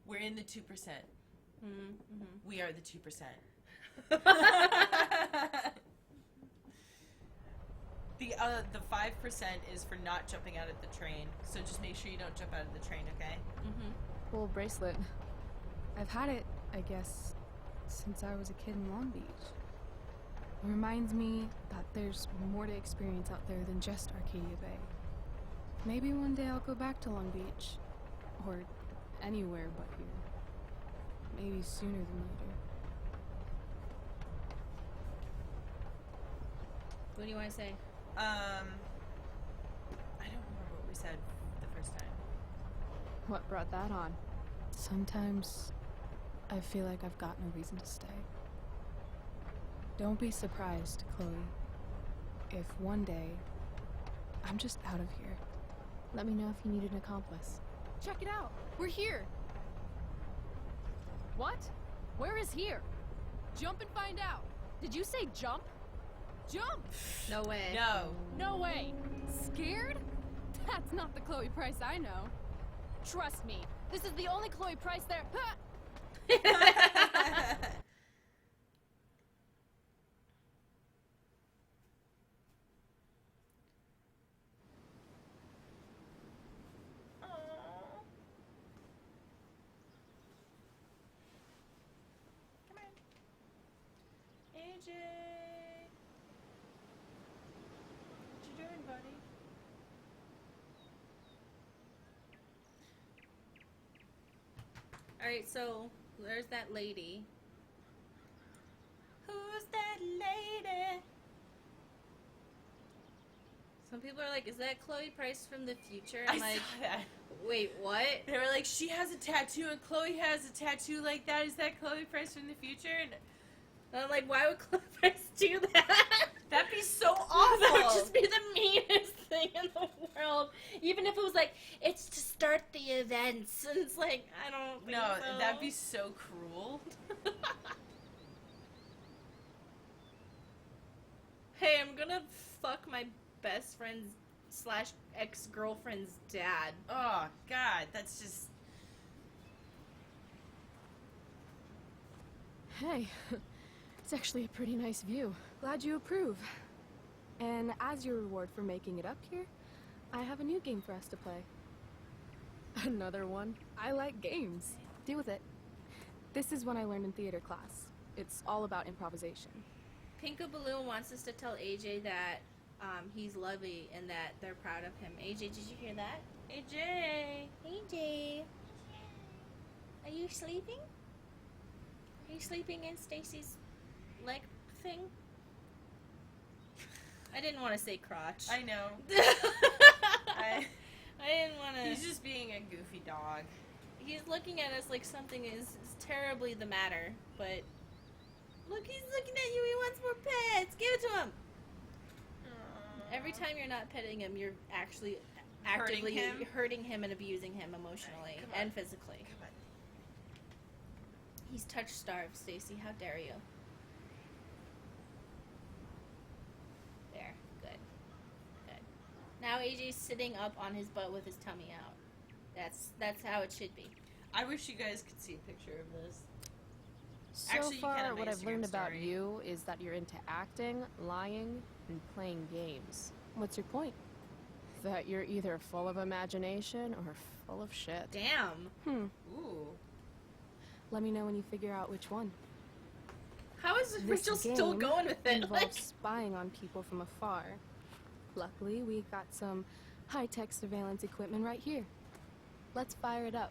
We're in the 2%. Mm-hmm. We are the 2%. The 5% is for not jumping out of the train. So just make sure you don't jump out of the train, okay? Mm-hmm. Cool bracelet. I've had it, I guess, since I was a kid in Long Beach. It reminds me that there's more to experience out there than just Arcadia Bay. Maybe one day I'll go back to Long Beach. Or anywhere but here. Maybe sooner than later. What do you want to say? I don't remember what we said the first time. What brought that on? Sometimes I feel like I've got no reason to stay. Don't be surprised, Chloe, if one day I'm just out of here. Let me know if you need an accomplice. Check it out! We're here! What? Where is here? Jump and find out! Did you say jump? Jump! No way. No. No way! Scared? That's not the Chloe Price I know. Trust me, this is the only Chloe Price there. AJ! What you doing, buddy? Alright, so there's that lady. Who's that lady? Some people are like, is that Chloe Price from the future? I I'm like, saw that. Wait, what? They were like, she has a tattoo and Chloe has a tattoo like that. Is that Chloe Price from the future? And I'm like, why would Chloe Price do that? That'd be so awful. That would just be the meanest thing in the world. Even if it was like, it's to start the events. And it's like, I don't think so. That'd be so cruel. Hey, I'm gonna fuck my best friend's / ex-girlfriend's dad. Oh, God, that's just... Hey, it's actually a pretty nice view. Glad you approve. And as your reward for making it up here, I have a new game for us to play. Another one. I like games. Deal with it. This is one I learned in theater class. It's all about improvisation. Pinko Balloon wants us to tell AJ that he's lovely and that they're proud of him. AJ, did you hear that? AJ! AJ! Are you sleeping? Are you sleeping in Stacy's leg thing? I didn't want to say crotch. I know. I didn't want to... He's just being a goofy dog. He's looking at us like something is terribly the matter, but... Look, he's looking at you. He wants more pets. Give it to him. Every time you're not petting him, you're actually actively hurting him and abusing him emotionally and physically. Come on. He's touch starved, Stacy. How dare you? There. Good. Good. Now AJ's sitting up on his butt with his tummy out. That's how it should be. I wish you guys could see a picture of this. So Actually, you can far, on my what I've Instagram learned about story. you is that you're into acting, lying, and playing games. What's your point? That you're either full of imagination or full of shit. Damn. Ooh. Let me know when you figure out which one. How is This Rachel still game going with it? involves spying on people from afar. Luckily, we got some high-tech surveillance equipment right here. Let's fire it up.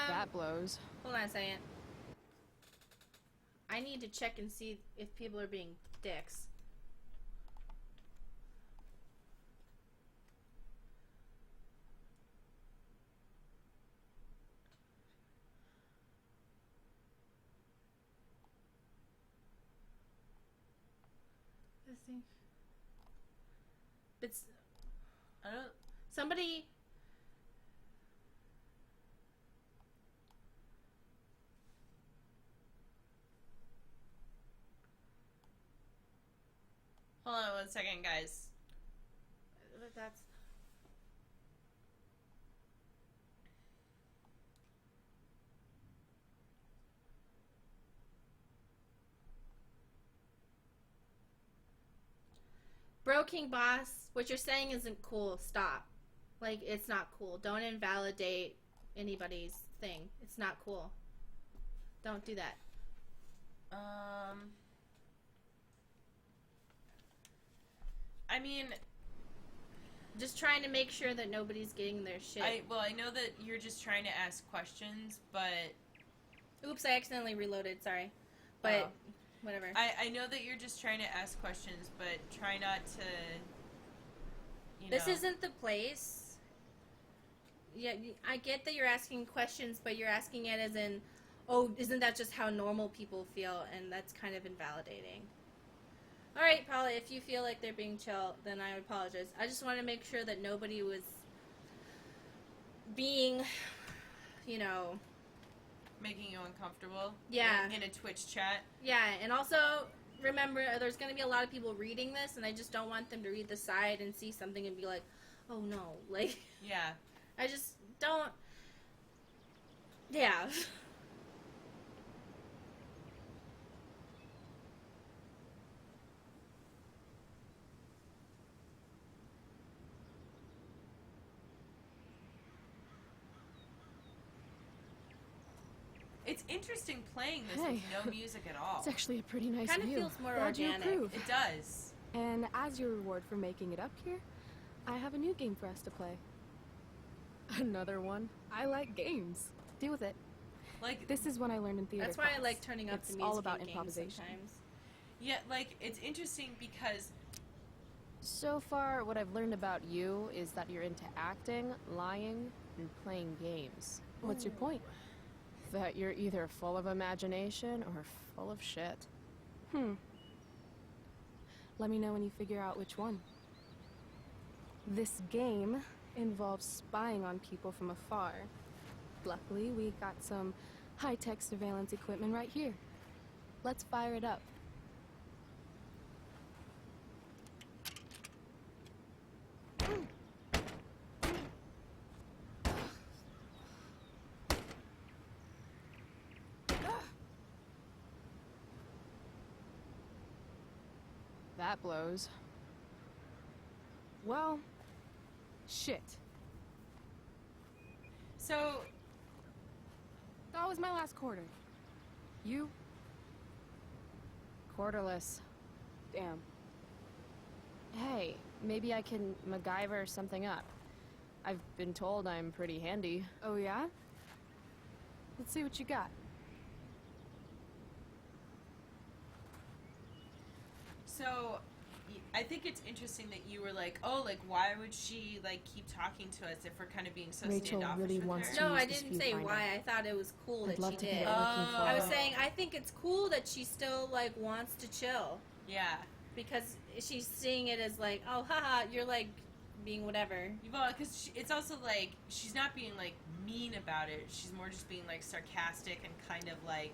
That blows. Hold on a second. I need to check and see if people are being dicks. This thing. It's. I don't. Somebody. Hold on 1 second, guys. That's. Bro King Boss, what you're saying isn't cool. Stop. Like, it's not cool. Don't invalidate anybody's thing. It's not cool. Don't do that. I mean, just trying to make sure that nobody's getting their shit. I know that you're just trying to ask questions, but... Oops, I accidentally reloaded, sorry. But, whatever. I know that you're just trying to ask questions, but try not to, This isn't the place. Yeah, I get that you're asking questions, but you're asking it as in, oh, isn't that just how normal people feel? And that's kind of invalidating. Alright, Paula, if you feel like they're being chill, then I apologize. I just want to make sure that nobody was being, making you uncomfortable. Yeah. In a Twitch chat. Yeah, and also, remember, there's going to be a lot of people reading this, and I just don't want them to read the side and see something and be like, oh no, like... Yeah. I just don't... Yeah. It's interesting playing this with no music at all. It's actually a pretty nice Kinda view. feels more Glad you organic. approve. It does. And as your reward for making it up here, I have a new game for us to play. Another one. I like games. Deal with it. Like, this is one I learned in theater That's why I class. like turning up It's the music all about in games improvisation. sometimes. Yeah, like, it's interesting because... So far, what I've learned about you is that you're into acting, lying, and playing games. What's your point? That you're either full of imagination or full of shit. Let me know when you figure out which one. This game involves spying on people from afar. Luckily, we got some high-tech surveillance equipment right here. Let's fire it up. That blows. Well, shit. So, that was my last quarter. You? Quarterless. Damn. Hey, maybe I can MacGyver something up. I've been told I'm pretty handy. Oh yeah? Let's see what you got. so I think it's interesting that you were like, oh, like, why would she, like, keep talking to us if we're kind of being so Rachel standoffish really with wants her? to No, use I this didn't say viewfinder. why. I thought it was cool I'd that love she to did. get it working for I was her. saying I think it's cool that she still like wants to chill. Yeah. Because she's seeing it as like, oh, haha, you're like being whatever. Well, because it's also like she's not being like mean about it. She's more just being like sarcastic and kind of like.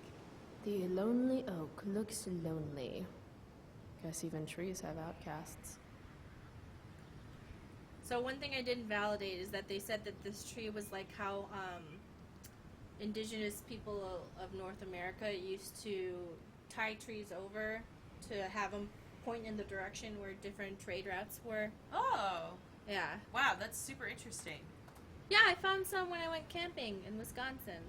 The lonely oak looks lonely. Guess even trees have outcasts. So one thing I didn't validate is that they said that this tree was like how indigenous people of North America used to tie trees over to have them point in the direction where different trade routes were. Oh. Yeah. Wow, that's super interesting. Yeah, I found some when I went camping in Wisconsin.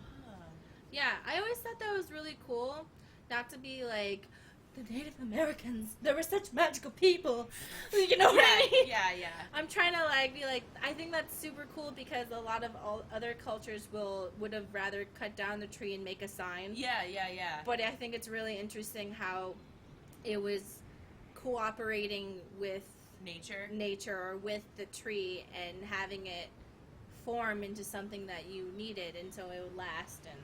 Yeah, I always thought that was really cool. Not to be like, the Native Americans, they were such magical people. You know what I mean? Yeah. I'm trying to like be like, I think that's super cool because a lot of other cultures would have rather cut down the tree and make a sign. Yeah. But I think it's really interesting how it was cooperating with nature or with the tree and having it form into something that you needed, and so it would last. And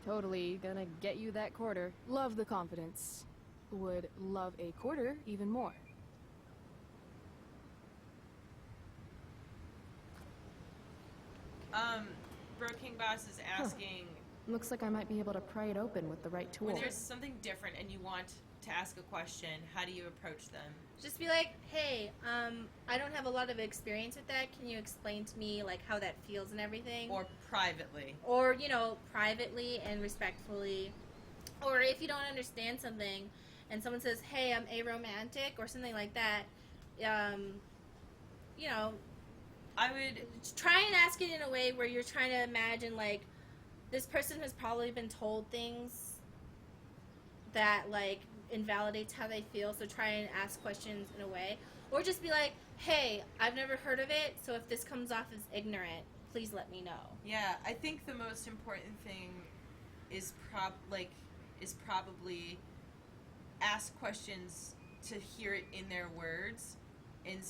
Totally gonna get you that quarter. Love the confidence. Would love a quarter even more. Bro King Boss is asking. Looks like I might be able to pry it open with the right tool. When there's something different and you want to ask a question, how do you approach them? just be like, hey, I don't have a lot of experience with that. Can you explain to me like how that feels and everything? Or privately. Or, you know, privately and respectfully. Or if you don't understand something and someone says, hey, I'm aromantic or something like that, you know, I would try and ask it in a way where you're trying to imagine like this person has probably been told things that like invalidates how they feel, so try and ask questions in a way, or just be like, hey, I've never heard of it, so if this comes off as ignorant, please let me know. Yeah, I think the most important thing is probably ask questions to hear it in their words and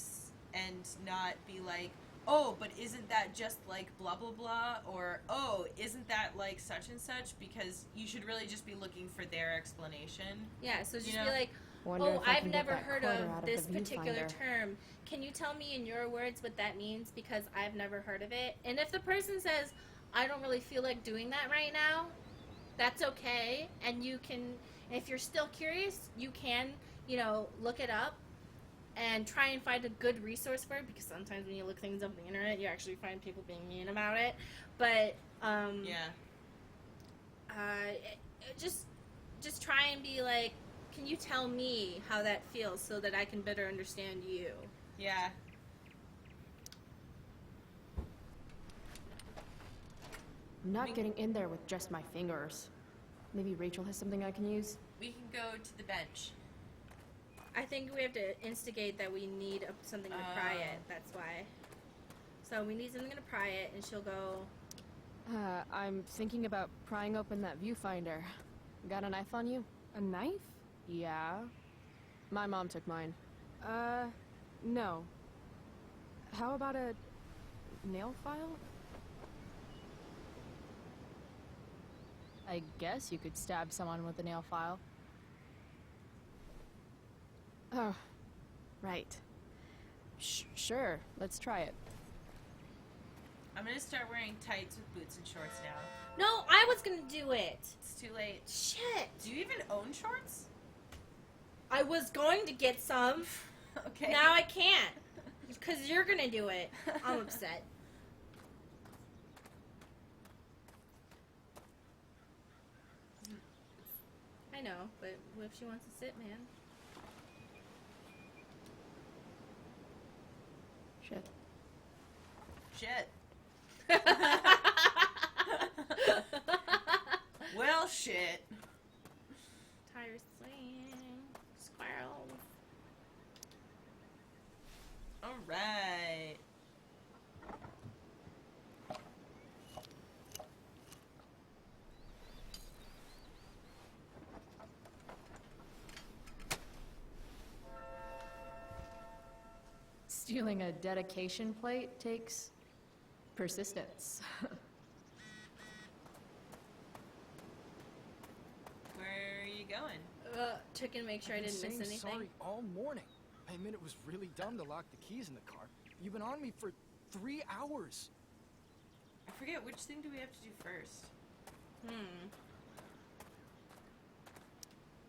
not be like, oh, but isn't that just like blah blah blah, or oh, isn't that like such and such, because you should really just be looking for their explanation. Yeah, so just you know? be like, Wonder oh, if I I've can get never that heard quarter out of of this the particular viewfinder. term. Can you tell me in your words what that means, because I've never heard of it? And if the person says, I don't really feel like doing that right now, that's okay, and you can, if you're still curious, you can, you know, look it up and try and find a good resource for it, because sometimes when you look things up on the internet, you actually find people being mean about it. But just try and be like, can you tell me how that feels so that I can better understand you? Yeah. I'm not getting in there with just my fingers. Maybe Rachel has something I can use? We can go to the bench. I think we have to instigate that we need something to pry it. That's why. So we need something to pry it, and she'll go. I'm thinking about prying open that viewfinder. Got a knife on you? A knife? Yeah. My mom took mine. No. How about a nail file? I guess you could stab someone with a nail file. Oh, right. Sure, let's try it. I'm gonna start wearing tights with boots and shorts now. No, I was gonna do it. It's too late. Shit. Do you even own shorts? I was going to get some. Okay. Now I can't. Because you're gonna do it. I'm upset. I know, but what if she wants to sit, man? Shit. Shit. Well, shit. Tires swing. Squirrel. Alright. Stealing a dedication plate takes persistence. Where are you going? Check and make sure I didn't miss anything. Sorry all morning. I admit it was really dumb to lock the keys in the car. You've been on me for 3 hours. I forget, which thing do we have to do first?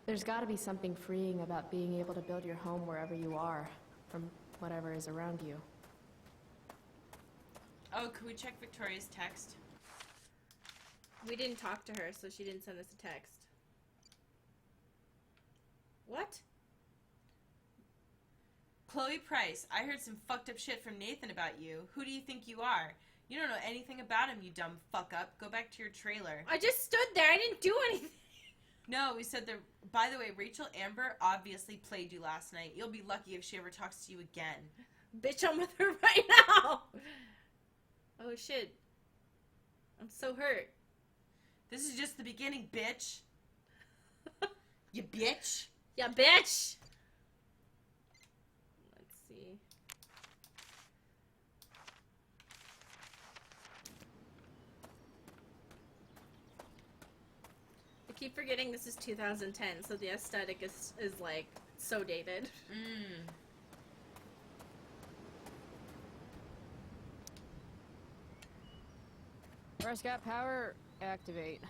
There's got to be something freeing about being able to build your home wherever you are, from whatever is around you. Oh, could we check Victoria's text? We didn't talk to her, so she didn't send us a text. What? Chloe Price, I heard some fucked up shit from Nathan about you. Who do you think you are? You don't know anything about him, you dumb fuck up. Go back to your trailer. I just stood there. I didn't do anything. No, we said that. By the way, Rachel Amber obviously played you last night. You'll be lucky if she ever talks to you again. Bitch, I'm with her right now. Oh, shit. I'm so hurt. This is just the beginning, bitch. You bitch. Yeah, bitch. Let's see. I keep forgetting this is 2010, so the aesthetic is like so dated. First got power, activate.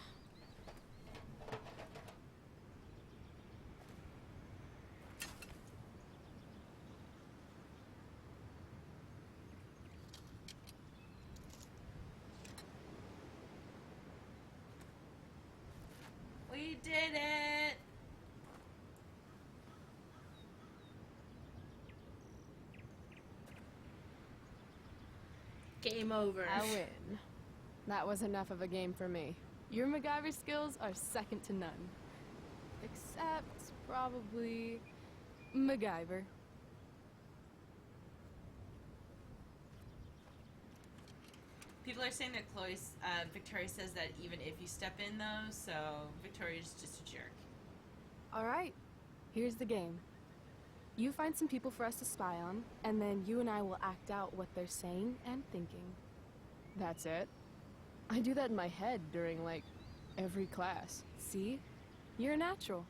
We did it! Game over. I win. That was enough of a game for me. Your MacGyver skills are second to none. Except, probably, MacGyver. People are saying that Victoria says that even if you step in, though, so Victoria's just a jerk. Alright, here's the game. You find some people for us to spy on, and then you and I will act out what they're saying and thinking. That's it. I do that in my head during, like, every class. See? You're a natural.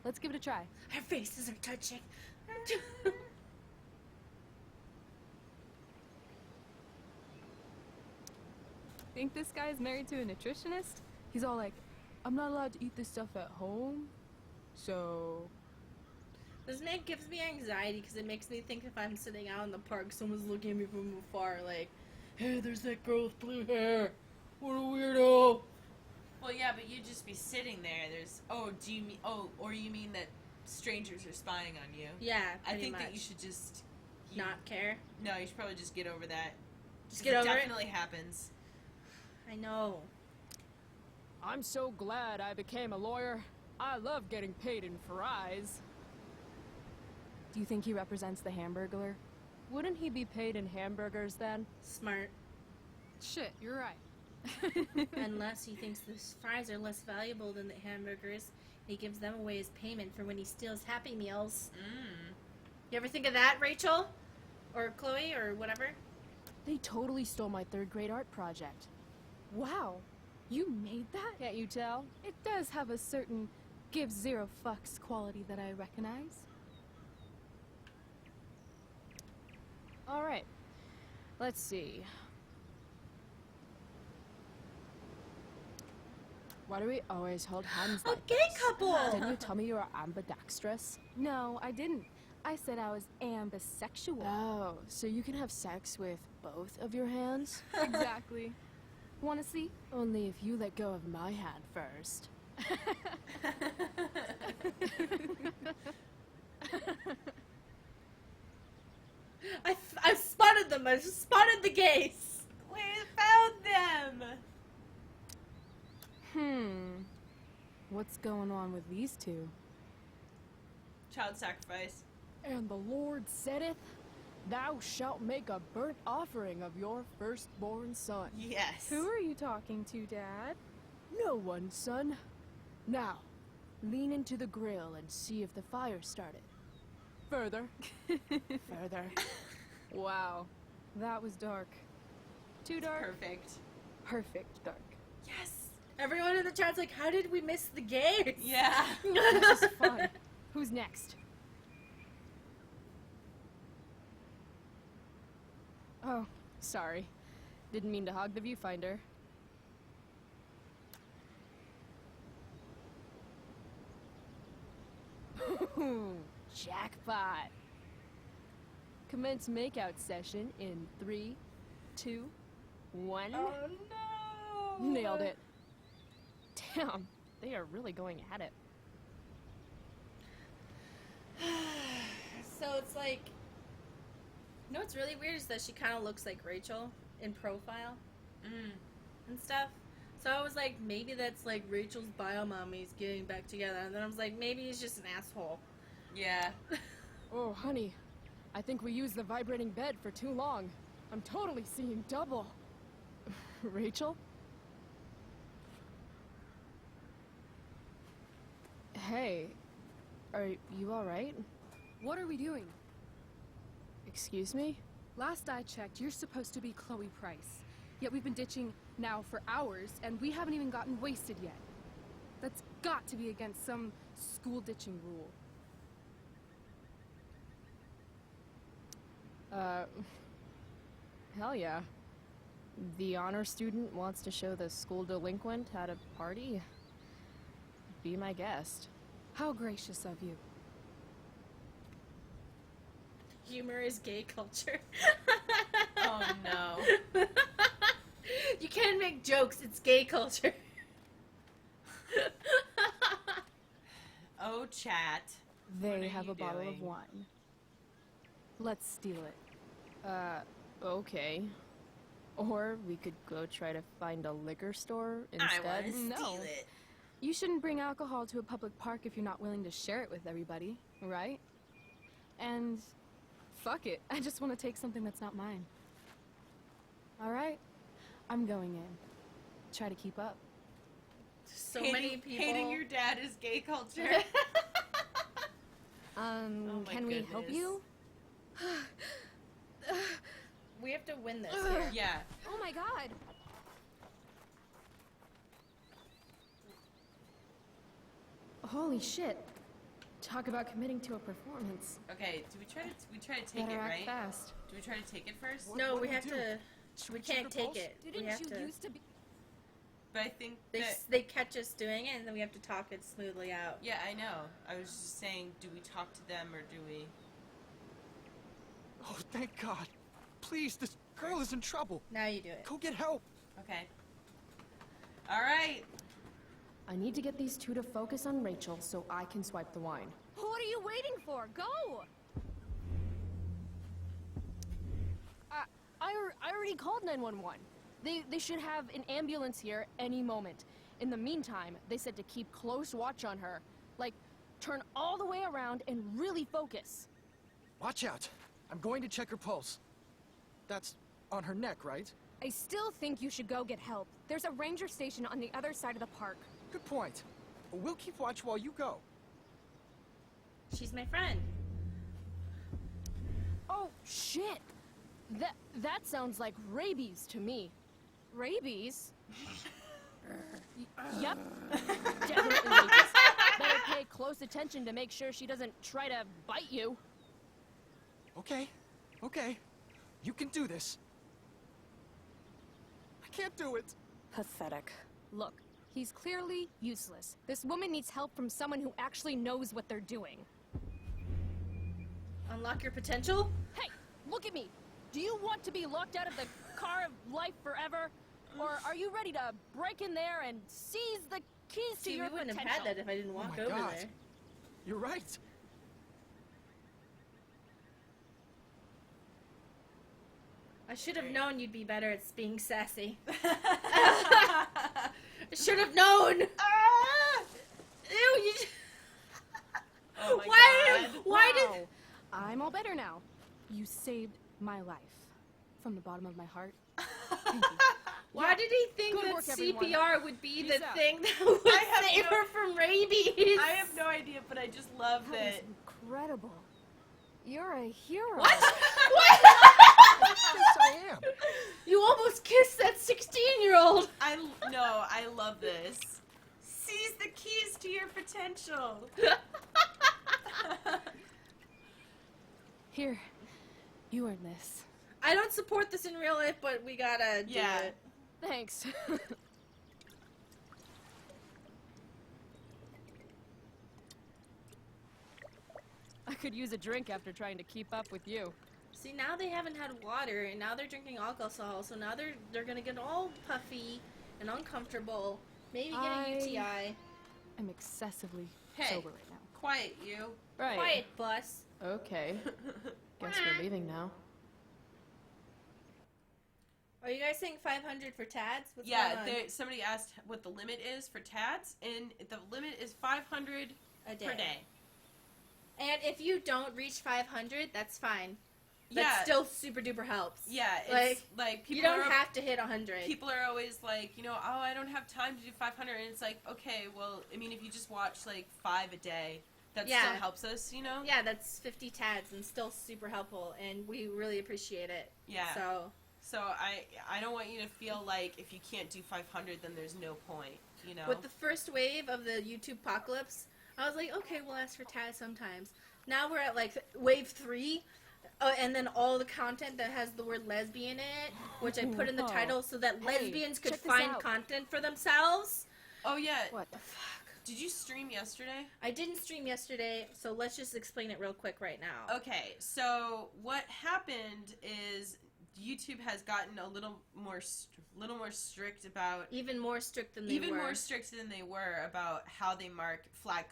Let's give it a try. Our faces are touching. Think this guy's married to a nutritionist? He's all like, I'm not allowed to eat this stuff at home, so... This man gives me anxiety because it makes me think if I'm sitting out in the park, someone's looking at me from afar like, hey, there's that girl with blue hair. What a weirdo. Well, yeah, but you'd just be sitting there. There's, or you mean that strangers are spying on you? Yeah, I think much. that you should just... not care? No, you should probably just get over that. Just get over it? It definitely happens. I know. I'm so glad I became a lawyer. I love getting paid in fries. Do you think he represents the Hamburglar? Wouldn't he be paid in hamburgers then? Smart. Shit, you're right. Unless he thinks the fries are less valuable than the hamburgers, he gives them away as payment for when he steals Happy Meals. You ever think of that, Rachel? Or Chloe, or whatever? They totally stole my third grade art project. Wow, you made that? Can't you tell? It does have a certain gives zero fucks quality that I recognize. All right. Let's see. Why do we always hold hands like gay this? couple! Didn't you tell me you were ambidextrous? No, I didn't. I said I was ambisexual. Oh, so you can have sex with both of your hands? Exactly. Wanna see? Only if you let go of my hand first. I've spotted them. I've spotted the gays. We found them. What's going on with these two? Child sacrifice. And the Lord saideth, Thou shalt make a burnt offering of your firstborn son. Yes. Who are you talking to, Dad? No one, son. Now, lean into the grill and see if the fire started. Further. Further. Wow, that was dark. Too dark? Perfect. Perfect dark. Yes. Everyone in the chat's like, how did we miss the gays? Yeah. This is fun. Who's next? Oh, sorry. Didn't mean to hog the viewfinder. Jackpot. Commence makeout session in 3, 2, 1. Oh no! Nailed it. Damn, they are really going at it. So it's like, you know what's really weird is that she kind of looks like Rachel in profile and stuff. So I was like, maybe that's like Rachel's bio mommies getting back together. And then I was like, maybe he's just an asshole. Yeah. Oh, honey, I think we used the vibrating bed for too long. I'm totally seeing double. Rachel? Hey, are you alright? What are we doing? Excuse me? Last I checked, you're supposed to be Chloe Price. Yet we've been ditching now for hours, and we haven't even gotten wasted yet. That's got to be against some school ditching rule. Hell yeah. The honor student wants to show the school delinquent how to party? Be my guest. How gracious of you. Humor is gay culture. Oh no. You can't make jokes, it's gay culture. Oh, chat. They have a bottle of wine. Let's steal it. Okay. Or we could go try to find a liquor store I instead. want to steal it. You shouldn't bring alcohol to a public park if you're not willing to share it with everybody, right? And fuck it, I just want to take something that's not mine. Alright, I'm going in. Try to keep up. So many people. Hating your dad is gay culture. Oh my Can we help goodness. you? We have to win this here. Yeah. Oh my god! Holy shit. Talk about committing to a performance. Okay, do we try to take Better it, act right? fast. Do we try to take it first? No, we do have we to. Should We check can't her take pulse? it. Didn't we have you to. used to be? But I think They catch us doing it, and then we have to talk it smoothly out. yeah, I know. I was just saying, do we talk to them or do we? Oh, thank God. Please, this girl is in trouble. Now you do it. Go get help. Okay. All right. I need to get these two to focus on Rachel so I can swipe the wine. What are you waiting for? Go! I already called 911. They should have an ambulance here any moment. In the meantime, they said to keep close watch on her. Like, turn all the way around and really focus. Watch out. I'm going to check her pulse. That's on her neck, right? I still think you should go get help. There's a ranger station on the other side of the park. Good point. We'll keep watch while you go. She's my friend. Oh, shit! That sounds like rabies to me. Rabies? Yep. Definitely rabies. Better pay close attention to make sure she doesn't try to bite you. Okay. You can do this. I can't do it. Pathetic. Look, he's clearly useless. This woman needs help from someone who actually knows what they're doing. Unlock your potential? Hey, look at me. Do you want to be locked out of the car of life forever? Or are you ready to break in there and seize the keys to your we wouldn't potential? have had that if I didn't walk over there. You're right. I should have known you'd be better at being sassy. I should have known. Ew, you. Oh my God. Why Wow. I'm all better now. You saved my life. From the bottom of my heart. Thank you. Why did he think Good that work, everyone. CPR would be the Peace out. thing that would save her from rabies? I have no idea, but I just love That that. was incredible. You're a hero. What? What? Yes, I am. You almost kissed that 16-year-old. I love this. Seize the keys to your potential. Here, you earned this. I don't support this in real life, but we gotta do it. Thanks. I could use a drink after trying to keep up with you. See, now they haven't had water, and now they're drinking alcohol, so now they're gonna get all puffy and uncomfortable, maybe get a UTI. I'm excessively Hey, sober right now. quiet you. Right. Quiet, bus. Okay. Guess we're leaving now. Are you guys saying 500 for Tads? What's Yeah, going on? somebody asked what the limit is for Tads, and the limit is 500 A day. per day. And if you don't reach 500, that's fine. That Yeah. still super duper helps. Yeah, it's like people you don't are, have to hit 100. People are always like, oh, I don't have time to do 500, and it's like, okay, well, I mean, if you just watch like 5 a day, that still helps us, Yeah, that's 50 Tads and still super helpful, and we really appreciate it. Yeah. So I don't want you to feel like if you can't do 500, then there's no point, with the first wave of the YouTube apocalypse, I was like, okay, we'll ask for Tads sometimes. Now we're at like wave 3. And then all the content that has the word lesbian in it, which I put in the title so that lesbians could check this find out. content for themselves. Oh, yeah. What the fuck? Did you stream yesterday? I didn't stream yesterday, so let's just explain it real quick right now. Okay, so what happened is YouTube has gotten a little more strict about... Even more strict than they were. Even more strict than they were about how they mark flag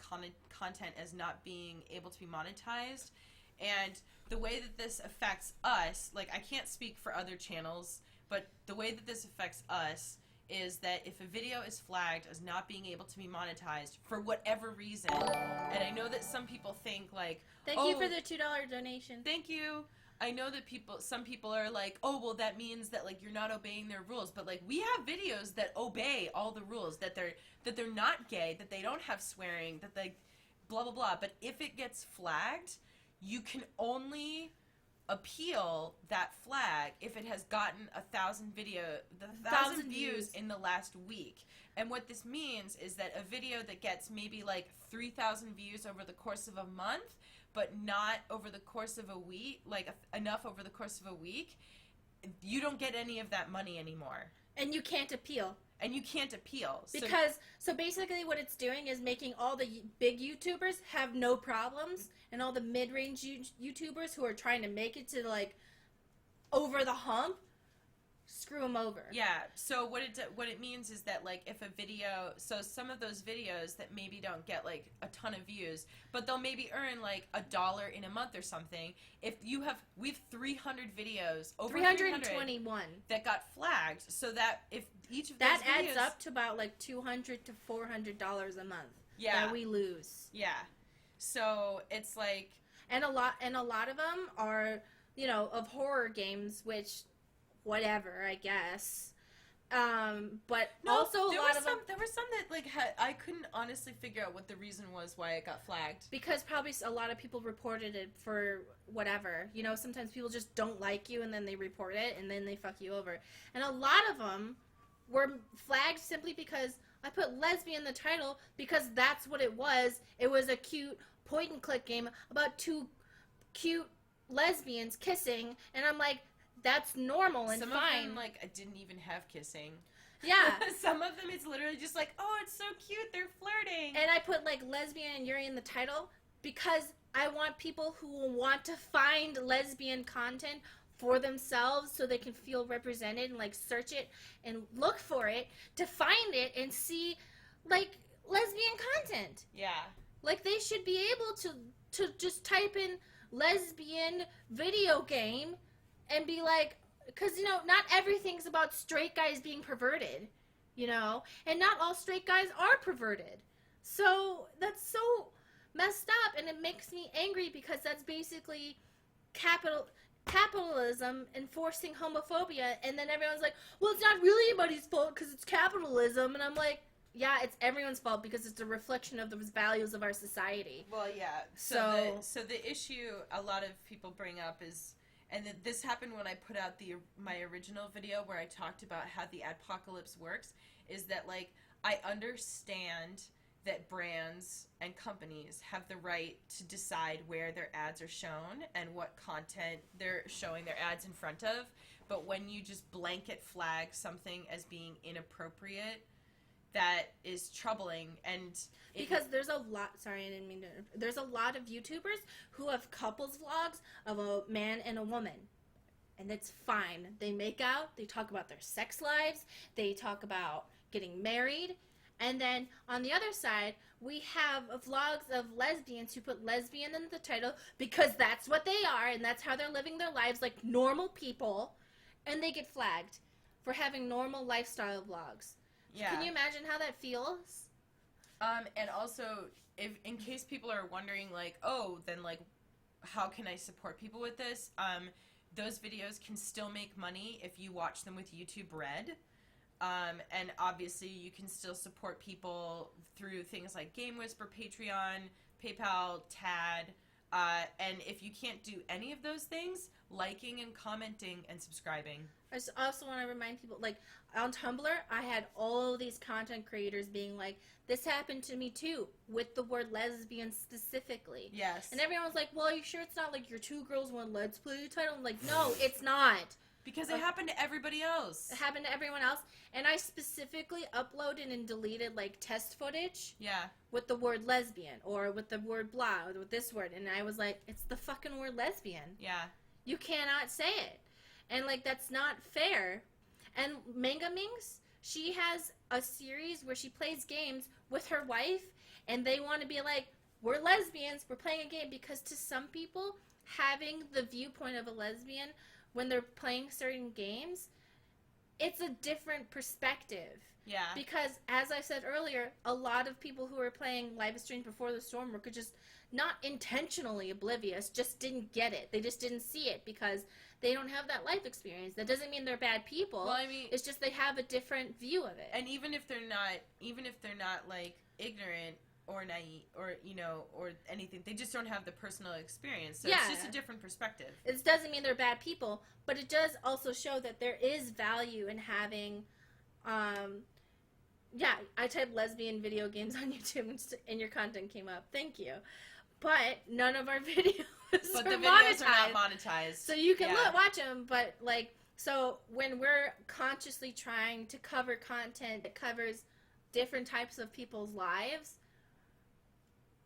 content as not being able to be monetized. And the way that this affects us, like, I can't speak for other channels, but the way that this affects us is that if a video is flagged as not being able to be monetized for whatever reason, and I know that some people think, like, Thank you for the $2 donation. Thank you. I know that some people are like, oh, well, that means that, like, you're not obeying their rules. But, like, we have videos that obey all the rules, that they're not gay, that they don't have swearing, that they blah, blah, blah. But if it gets flagged, you can only appeal that flag if it has gotten 1,000 views in the last week. And what this means is that a video that gets maybe like 3,000 views over the course of a month, but not over the course of a week, like enough over the course of a week, you don't get any of that money anymore. And you can't appeal. Because so basically what it's doing is making all the big YouTubers have no problems, and all the mid-range YouTubers who are trying to make it to like over the hump, screw them over. Yeah, so what it means is that, like, if a video, so some of those videos that maybe don't get like a ton of views, but they'll maybe earn like $1 in a month or something. If we've 300 videos, over 321 that got flagged, so that if each of those that videos, adds up to about like $200 to $400 a month. Yeah. That we lose. Yeah. So it's like, and a lot of them are, of horror games, which whatever, I guess. But no, also a lot of them, there were some that like I couldn't honestly figure out what the reason was why it got flagged. Because probably a lot of people reported it for whatever. Sometimes people just don't like you and then they report it and then they fuck you over. And a lot of them were flagged simply because I put lesbian in the title because that's what it was. It was a cute point and click game about two cute lesbians kissing, and I'm like, that's normal and some fine. Of them, like, didn't even have kissing. Yeah. Some of them, it's literally just like, oh, it's so cute, they're flirting. And I put, like, lesbian and Yuri in the title because I want people who will want to find lesbian content for themselves so they can feel represented and, like, search it and look for it to find it and see, like, lesbian content. Yeah. Like, they should be able to just type in lesbian video game and be like, because, you know, not everything's about straight guys being perverted, you know, and not all straight guys are perverted. So that's so messed up, and it makes me angry because that's basically capitalism enforcing homophobia, and then everyone's like, well, it's not really anybody's fault because it's capitalism, and I'm like, yeah, it's everyone's fault because it's a reflection of the values of our society. Well, yeah. So the issue a lot of people bring up is, and this happened when I put out my original video where I talked about how the adpocalypse works, is that, like, I understand that brands and companies have the right to decide where their ads are shown and what content they're showing their ads in front of, but when you just blanket flag something as being inappropriate, that is troubling. And because there's a lot, sorry, I didn't mean to, there's a lot of YouTubers who have couples vlogs of a man and a woman, and it's fine. They make out, they talk about their sex lives, they talk about getting married, and then on the other side we have vlogs of lesbians who put lesbian in the title because that's what they are and that's how they're living their lives like normal people, and they get flagged for having normal lifestyle vlogs. Yeah. Can you imagine how that feels? And also, if in case people are wondering, like, oh, then, like, how can I support people with this? Those videos can still make money if you watch them with YouTube Red. And obviously, you can still support people through things like Game Whisper, Patreon, PayPal, TAD. And if you can't do any of those things, liking and commenting and subscribing. I just also want to remind people, like, on Tumblr, I had all these content creators being like, this happened to me too, with the word lesbian specifically. Yes. And everyone was like, well, are you sure it's not like your two girls, one let's play title? I'm like, no, it's not. Because it happened to everybody else. It happened to everyone else. And I specifically uploaded and deleted, like, test footage. Yeah. With the word lesbian, or with the word blah, or with this word. And I was like, it's the fucking word lesbian. Yeah. You cannot say it. And, like, that's not fair. And Manga Minx, she has a series where she plays games with her wife, and they want to be like, we're lesbians, we're playing a game, because to some people, having the viewpoint of a lesbian when they're playing certain games, it's a different perspective. Yeah. Because, as I said earlier, a lot of people who were playing live streams before the storm were just not intentionally oblivious, just didn't get it. They just didn't see it because they don't have that life experience. That doesn't mean they're bad people. Well, I mean, it's just they have a different view of it. And even if they're not like ignorant or naive or, you know, or anything, they just don't have the personal experience. So it's just a different perspective. It doesn't mean they're bad people, but it does also show that there is value in having, I typed lesbian video games on YouTube and your content came up. Thank you. But none of our videos but are the monetized. videos are not monetized. So you can watch them, but, like, so when we're consciously trying to cover content that covers different types of people's lives,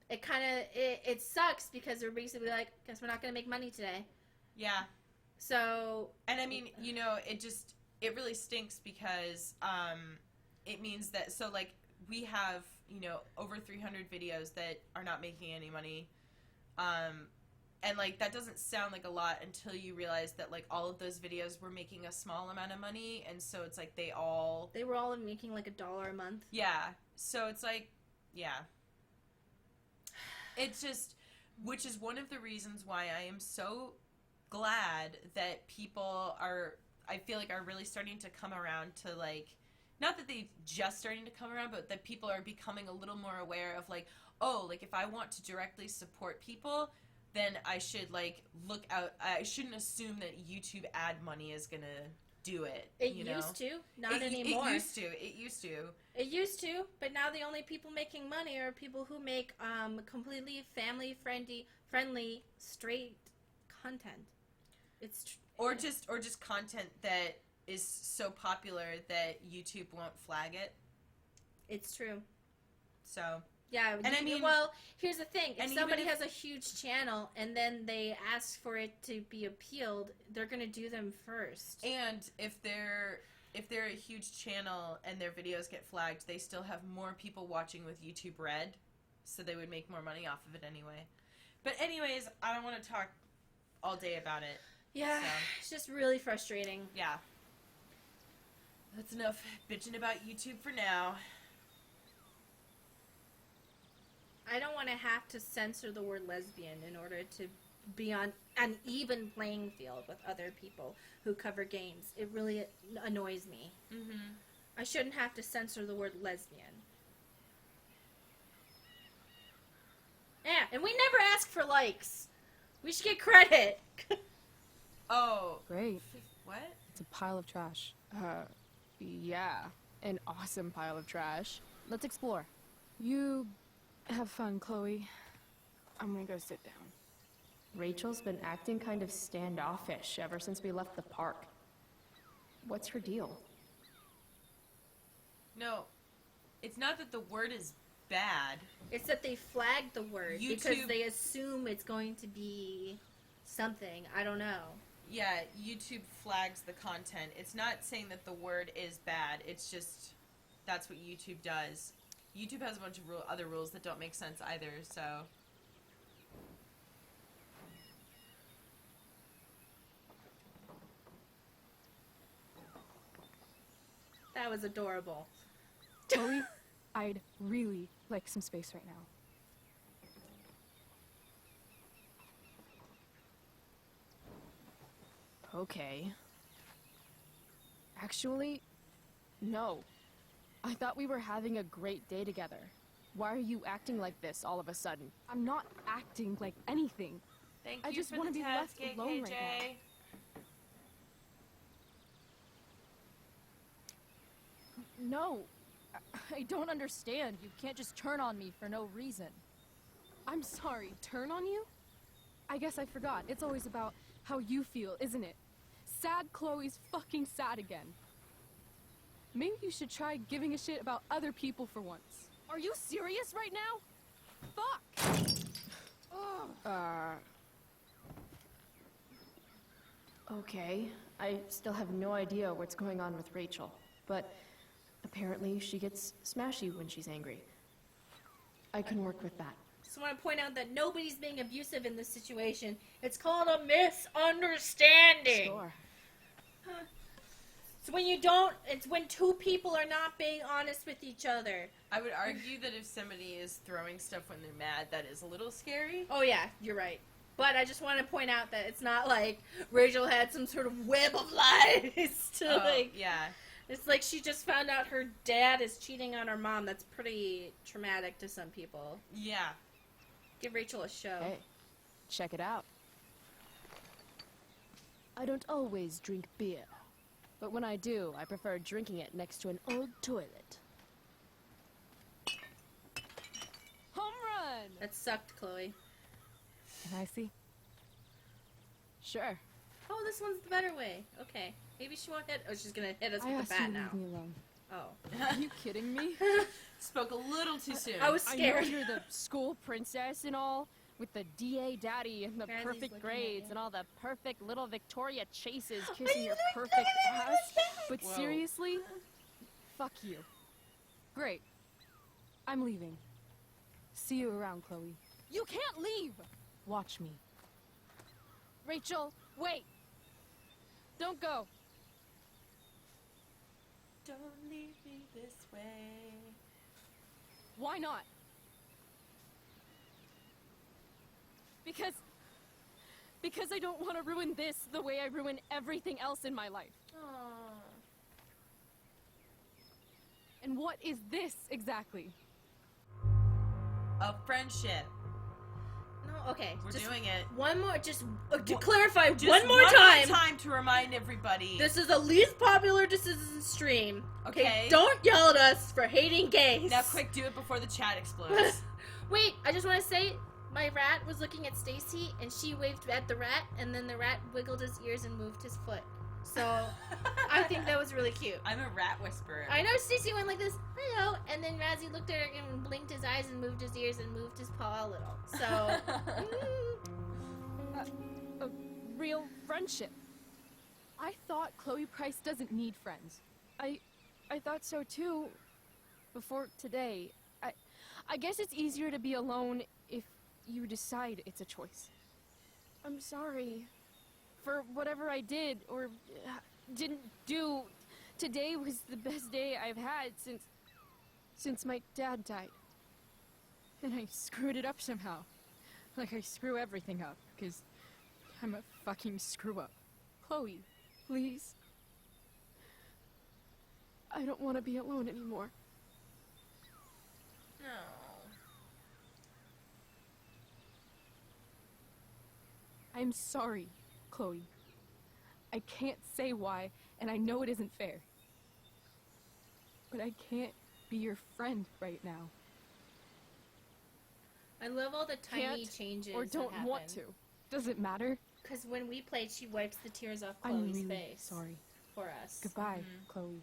it kind of, it sucks because we're basically like, guess we're not going to make money today. Yeah. So. And I mean, you know, it really stinks because it means that, so, like, we have, you know, over 300 videos that are not making any money. And, like, that doesn't sound like a lot until you realize that, like, all of those videos were making a small amount of money, and so it's like they were all making, like, $1 a month. Yeah. So it's like, yeah. It's just, which is one of the reasons why I am so glad that people I feel like are really starting to come around to, like, not that they just starting to come around, but that people are becoming a little more aware of, like, oh, like, if I want to directly support people, then I should, like, look out. I shouldn't assume that YouTube ad money is gonna do it. It you know? used to, not anymore. It used to. It used to, but now the only people making money are people who make completely family friendly, straight content. Or just content that is so popular that YouTube won't flag it. It's true. So yeah, and I mean, well, here's the thing: if somebody if, has a huge channel and then they ask for it to be appealed, they're gonna do them first. And if they're a huge channel and their videos get flagged, they still have more people watching with YouTube Red, so they would make more money off of it anyway. But anyways, I don't want to talk all day about it. Yeah, so. It's just really frustrating. Yeah. That's enough bitching about YouTube for now. I don't want to have to censor the word lesbian in order to be on an even playing field with other people who cover games. It really annoys me. Mm-hmm. I shouldn't have to censor the word lesbian. Yeah, and we never ask for likes. We should get credit. Oh. Great. What? It's a pile of trash. Yeah. An awesome pile of trash. Let's explore. You have fun, Chloe. I'm gonna go sit down. Rachel's been acting kind of standoffish ever since we left the park. What's her deal? No, it's not that the word is bad. It's that they flagged the word YouTube... because they assume it's going to be something. I don't know. Yeah, YouTube flags the content. It's not saying that the word is bad. It's just that's what YouTube does. YouTube has a bunch of other rules that don't make sense either, so... That was adorable. Chloe, I'd really like some space right now. Okay. Actually, no. I thought we were having a great day together. Why are you acting like this all of a sudden? I'm not acting like anything. Thank I you just for want to the be task, left alone right now. No, I don't understand. You can't just turn on me for no reason. I'm sorry, turn on you? I guess I forgot. It's always about how you feel, isn't it? Sad Chloe's fucking sad again. Maybe you should try giving a shit about other people for once. Are you serious right now? Fuck! Okay, I still have no idea what's going on with Rachel, but apparently she gets smashy when she's angry. I can work with that. Just want to point out that nobody's being abusive in this situation. It's called a misunderstanding. Sure. It's when you don't, it's when two people are not being honest with each other. I would argue that if somebody is throwing stuff when they're mad, that is a little scary. Oh yeah, you're right. But I just want to point out that it's not like Rachel had some sort of web of lies to yeah. It's like she just found out her dad is cheating on her mom. That's pretty traumatic to some people. Yeah. Give Rachel a show. Hey, check it out. I don't always drink beer, but when I do, I prefer drinking it next to an old toilet. Home run! That sucked, Chloe. Can I see? Sure. Oh, this one's the better way. Okay. Maybe she won't hit. Oh, she's gonna hit us I with the asked bat you to now. leave me alone. Oh. Are you kidding me? Spoke a little too soon. I was scared. I know you're the school princess and all, with the DA daddy and the Riley's perfect looking at grades you. and all the perfect little Victoria Chases kissing your perfect ass. But Whoa. seriously, fuck you. Great. I'm leaving. See you around, Chloe. You can't leave! Watch me. Rachel, wait! Don't go. Don't leave me this way. Why not? Because I don't want to ruin this the way I ruin everything else in my life. Aww. And what is this exactly? A friendship. No, okay. We're just doing it. One more, just to clarify, Just one more time. To remind everybody. This is the least popular decision stream. Okay. Don't yell at us for hating gays. Now, quick, do it before the chat explodes. Wait, I just want to say, my rat was looking at Stacy, and she waved at the rat, and then the rat wiggled his ears and moved his foot. So, I think that was really cute. I'm a rat whisperer. I know Stacy went like this, hello, and then Razzie looked at her and blinked his eyes and moved his ears and moved his paw a little. So, a real friendship. I thought Chloe Price doesn't need friends. I thought so too. Before today, I guess it's easier to be alone if you decide it's a choice. I'm sorry for whatever I did or didn't do. Today was the best day I've had since my dad died. And I screwed it up somehow. Like I screw everything up, because I'm a fucking screw-up. Chloe, please. I don't want to be alone anymore. No. I'm sorry, Chloe. I can't say why, and I know it isn't fair. But I can't be your friend right now. I love all the tiny changes or don't that want happen. to. Does it matter? Because when we played, she wipes the tears off I'm Chloe's really face. sorry. For us. Goodbye, Chloe.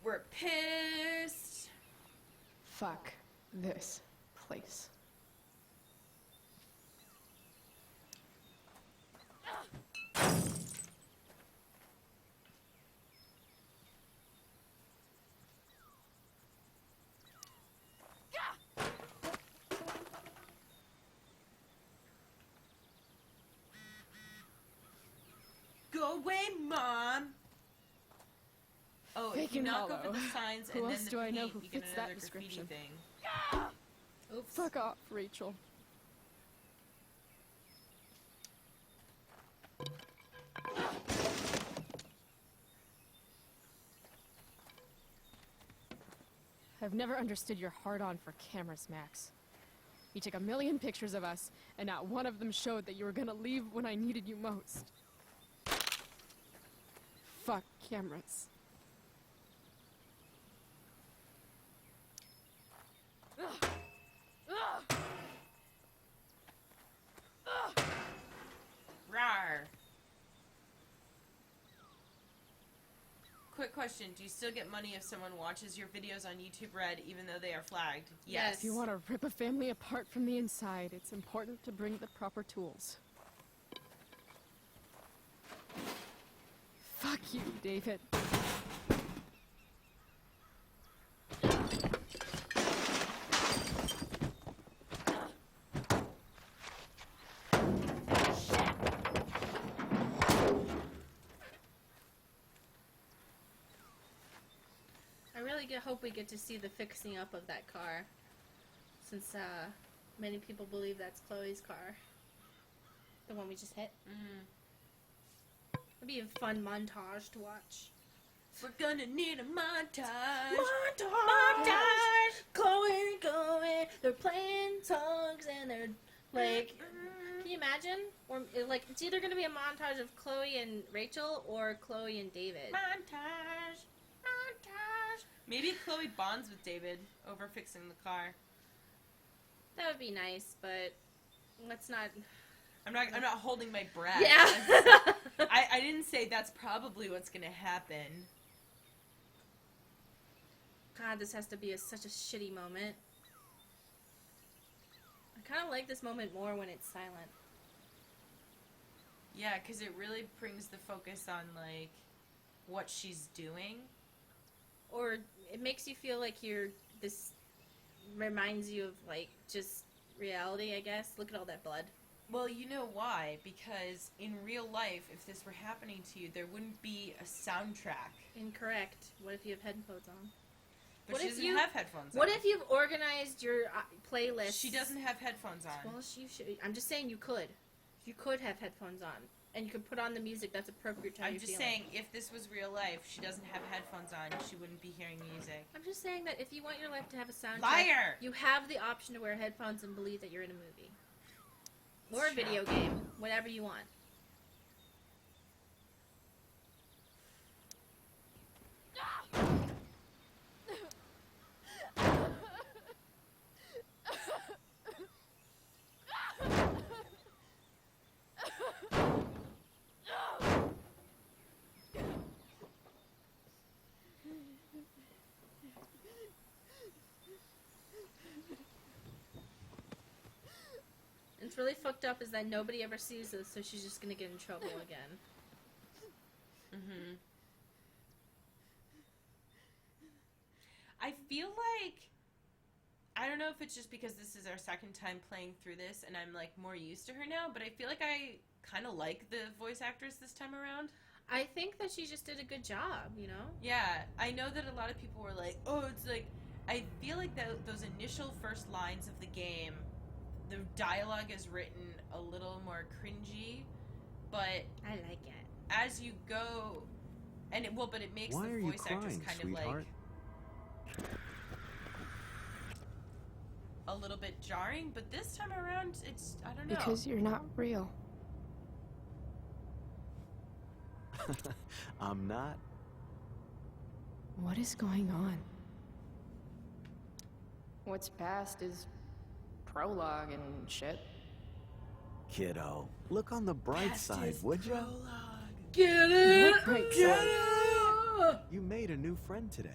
We're pissed. Fuck this place. Go away, Mom. Oh, if you Bacon knock Hollow. over the signs Who and else then the do I paint, know who you get fits another that graffiti description? thing. Oops. Fuck off, Rachel. I've never understood your hard-on for cameras, Max. You took 1,000,000 pictures of us, and not one of them showed that you were gonna leave when I needed you most. Fuck cameras. Ugh. Ugh. Ugh. Rawr. Quick question, do you still get money if someone watches your videos on YouTube Red even though they are flagged? Yes. If you want to rip a family apart from the inside, it's important to bring the proper tools. Fuck you, David. I really hope we get to see the fixing up of that car. Since many people believe that's Chloe's car. The one we just hit. It'd be a fun montage to watch. We're gonna need a montage. Montage! Chloe, they're playing songs and they're like, can you imagine? Or like, it's either gonna be a montage of Chloe and Rachel or Chloe and David. Montage. Maybe Chloe bonds with David over fixing the car. That would be nice, but let's not. I'm not holding my breath. Yeah. I didn't say that's probably what's gonna happen. God, this has to be such a shitty moment. I kind of like this moment more when it's silent. Yeah, because it really brings the focus on, like, what she's doing. Or it makes you feel like this reminds you of, like, just reality, I guess. Look at all that blood. Well, you know why? Because in real life, if this were happening to you, there wouldn't be a soundtrack. Incorrect. What if you have headphones on? But she doesn't have headphones on. What if you've organized your playlist? She doesn't have headphones on. Well, you should. I'm just saying you could. You could have headphones on, and you could put on the music that's appropriate to how I'm you're just feeling. saying, if this was real life, she doesn't have headphones on, she wouldn't be hearing music. I'm just saying that if you want your life to have a soundtrack, Liar! you have the option to wear headphones and believe that you're in a movie. Or a It's true. video game. Whatever you want. It's really fucked up is that nobody ever sees this, so she's just gonna get in trouble again. Mm-hmm. I feel like, I don't know if it's just because this is our second time playing through this and I'm like more used to her now, but I feel like I kind of like the voice actress this time around. I think that she just did a good job, you know? Yeah, I know that a lot of people were like, oh, it's like, I feel like those initial first lines of the game, the dialogue is written a little more cringy, but I like it. As you go, and but it makes Why the are you voice actors crying, kind sweetheart? of like a little bit jarring, but this time around, it's, I don't know. Because you're not real. I'm not. What is going on? What's past is prologue and shit. Kiddo, look on the bright side, would you? Get it! What bright Get side? it! You made a new friend today.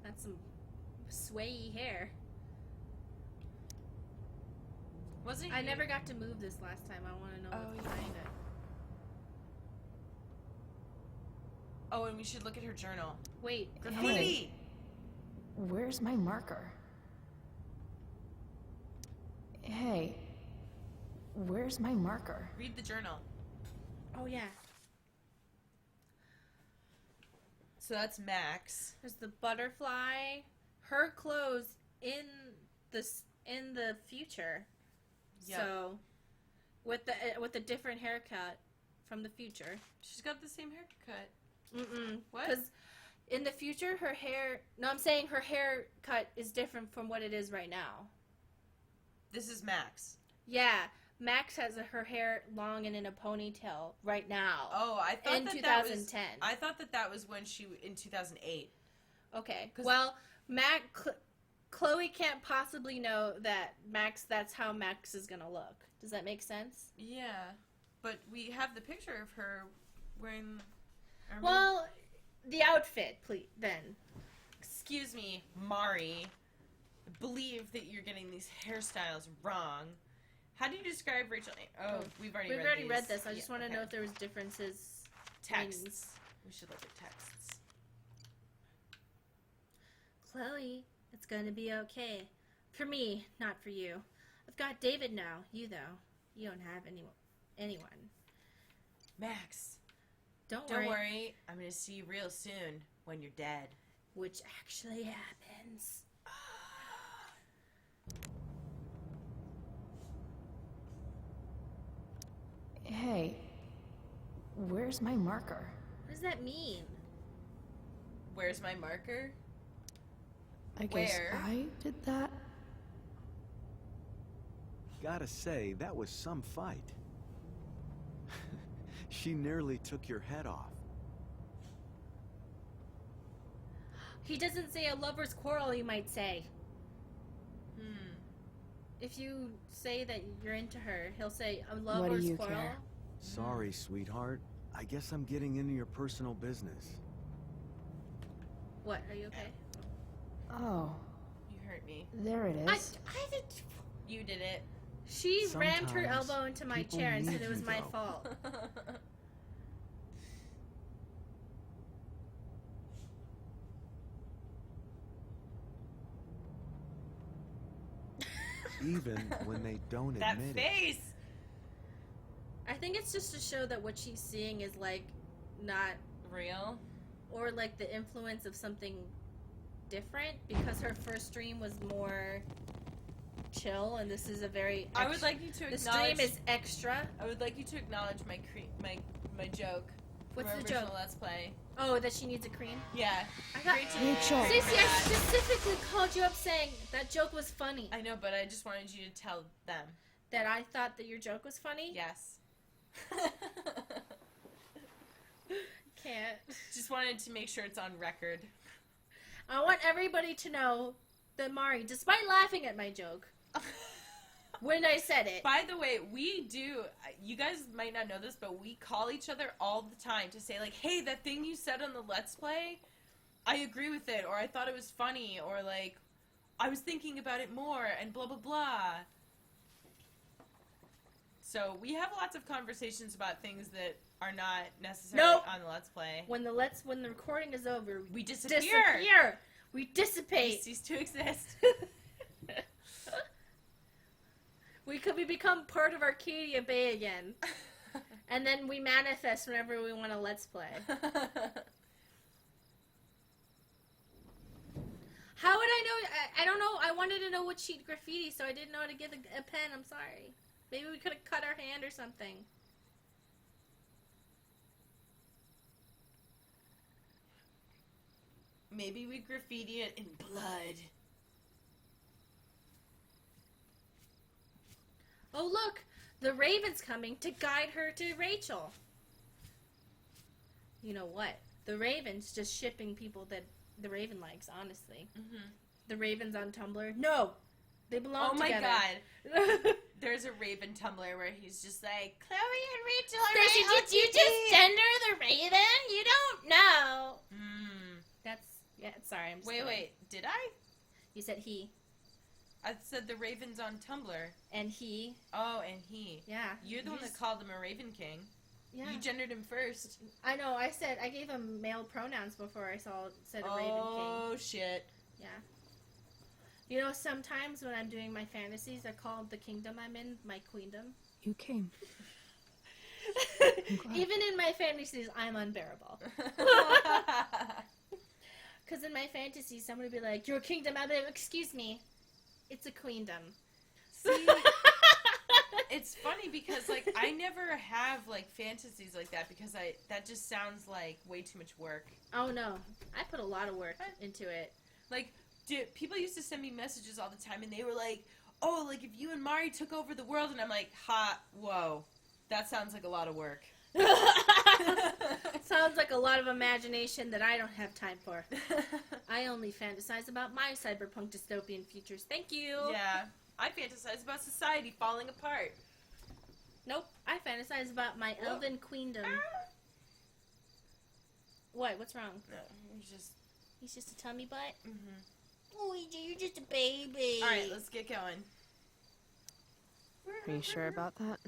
That's some swayy hair. Wasn't I you- never got to move this last time. I want to know what's behind it. Oh, and we should look at her journal. Wait, Graffiti! Hey. Where's my marker? Hey, where's my marker? Read the journal. Oh yeah. So that's Max. There's the butterfly. Her clothes in the future. Yep. So with a different haircut from the future. She's got the same haircut. Mm-mm. What? Because in the future, her hair... No, I'm saying her haircut is different from what it is right now. This is Max. Yeah. Max has her hair long and in a ponytail right now. Oh, I thought in that 2010. I thought that was when she in 2008. Okay. Well, Chloe can't possibly know that that's how Max is gonna look. Does that make sense? Yeah, but we have the picture of her wearing. Well, the outfit, please. Then. Excuse me, Mari. I believe that you're getting these hairstyles wrong. How do you describe Rachel? Oh, we've already read this. I Yeah, just want to okay. know if there was differences. Texts. We should look at texts. Chloe, it's gonna be okay. For me, not for you. I've got David now. You though, you don't have anyone. Max, Don't don't worry. worry. I'm gonna see you real soon when you're dead. Which actually happens. Hey, where's my marker? What does that mean? Where's my marker? I guess Where? I did that. Gotta say, that was some fight. She nearly took your head off. He doesn't say a lover's quarrel, you might say. If you say that you're into her, he'll say a lover's you quarrel. care? Sorry, sweetheart. I guess I'm getting into your personal business. What? Are you okay? Oh, You hurt me. there it is. I did. You did it. She rammed her Sometimes elbow into my people chair and said need it was you, my though. fault. Even when they don't That admit face. I think it's just to show that what she's seeing is like not Real. or like the influence of something different, because her first stream was more chill, and this is a very. I would like you to The acknowledge. stream is extra. I would like you to acknowledge my joke. What's from our the original joke? Let's Play. Oh, that she needs a cream. Yeah. I got. Rachel. Stacey, I specifically called you up saying that joke was funny. I know, but I just wanted you to tell them that I thought that your joke was funny. Yes. Can't. Just wanted to make sure it's on record. I want everybody to know that Mari, despite laughing at my joke, when I said it. By the way, we do, you guys might not know this, but we call each other all the time to say, like, hey, that thing you said on the Let's Play, I agree with it, or I thought it was funny, or, like, I was thinking about it more, and blah, blah, blah. So we have lots of conversations about things that are not necessarily on the Let's Play. When the recording is over, we disappear. We dissipate. We cease to exist. We become part of Arcadia Bay again. And then we manifest whenever we want to Let's Play. How would I know? I don't know. I wanted to know what sheet graffiti, so I didn't know how to get a pen. I'm sorry. Maybe we could have cut our hand or something. Maybe we graffiti it in blood. Oh, look! The Raven's coming to guide her to Rachel. You know what? The Raven's just shipping people that the Raven likes, honestly. Mm-hmm. The Raven's on Tumblr. No! They belong together. Oh my god. There's a Raven Tumblr where he's just like, Chloe and Rachel are Stacey, did you just gender the Raven? You don't know. That's, yeah, sorry. I'm just Wait, did I? You said he. I said the Raven's on Tumblr. And he. Oh, and he. Yeah. You're the one that called him a Raven King. Yeah. You gendered him first. I know, I gave him male pronouns before I said a Raven King. Oh, shit. Yeah. You know, sometimes when I'm doing my fantasies, I call the kingdom I'm in my queendom. You came. Even in my fantasies, I'm unbearable. Because in my fantasies, someone would be like, "Your kingdom," I'd be like, "Excuse me, it's a queendom." See, it's funny because, like, I never have, like, fantasies like that because that just sounds like way too much work. Oh, no. I put a lot of work into it. Like, dude, people used to send me messages all the time, and they were like, oh, like, if you and Mari took over the world, and I'm like, whoa, that sounds like a lot of work. Sounds like a lot of imagination that I don't have time for. I only fantasize about my cyberpunk dystopian futures. Thank you. Yeah, I fantasize about society falling apart. Nope, I fantasize about my elven queendom. What? What's wrong? No, he's just a tummy butt? Mm-hmm. Oh, you're just a baby. Alright, let's get going. Are you sure about that?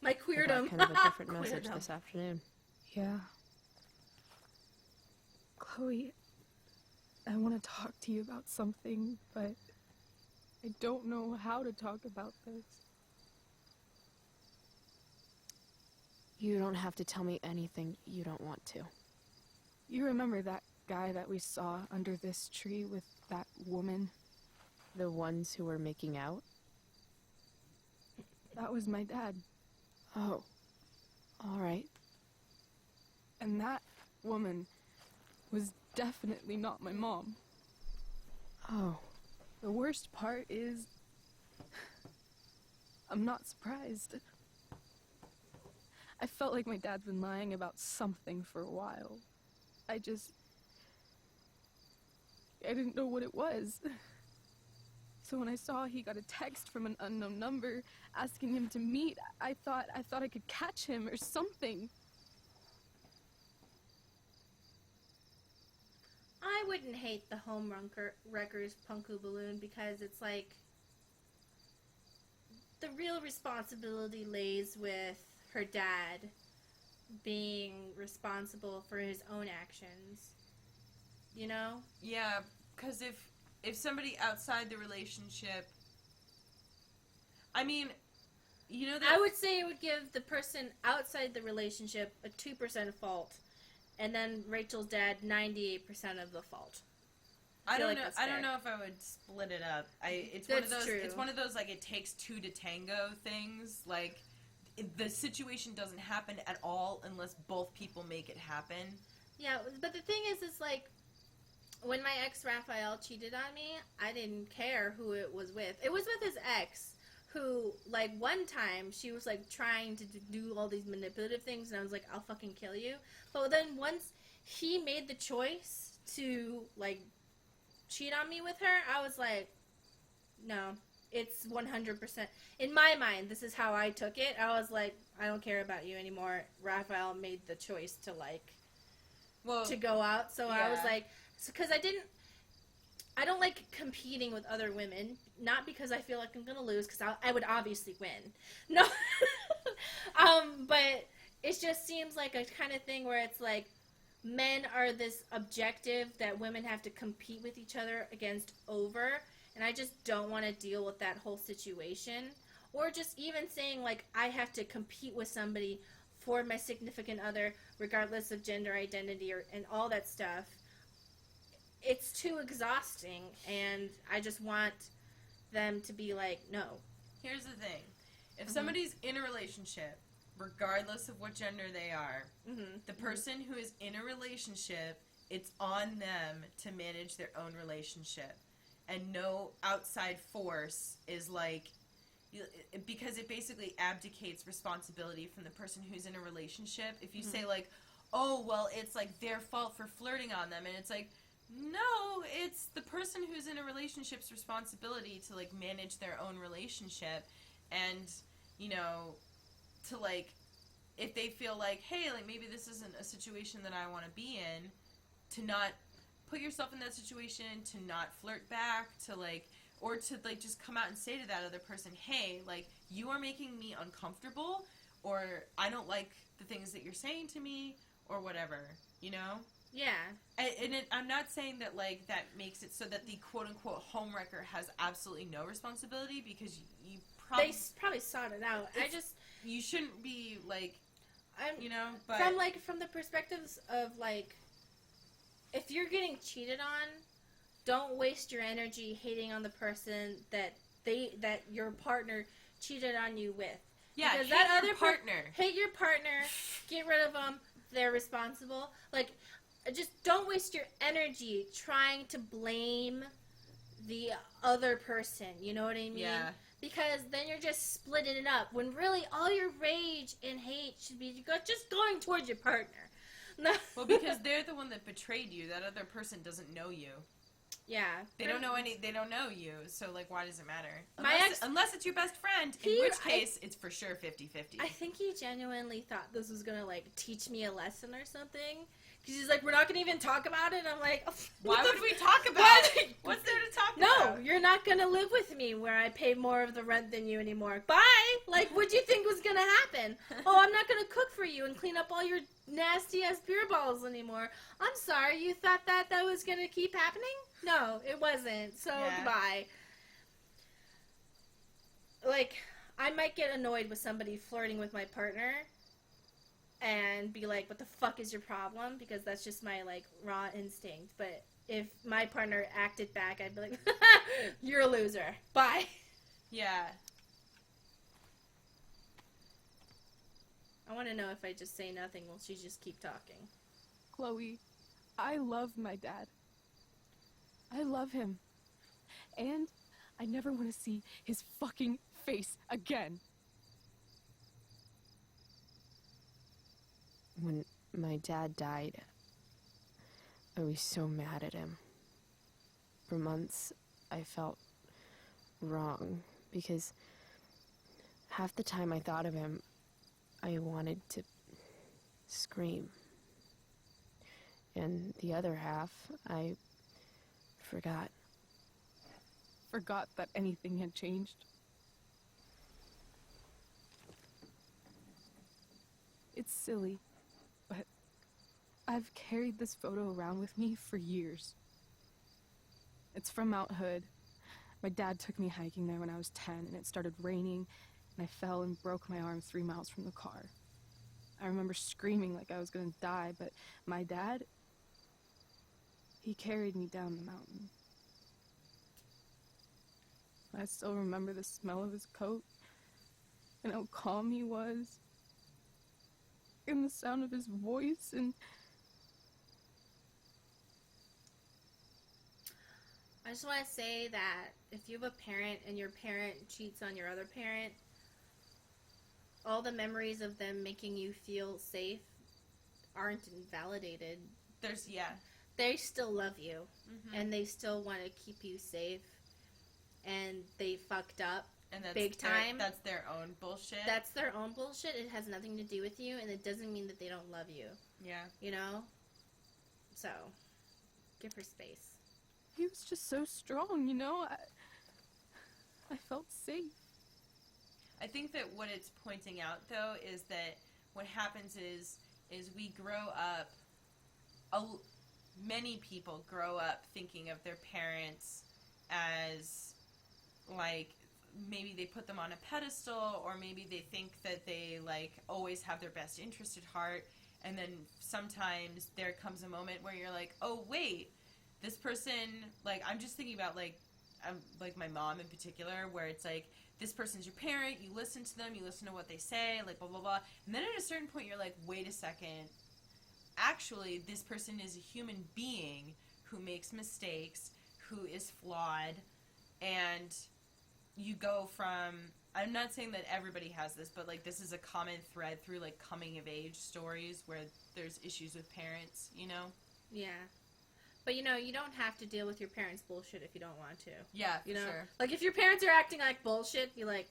My queerdom. I got kind of a different message this afternoon. Yeah. Chloe, I want to talk to you about something, but I don't know how to talk about this. You don't have to tell me anything you don't want to. You remember that guy that we saw under this tree with that woman? The ones who were making out? That was my dad. Oh. All right. And that woman was definitely not my mom. Oh. The worst part is, I'm not surprised. I felt like my dad's been lying about something for a while. I didn't know what it was. So when I saw he got a text from an unknown number asking him to meet, I thought I could catch him or something. I wouldn't hate the home wreckers Punku Balloon because it's like the real responsibility lays with her dad being responsible for his own actions. You know? Yeah, because if somebody outside the relationship, I mean, you know that I would say it would give the person outside the relationship a 2% fault, and then Rachel's dad 98% of the fault. I feel don't like know. that's I fair. don't know if I would split it up. It's That's one of those. true. It's one of those like it takes two to tango things. Like the situation doesn't happen at all unless both people make it happen. Yeah, but the thing is like, when my ex Raphael cheated on me, I didn't care who it was with. It was with his ex, who, like, one time, she was, like, trying to do all these manipulative things, and I was like, I'll fucking kill you. But then once he made the choice to, like, cheat on me with her, I was like, no, it's 100%. In my mind, this is how I took it. I was like, I don't care about you anymore. Raphael made the choice to, like, to go out. So I was like, because I don't like competing with other women. Not because I feel like I'm gonna lose, because I would obviously win. No, but it just seems like a kind of thing where it's like men are this objective that women have to compete with each other against over, and I just don't want to deal with that whole situation. Or just even saying like I have to compete with somebody for my significant other, regardless of gender identity and all that stuff. It's too exhausting, and I just want them to be like, no. Here's the thing. If somebody's in a relationship, regardless of what gender they are, the person who is in a relationship, it's on them to manage their own relationship. And no outside force is like, because it basically abdicates responsibility from the person who's in a relationship. If you say like, oh, well, it's like their fault for flirting on them, and it's like, no, it's the person who's in a relationship's responsibility to, like, manage their own relationship and, you know, to, like, if they feel like, hey, like, maybe this isn't a situation that I want to be in, to not put yourself in that situation, to not flirt back, to, like, or to, like, just come out and say to that other person, hey, like, you are making me uncomfortable, or I don't like the things that you're saying to me, or whatever, you know? Yeah. I'm not saying that, like, that makes it so that the quote-unquote homewrecker has absolutely no responsibility, because you they probably sought it out. You shouldn't be, like, you know, but... From the perspectives of, like, if you're getting cheated on, don't waste your energy hating on the person that your partner cheated on you with. Yeah, because hate that your other partner. Hate your partner. Get rid of them. They're responsible. Like, just don't waste your energy trying to blame the other person. You know what I mean? Yeah. Because then you're just splitting it up. When really all your rage and hate should be just going towards your partner. No. Well, because they're the one that betrayed you. That other person doesn't know you. Yeah. They don't know you, so, like, why does it matter? My Unless it's your best friend, in which case, it's for sure 50-50. I think he genuinely thought this was gonna, like, teach me a lesson or something. Because he's like, we're not gonna even talk about it. I'm like, why would we talk about it? What's there to talk about? No, you're not gonna live with me where I pay more of the rent than you anymore. Bye! Like, what'd you think was gonna happen? Oh, I'm not gonna cook for you and clean up all your nasty-ass beer bottles anymore. I'm sorry, you thought that was gonna keep happening? No, it wasn't. So, goodbye. Like, I might get annoyed with somebody flirting with my partner and be like, what the fuck is your problem? Because that's just my, like, raw instinct. But if my partner acted back, I'd be like, you're a loser. Bye. Yeah. I want to know if I just say nothing, will she just keep talking? Chloe, I love my dad. I love him. And I never want to see his fucking face again. When my dad died, I was so mad at him. For months, I felt wrong because half the time I thought of him, I wanted to scream. And the other half, I forgot. Forgot that anything had changed. It's silly, but I've carried this photo around with me for years. It's from Mount Hood. My dad took me hiking there when I was 10, and it started raining, and I fell and broke my arm 3 miles from the car. I remember screaming like I was gonna die, but my dad, he carried me down the mountain. I still remember the smell of his coat, and how calm he was, and the sound of his voice, and I just want to say that if you have a parent and your parent cheats on your other parent, all the memories of them making you feel safe aren't invalidated. They still love you, and they still want to keep you safe, and they fucked up And that's big time. That's their own bullshit. That's their own bullshit. It has nothing to do with you, and it doesn't mean that they don't love you. Yeah. You know? So, give her space. he was just so strong, you know? I felt safe. I think that what it's pointing out, though, is that what happens is we grow up, many people grow up thinking of their parents as, like, maybe they put them on a pedestal, or maybe they think that they, like, always have their best interest at heart, and then sometimes there comes a moment where you're like, oh, wait, this person, like, I'm just thinking about, like my mom in particular, where it's like, this person's your parent, you listen to them, you listen to what they say, like, blah, blah, blah. And then at a certain point, you're like, wait a second. Actually, this person is a human being who makes mistakes, who is flawed, and you go from, I'm not saying that everybody has this, but, like, this is a common thread through, like, coming-of-age stories where there's issues with parents, you know? Yeah. But, you know, you don't have to deal with your parents' bullshit if you don't want to. Yeah, you know? sure. Like, if your parents are acting like bullshit, you're like,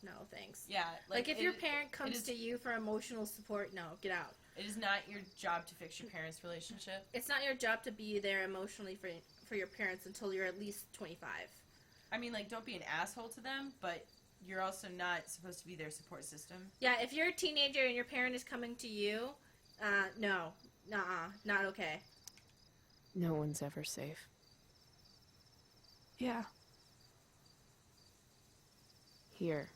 no, thanks. Yeah. Like if your parent comes to you for emotional support, no, get out. It is not your job to fix your parents' relationship. It's not your job to be there emotionally for your parents until you're at least 25. I mean, like, don't be an asshole to them, but you're also not supposed to be their support system. Yeah, if you're a teenager and your parent is coming to you, no. Not okay. No one's ever safe. Yeah. Here.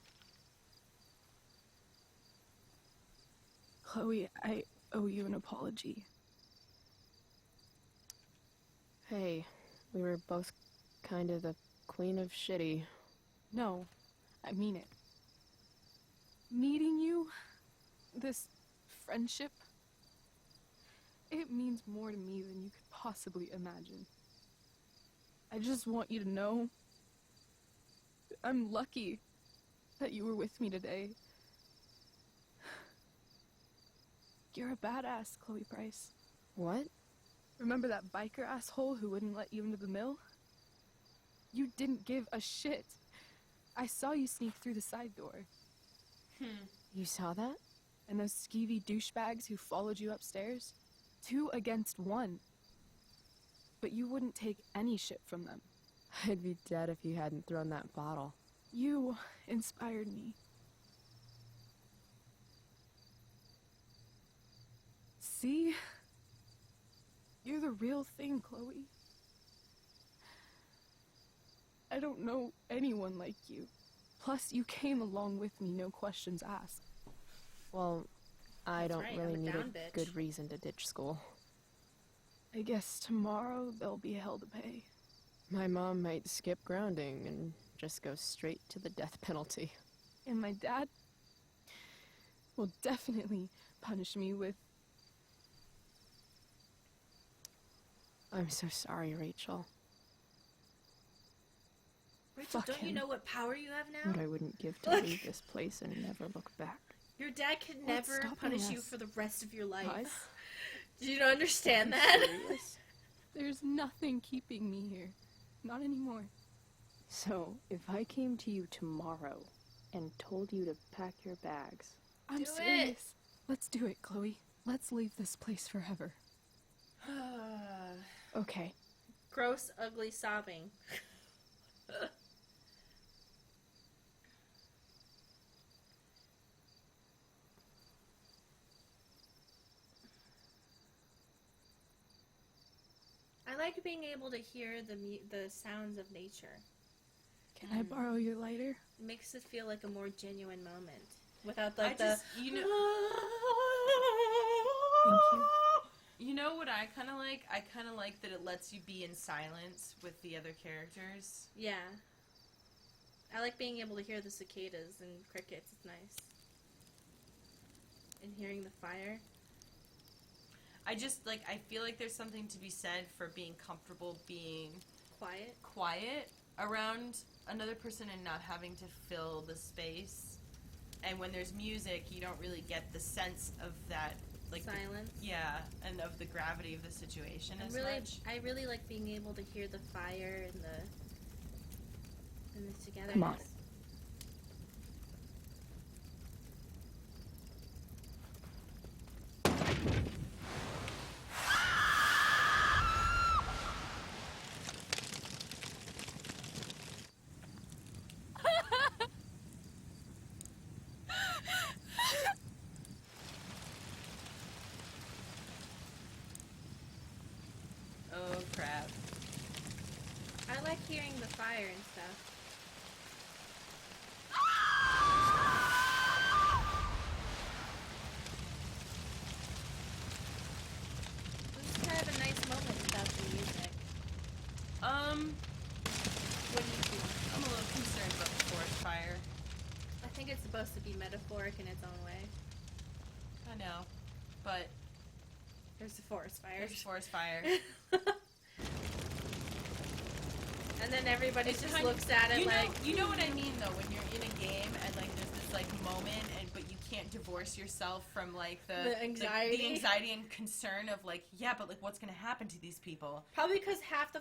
Chloe, I owe you an apology. Hey, we were both kind of the queen of shitty. No, I mean it. Meeting you, this friendship, it means more to me than you could possibly imagine. I just want you to know I'm lucky that you were with me today. You're a badass, Chloe Price. What? Remember that biker asshole who wouldn't let you into the mill? You didn't give a shit. I saw you sneak through the side door. You saw that? And those skeevy douchebags who followed you upstairs? 2 against 1. But you wouldn't take any shit from them. I'd be dead if you hadn't thrown that bottle. You inspired me. See? You're the real thing, Chloe. I don't know anyone like you. Plus, you came along with me, no questions asked. Well, I That's don't right, really I'm a need down a bitch. good reason to ditch school. I guess tomorrow there'll be hell to pay. My mom might skip grounding and just go straight to the death penalty. And my dad will definitely punish me with... I'm so sorry, Rachel. Rachel, Fuck don't you him. know what power you have now? What I wouldn't give to Look. leave this place and never look back. Your dad could What's never stopping punish you us? for the rest of your life. Us? Do you not understand that? There's nothing keeping me here. Not anymore. So, if I came to you tomorrow and told you to pack your bags... I'm Do serious. it. Let's do it, Chloe. Let's leave this place forever. Okay. Gross, ugly sobbing. I like being able to hear the sounds of nature. Can I borrow your lighter? It makes it feel like a more genuine moment. Without I like the just, you know, Thank you. You know what I kind of like? I kind of like that it lets you be in silence with the other characters. Yeah. I like being able to hear the cicadas and crickets. It's nice. And hearing the fire. I just, like, I feel like there's something to be said for being comfortable being quiet around another person and not having to fill the space. And when there's music, you don't really get the sense of that, like, silence. And of the gravity of the situation as much. I really like being able to hear the fire and the togetherness. Come on. Oh, crap. I like hearing the fire and stuff. This is kind of a nice moment without the music. What do you feel? I'm a little concerned about the forest fire. I think it's supposed to be metaphoric in its own way. I know, but there's a forest fire. There's a forest fire. And then everybody It's just kind looks at it like... You know what I mean, though, when you're in a game and, like, there's this, like, moment, but you can't divorce yourself from, like, the anxiety. The anxiety and concern of, like, yeah, but, like, what's going to happen to these people? Probably because half the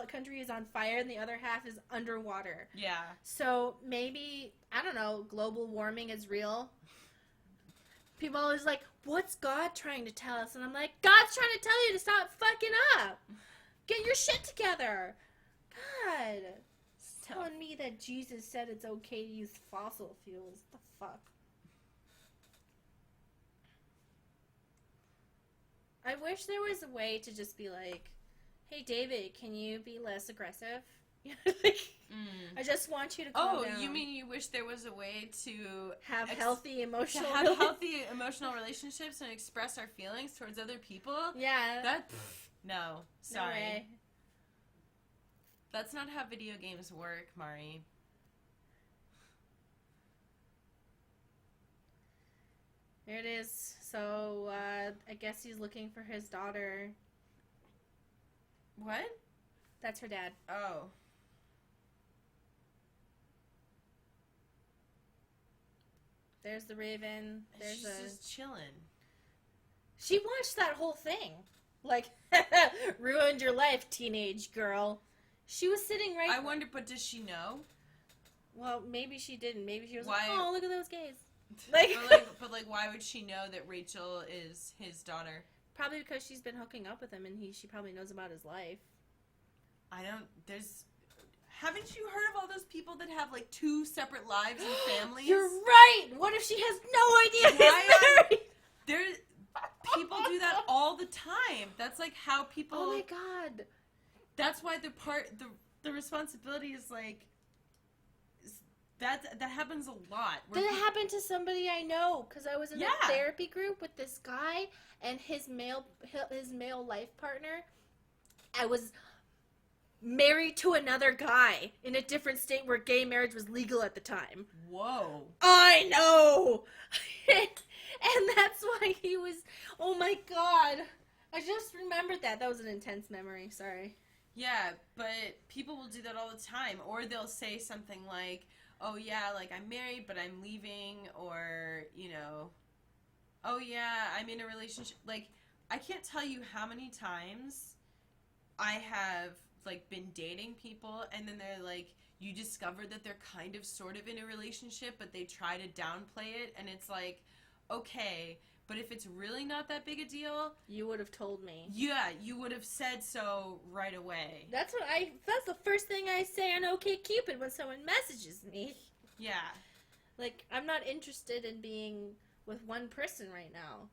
country is on fire and the other half is underwater. Yeah. So maybe, I don't know, global warming is real. People are always like, what's God trying to tell us? And I'm like, God's trying to tell you to stop fucking up. Get your shit together. God. Telling me that Jesus said it's okay to use fossil fuels. The fuck? I wish there was a way to just be like, hey, David, can you be less aggressive? I just want you to calm down. Oh, you mean you wish there was a way to have healthy emotional relationships and express our feelings towards other people? Yeah. No. Sorry. No way. That's not how video games work, Mari. There it is. So, I guess he's looking for his daughter. What? That's her dad. Oh. There's the Raven. She's just chilling. She watched that whole thing. Like, ruined your life, teenage girl. She was sitting right... I wonder, but does she know? Well, maybe she didn't. Maybe she was Why? like, oh, look at those gays. But why would she know that Rachel is his daughter? Probably because she's been hooking up with him and she probably knows about his life. Haven't you heard of all those people that have, like, 2 separate lives and families? You're right! What if she has no idea he's married? People do that all the time. That's, like, how people... Oh, my God. That's why the responsibility is, like... That happens a lot. That happened to somebody I know, because I was in a therapy group with this guy and his male life partner. I was married to another guy in a different state where gay marriage was legal at the time. Whoa. I know! And that's why he was... Oh my God. I just remembered that. That was an intense memory. Sorry. Yeah, but people will do that all the time. Or they'll say something like... oh yeah, like I'm married, but I'm leaving, or, you know, oh yeah, I'm in a relationship. Like, I can't tell you how many times I have, like, been dating people, and then they're like, you discover that they're kind of sort of in a relationship, but they try to downplay it, and it's like, okay, but if it's really not that big a deal... you would have told me. Yeah, you would have said so right away. That's the first thing I say on OkCupid when someone messages me. Yeah. Like, I'm not interested in being with one person right now.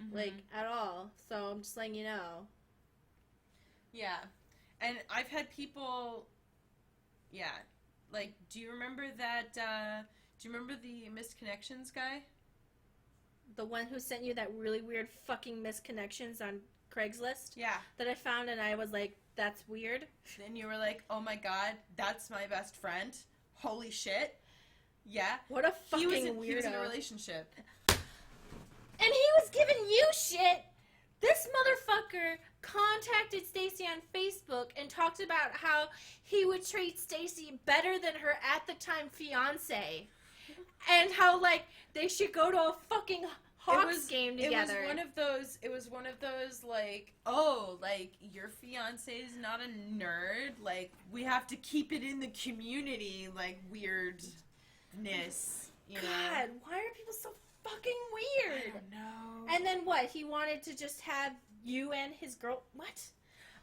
Mm-hmm. Like, at all. So I'm just letting you know. Yeah. And I've had people... yeah. Like, do you remember that, do you remember the Missed Connections guy? the one who sent you that really weird fucking misconnections on Craigslist. Yeah. That I found, and I was like, that's weird. Then you were like, oh my god, that's my best friend. Holy shit. Yeah. What a fucking weirdo. He was in a relationship. And he was giving you shit. This motherfucker contacted Stacy on Facebook and talked about how he would treat Stacy better than her at the time fiance. And how, like, they should go to a fucking Hawks game together. It was one of those, like, oh, like, your fiance is not a nerd. Like, we have to keep it in the community, like, weirdness, you know? God, why are people so fucking weird? I don't know. And then what? He wanted to just have you and his girl. What?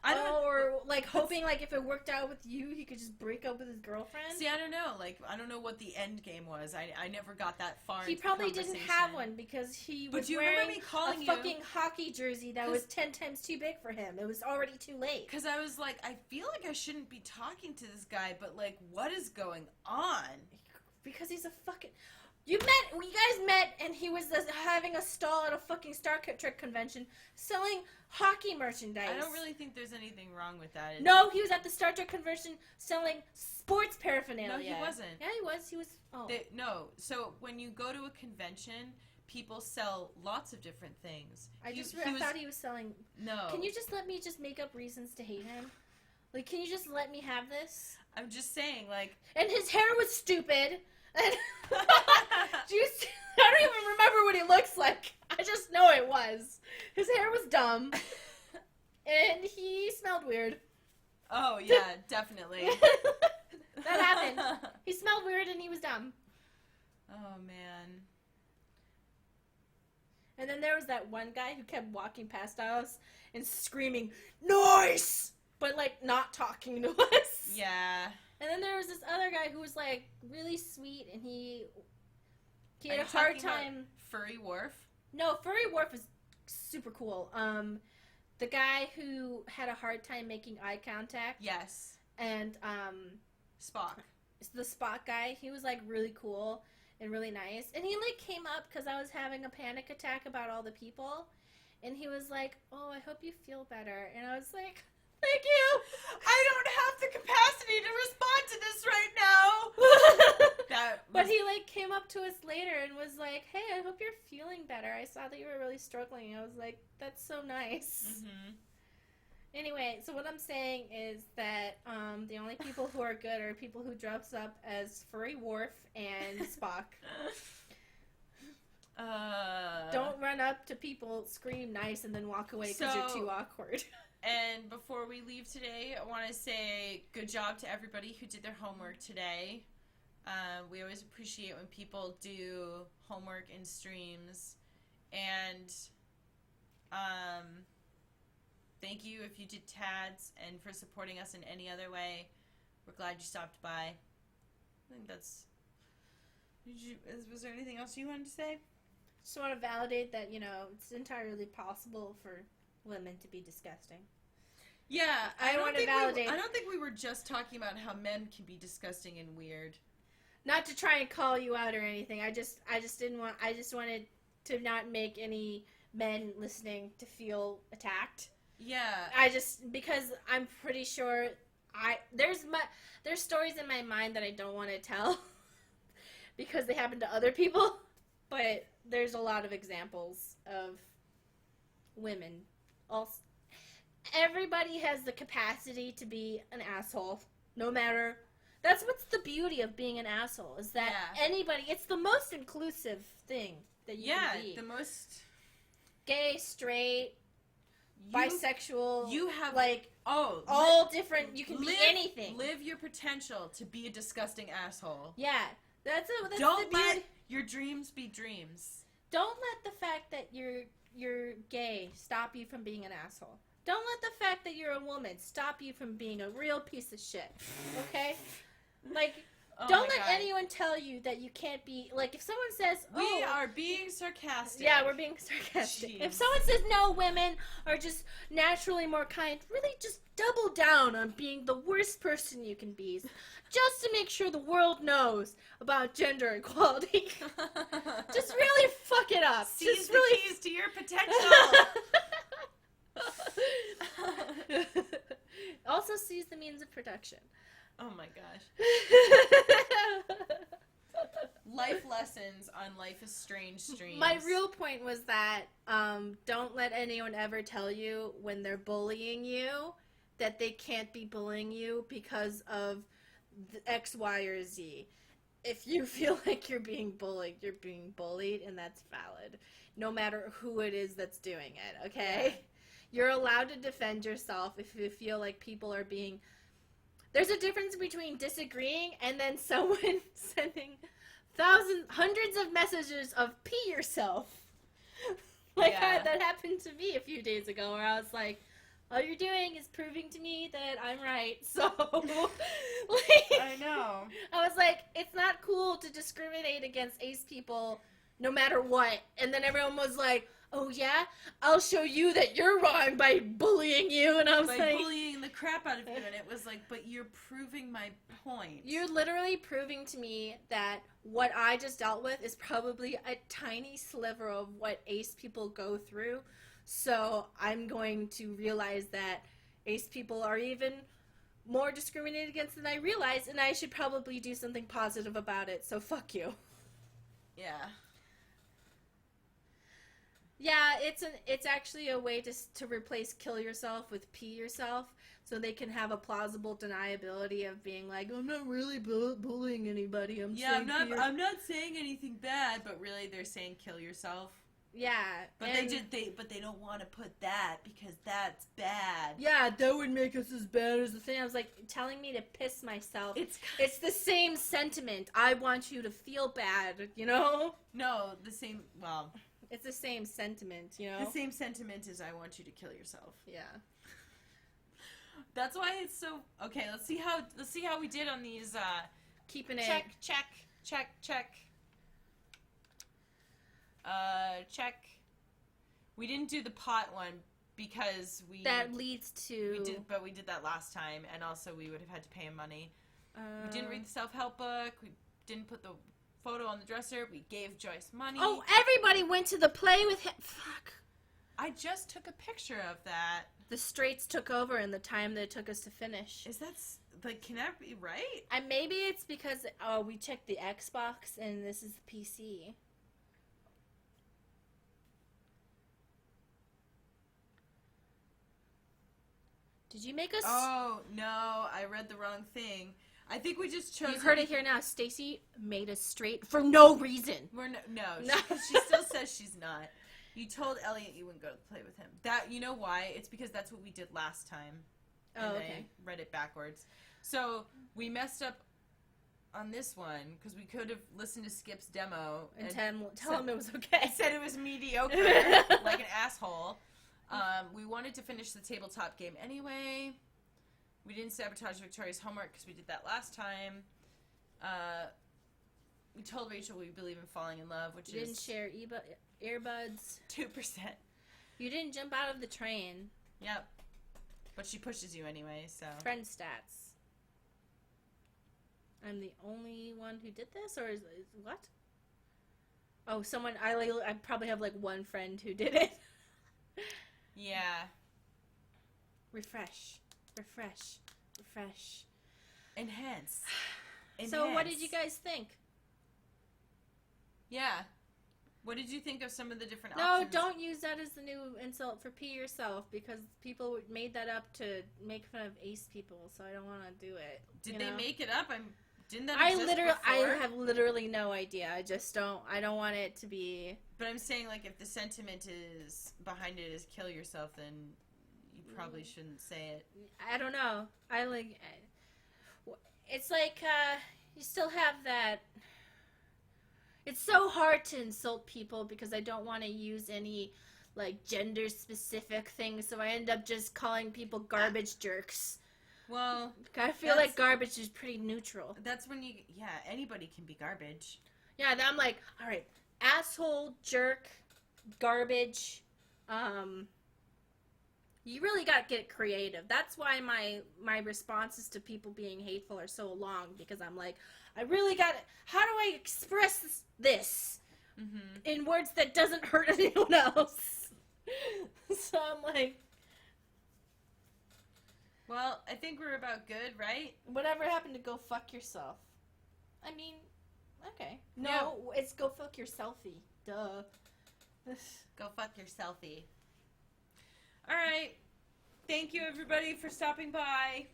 I don't know. Or like hoping like if it worked out with you, he could just break up with his girlfriend. See, I don't know. Like, I don't know what the end game was. I never got that far. He probably didn't have one because he was wearing a fucking hockey jersey that was 10 times too big for him. It was already too late. Because I was like, I feel like I shouldn't be talking to this guy, but like, what is going on? Because he's a fucking... You guys met, and he was having a stall at a fucking Star Trek convention selling hockey merchandise. I don't really think there's anything wrong with that. No, he was at the Star Trek convention selling sports paraphernalia. No, he wasn't. Yeah, he was. He was. Oh. No, so when you go to a convention, people sell lots of different things. I thought he was selling... No. Can you just let me just make up reasons to hate him? Like, can you just let me have this? I'm just saying, like... And his hair was stupid. And I don't even remember what he looks like. I just know it was. His hair was dumb. And he smelled weird. Oh, yeah, definitely. That happened. He smelled weird and he was dumb. Oh, man. And then there was that one guy who kept walking past us and screaming, "Nice!" But, like, not talking to us. Yeah. And then there was this other guy who was, like, really sweet, and he had Are a you hard talking about time... Furry Wharf? No, Furry Wharf is super cool. The guy who had a hard time making eye contact. Yes. And, Spock. The Spock guy, he was, like, really cool and really nice. And he, like, came up because I was having a panic attack about all the people. And he was like, "Oh, I hope you feel better." And I was like... Thank you. I don't have the capacity to respond to this right now. But he like came up to us later and was like, "Hey, I hope you're feeling better. I saw that you were really struggling." I was like, "That's so nice." Mm-hmm. Anyway, so what I'm saying is that the only people who are good are people who dress up as Furry Wharf and Spock. Don't run up to people, scream nice, and then walk away because you're too awkward. And before we leave today, I want to say good job to everybody who did their homework today. We always appreciate when people do homework in streams. And thank you if you did TADS and for supporting us in any other way. We're glad you stopped by. I think that's... Was there anything else you wanted to say? Just want to validate that, you know, it's entirely possible for women to be disgusting. Yeah, I want to validate. I don't think we were just talking about how men can be disgusting and weird. Not to try and call you out or anything. I just didn't want. I just wanted to not make any men listening to feel attacked. Yeah. Because I'm pretty sure there's stories in my mind that I don't want to tell because they happen to other people, but there's a lot of examples of women. Also, everybody has the capacity to be an asshole, no matter. That's what's the beauty of being an asshole, is that anybody. It's the most inclusive thing that you can be. Yeah, the most gay, straight, bisexual. You have like all different. You can be anything. Live your potential to be a disgusting asshole. Yeah, that's Don't the let your dreams be dreams. Don't let the fact that you're gay stop you from being an asshole. Don't let the fact that you're a woman stop you from being a real piece of shit. Okay? Like, Oh Don't my let God. anyone tell you that you can't be, like, if someone says, We are being sarcastic. Yeah, we're being sarcastic. Jeez. If someone says, no, women are just naturally more kind, really just double down on being the worst person you can be. Just to make sure the world knows about gender equality. Just really fuck it up. Seize Just the really keys to your potential. Also seize the means of production. Oh my gosh. Life lessons on Life is Strange streams. My real point was that don't let anyone ever tell you when they're bullying you that they can't be bullying you because of the X, Y, or Z. If you feel like you're being bullied, you're being bullied, and that's valid. No matter who it is that's doing it, okay? Yeah. You're allowed to defend yourself if you feel like people are being... There's a difference between disagreeing and then someone sending hundreds of messages of pee yourself. That happened to me a few days ago where I was like, all you're doing is proving to me that I'm right. So, I know. I was like, it's not cool to discriminate against ace people no matter what. And then everyone was like, oh yeah? I'll show you that you're wrong by bullying you. And I was like... bullying the crap out of you. And it was like, but you're proving my point. You're literally proving to me that what I just dealt with is probably a tiny sliver of what ace people go through. So I'm going to realize that ace people are even more discriminated against than I realized, and I should probably do something positive about it. So fuck you. Yeah. Yeah, it's actually a way to replace kill yourself with pee yourself, so they can have a plausible deniability of being like, I'm not really bullying anybody. I'm not saying anything bad, but really they're saying kill yourself. Yeah, but they don't want to put that because that's bad. Yeah, that would make us as bad as the thing. I was like, telling me to piss myself. It's the same sentiment. I want you to feel bad, you know? No, the same. Well, it's the same sentiment, you know. The same sentiment is I want you to kill yourself. Yeah. That's why it's so okay. Let's see how we did on these. Keeping it check. Check. We didn't do the pot one because that leads to we did that last time, and also we would have had to pay him money. We didn't read the self-help book. We didn't put the photo on the dresser. We gave Joyce money. Oh, everybody went to the play with him. Fuck. I just took a picture of that. The straights took over in the time that it took us to finish. Is that can that be right? And maybe it's because we checked the Xbox and this is the PC. Did you make us? Oh, no, I read the wrong thing. I think we just chose... You heard it here now. Stacy made us straight for no reason. She still says she's not. You told Elliot you wouldn't go to play with him. You know why? It's because that's what we did last time. And I read it backwards. So, we messed up on this one, because we could have listened to Skip's demo. And tell him it was okay. Said it was mediocre, like an asshole. We wanted to finish the tabletop game anyway. We didn't sabotage Victoria's homework because we did that last time. We told Rachel we believe in falling in love, which you didn't share earbuds. 2%. You didn't jump out of the train. Yep. But she pushes you anyway, so. Friend stats. I'm the only one who did this, or is what? Oh, someone. I probably have like one friend who did it. Yeah. Refresh. Enhance. So what did you guys think? Yeah. What did you think of some of the different options? No, don't use that as the new insult for pee yourself, because people made that up to make fun of ace people, so I don't want to do it. Did they make it up? Didn't that exist before? I have literally no idea. I don't want it to be... But I'm saying, like, if the sentiment is behind it is kill yourself, then you probably shouldn't say it. I don't know. It's like, you still have that... It's so hard to insult people because I don't want to use any, like, gender-specific things, so I end up just calling people garbage jerks. Well, I feel like garbage is pretty neutral. That's when anybody can be garbage. Yeah, then I'm like, all right, asshole, jerk, garbage. You really got to get creative. That's why my responses to people being hateful are so long, because I'm like, I really got to, how do I express this in words that doesn't hurt anyone else? So I'm like, well, I think we're about good, right? Whatever happened to go fuck yourself? I mean, okay. No, it's go fuck your selfie. Duh. Go fuck your selfie. All right. Thank you, everybody, for stopping by.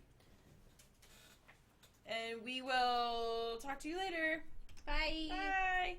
And we will talk to you later. Bye. Bye.